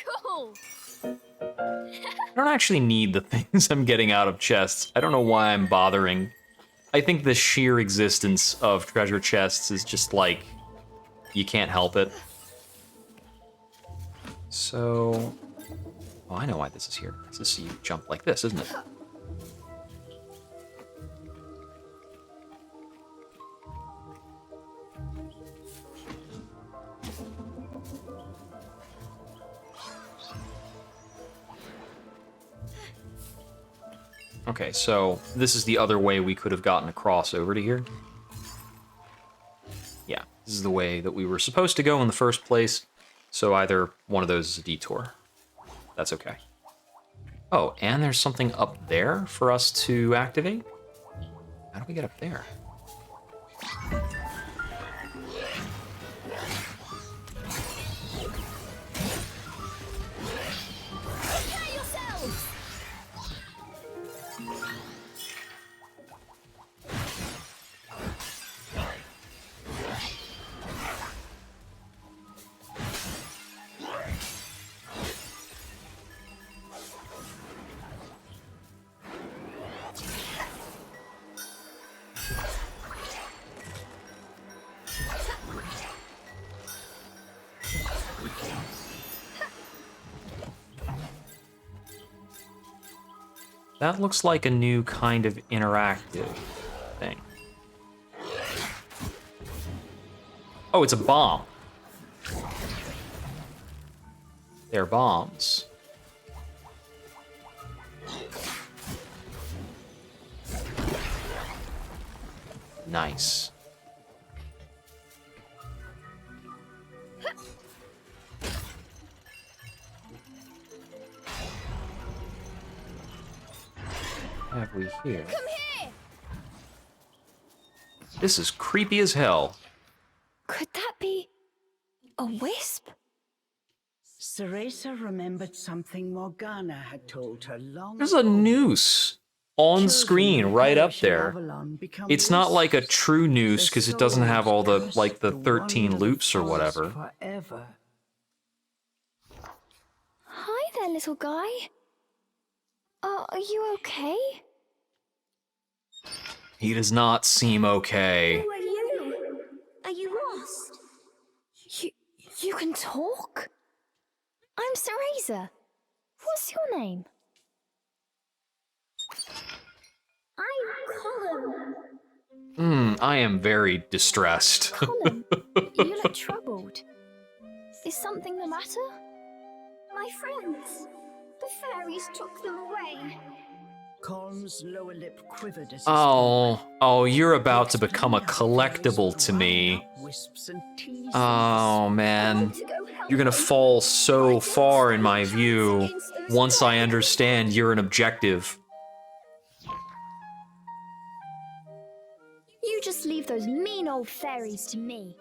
Cool! I don't actually need the things I'm getting out of chests. I don't know why I'm bothering. I think the sheer existence of treasure chests is just like, you can't help it. So, oh, I know why this is here. This is so you jump like this, isn't it? Okay, so this is the other way we could have gotten across over to here. Yeah, this is the way that we were supposed to go in the first place, so either one of those is a detour. That's okay. Oh, and there's something up there for us to activate? How do we get up there? Prepare yourselves! That looks like a new kind of interactive thing. Oh, it's a bomb. They're bombs. Nice. Have we here? Come here! This is creepy as hell. Could that be a wisp? Cereza remembered something Morgana had told her long There's a ago. noose on Children screen who right up perish in there. Avalon become It's not like a wisps. true noose because it doesn't have all the Souls like the cast 13 to wander loops or the forest whatever. Forever. Hi there, little guy. Are you okay? He does not seem okay. Who are you? Are you lost? You can talk? I'm Cereza. What's your name? I'm Colin. I am very distressed. Colin, you look troubled. Is something the matter? My friends. The fairies took them away. Colm's lower lip quivered as he Oh, you're about to become a collectible to me. wisps and teased Oh, man. To go help You're gonna them. fall so far in my view Against those once I fairies. understand you're an objective. You just leave those mean old fairies to me.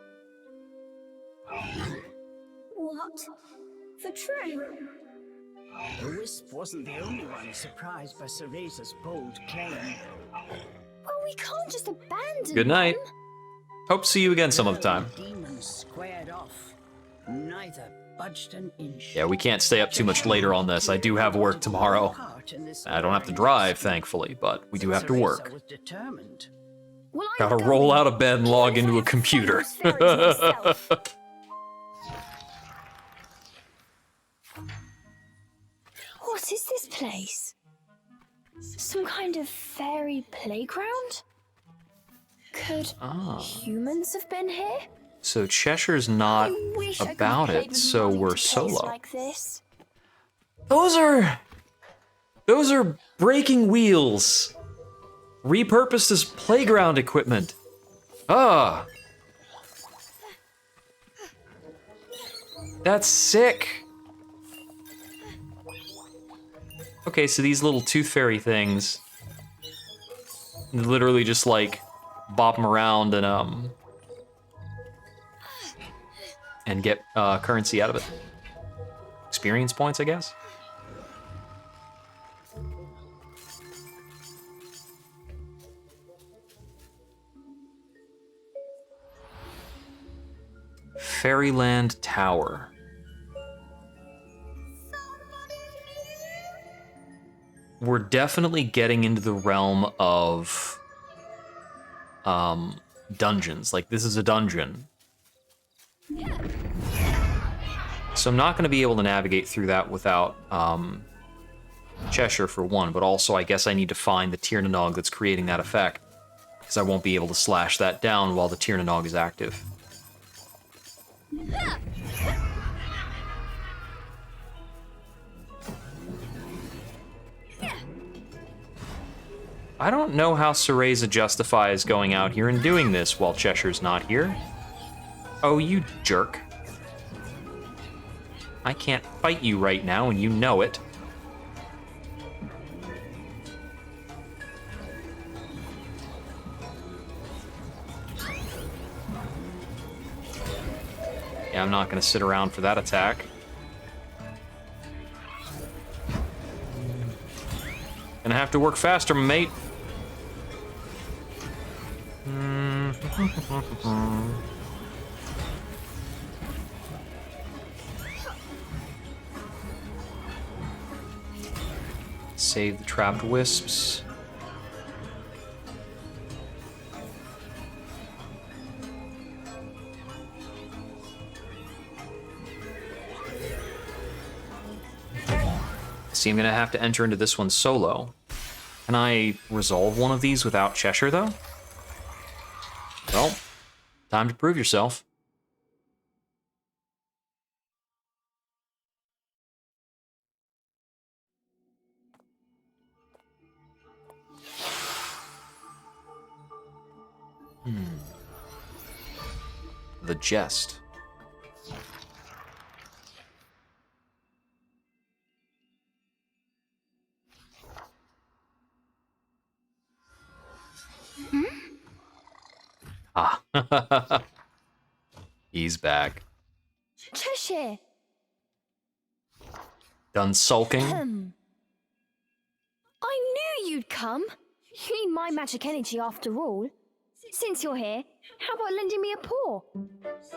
What? For true? The wisp wasn't the only one surprised by Cereza's bold claim. Well, we can't just abandon Good night. them. Hope to see you again some other time. The demons squared off. Neither budged an inch. Yeah, we can't stay up too much later on this. I do have work tomorrow. I don't have to drive, thankfully, but we do have to work. Cereza was determined. Well, I'm Gotta going, roll out of bed and log even if into I a have to computer. fight those fairies myself. What is this place? Some kind of fairy playground? Could humans have been here? So Cheshire's not I wish I could about have played it, with so Molly we're to places solo. like this. Those are breaking wheels. Repurposed as playground equipment. Ah. That's sick. Okay, so these little tooth fairy things literally just like bop them around and get currency out of it. Experience points, I guess. Fairyland Tower. We're definitely getting into the realm of dungeons. Like, this is a dungeon. So I'm not going to be able to navigate through that without Cheshire, for one, but also I guess I need to find the Tiernanog that's creating that effect, because I won't be able to slash that down while the Tiernanog is active. I don't know how Cereza justifies going out here and doing this while Cheshire's not here. Oh, you jerk. I can't fight you right now, and you know it. Yeah, I'm not gonna sit around for that attack. Gonna have to work faster, mate. Save the trapped wisps. See, I'm gonna have to enter into this one solo. Can I resolve one of these without Cheshire, though? Well, time to prove yourself. The Jest. Ah. He's back. Cheshire. Done sulking? I knew you'd come. You need my magic energy after all. Since you're here, how about lending me a paw?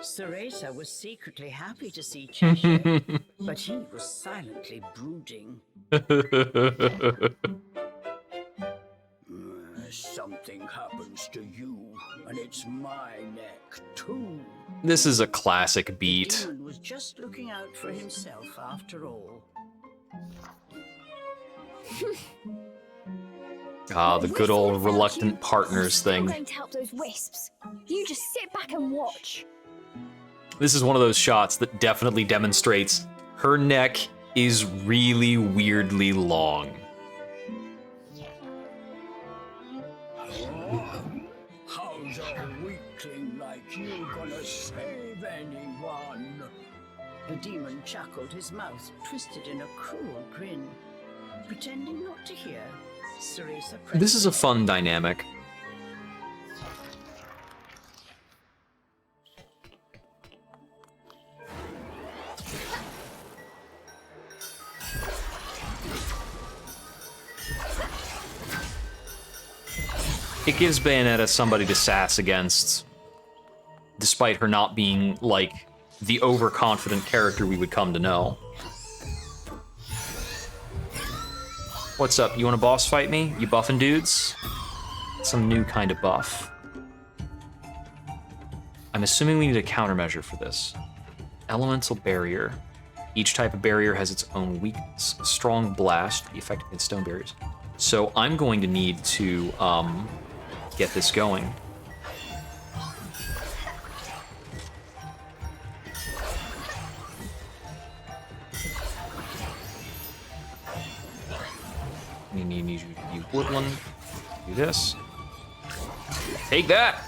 Cereza was secretly happy to see Cheshire, but he was silently brooding. Something happens to you, and it's my neck, too. This is a classic beat. Demon was just looking out for himself after all. Ah, the good old reluctant partners I'm thing. going to help those wisps. You just sit back and watch. This is one of those shots that definitely demonstrates her neck is really weirdly long. How's a weakling like you gonna save anyone? The demon chuckled, his mouth twisted in a cruel grin. Pretending not to hear, Ceresa pressed This is a fun dynamic. It gives Bayonetta somebody to sass against, despite her not being, like, the overconfident character we would come to know. What's up? You want to boss fight me? You buffing dudes? Some new kind of buff. I'm assuming we need a countermeasure for this. Elemental barrier. Each type of barrier has its own weakness. A strong blast, the effect against stone barriers. So I'm going to need to get this going. Need you to use woodland. Do this. Take that!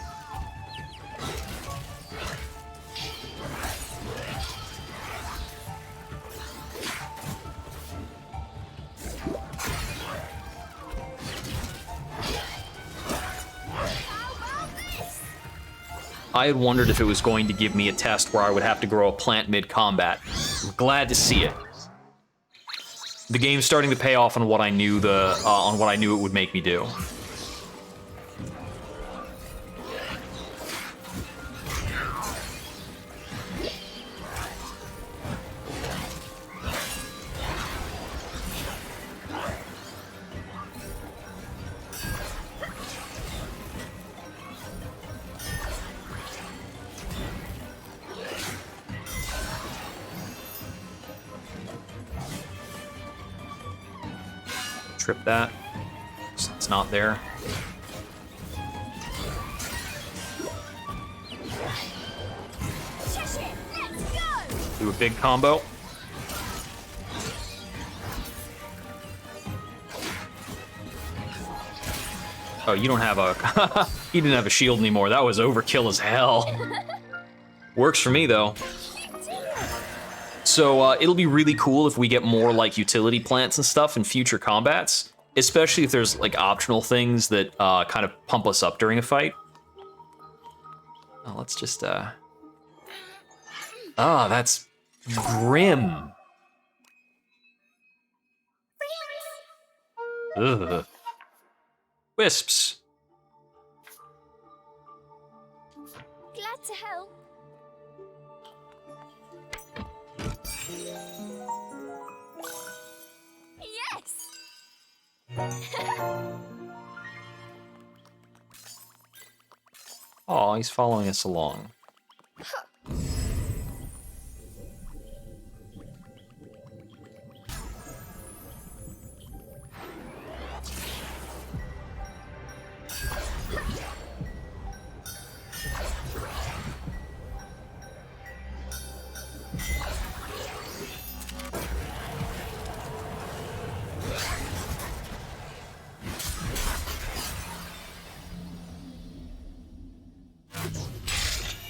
I had wondered if it was going to give me a test where I would have to grow a plant mid-combat. I'm glad to see it. The game's starting to pay off on what I knew it would make me do. Trip that. It's not there. Do a big combo. Oh, you don't have a... He didn't have a shield anymore. That was overkill as hell. Works for me, though. So it'll be really cool if we get more like utility plants and stuff in future combats, especially if there's like optional things that kind of pump us up during a fight. Oh, let's just that's grim. Ugh. Wisps. Glad to help. Oh, he's following us along.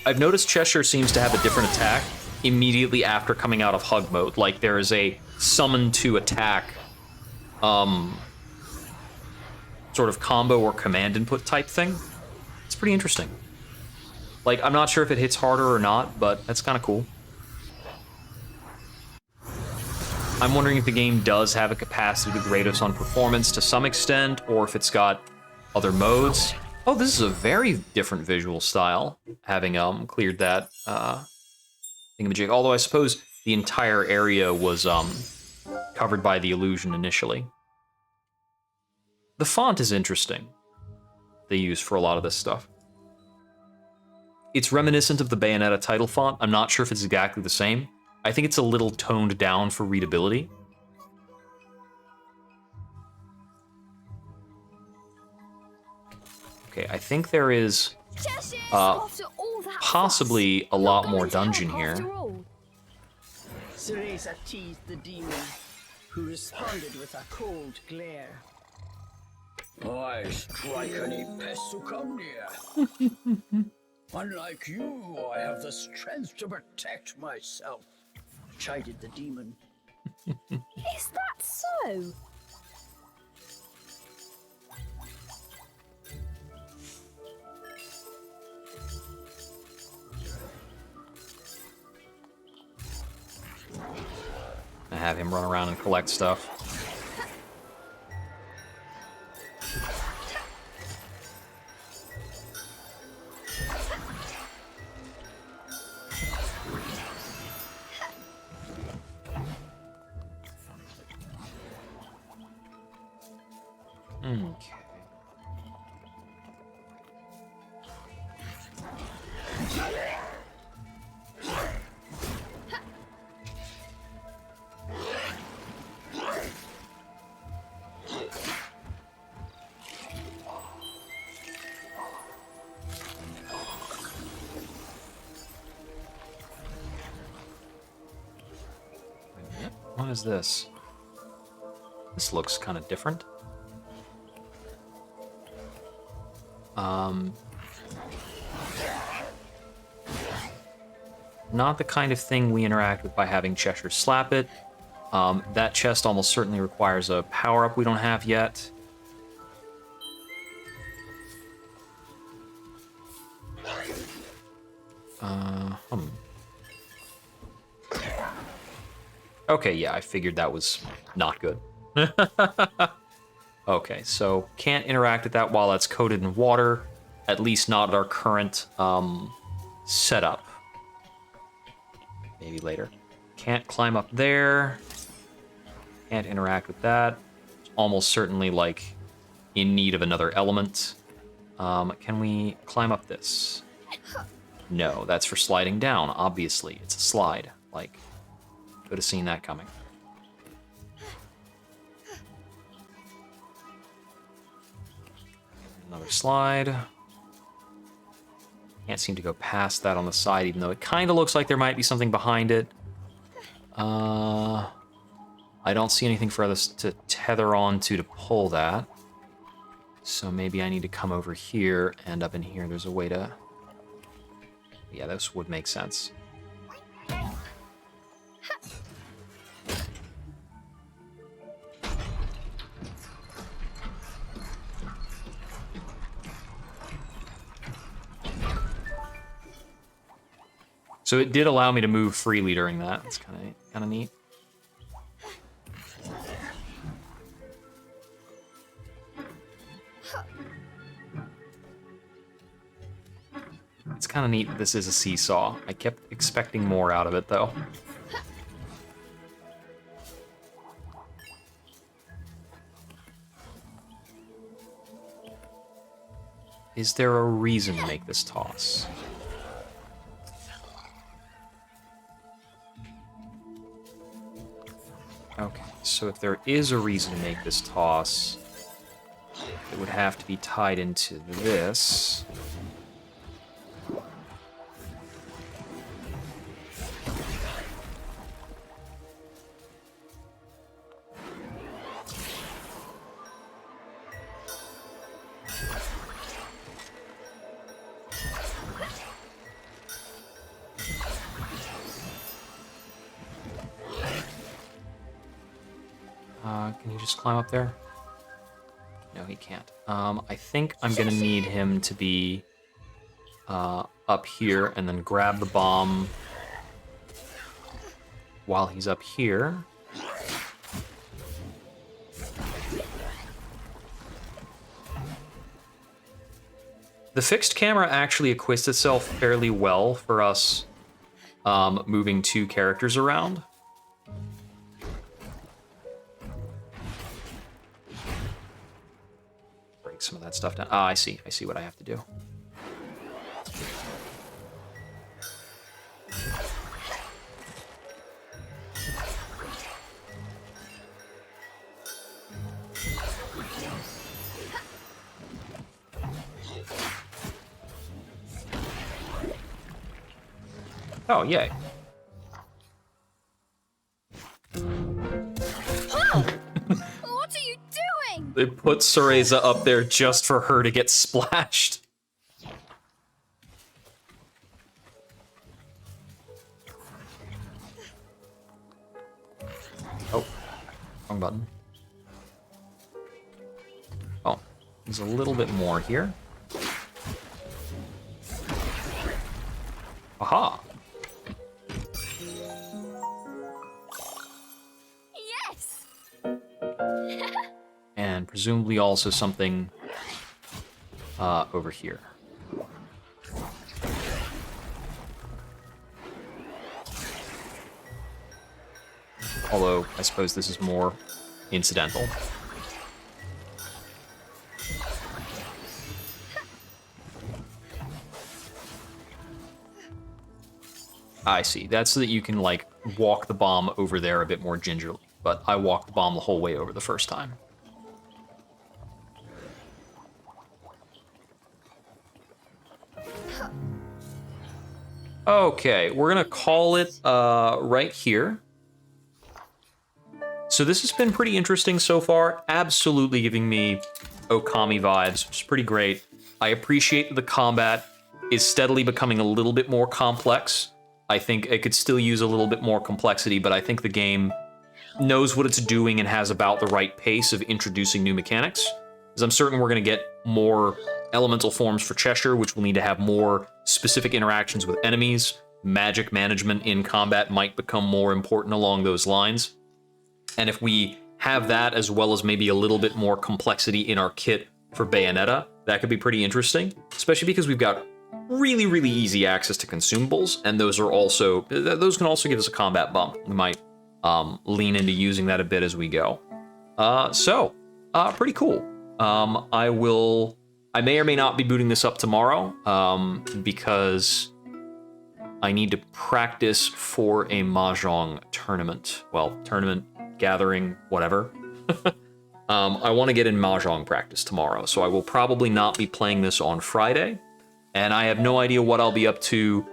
I've noticed Cheshire seems to have a different attack immediately after coming out of hug mode. Like there is a summon to attack sort of combo or command input type thing. It's pretty interesting. Like, I'm not sure if it hits harder or not, but that's kind of cool. I'm wondering if the game does have a capacity to grade us on performance to some extent, or if it's got other modes. Oh, this is a very different visual style, having cleared that thingamajig. Although I suppose the entire area was covered by the illusion initially. The font is interesting. They use for a lot of this stuff. It's reminiscent of the Bayonetta title font. I'm not sure if it's exactly the same. I think it's a little toned down for readability. Okay, I think there is possibly a lot more dungeon here. Cereza teased the demon, who responded with a cold glare. I strike any pests who come near. Unlike you, I have the strength to protect myself, chided the demon. Is that so? I have him run around and collect stuff. Okay. What is this? This looks kind of different. Not the kind of thing we interact with by having Cheshire slap it. That chest almost certainly requires a power-up we don't have yet. Okay, yeah, I figured that was not good. Okay, so can't interact with that while that's coated in water, at least not at our current setup. Maybe later. Can't climb up there. Can't interact with that. Almost certainly, like, in need of another element. Can we climb up this? No, that's for sliding down, obviously. It's a slide. Like, could have seen that coming. Another slide. Can't seem to go past that on the side, even though it kind of looks like there might be something behind it. I don't see anything for us to tether on to pull that. So maybe I need to come over here, and up in here there's a way to... Yeah, this would make sense. So it did allow me to move freely during that. It's kind of neat. It's kind of neat that this is a seesaw. I kept expecting more out of it, though. Is there a reason to make this toss? Okay, so if there is a reason to make this toss, it would have to be tied into this. Can you just climb up there? No, he can't. I think I'm gonna need him to be up here and then grab the bomb while he's up here. The fixed camera actually acquists itself fairly well for us moving two characters around. some of that stuff down. Ah, I see what I have to do. Oh, yay. What are you doing? They put Cereza up there just for her to get splashed. Oh, wrong button. Oh, there's a little bit more here. Aha! Yes! And presumably also something over here. Although, I suppose this is more incidental. I see. That's so that you can, like, walk the bomb over there a bit more gingerly. But I walked the bomb the whole way over the first time. Okay, we're gonna call it right here. So this has been pretty interesting so far. Absolutely giving me Okami vibes, which is pretty great. I appreciate that the combat is steadily becoming a little bit more complex. I think it could still use a little bit more complexity, but I think the game knows what it's doing and has about the right pace of introducing new mechanics. Because I'm certain we're going to get more elemental forms for Cheshire, which will need to have more specific interactions with enemies. Magic management in combat might become more important along those lines. And if we have that, as well as maybe a little bit more complexity in our kit for Bayonetta, that could be pretty interesting, especially because we've got really, really easy access to consumables, and those can also give us a combat bump. We might lean into using that a bit as we go. Pretty cool. I may or may not be booting this up tomorrow, because I need to practice for a Mahjong tournament. Well, tournament, gathering, whatever. I want to get in Mahjong practice tomorrow, so I will probably not be playing this on Friday, and I have no idea what I'll be up to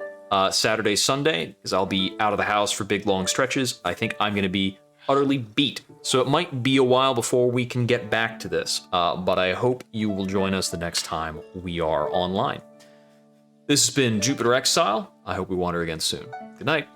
Saturday, Sunday, because I'll be out of the house for big, long stretches. I think I'm going to be utterly beat, so it might be a while before we can get back to this, but I hope you will join us the next time we are online. This has been Jupiter Exile. I hope we wander again soon. Good night.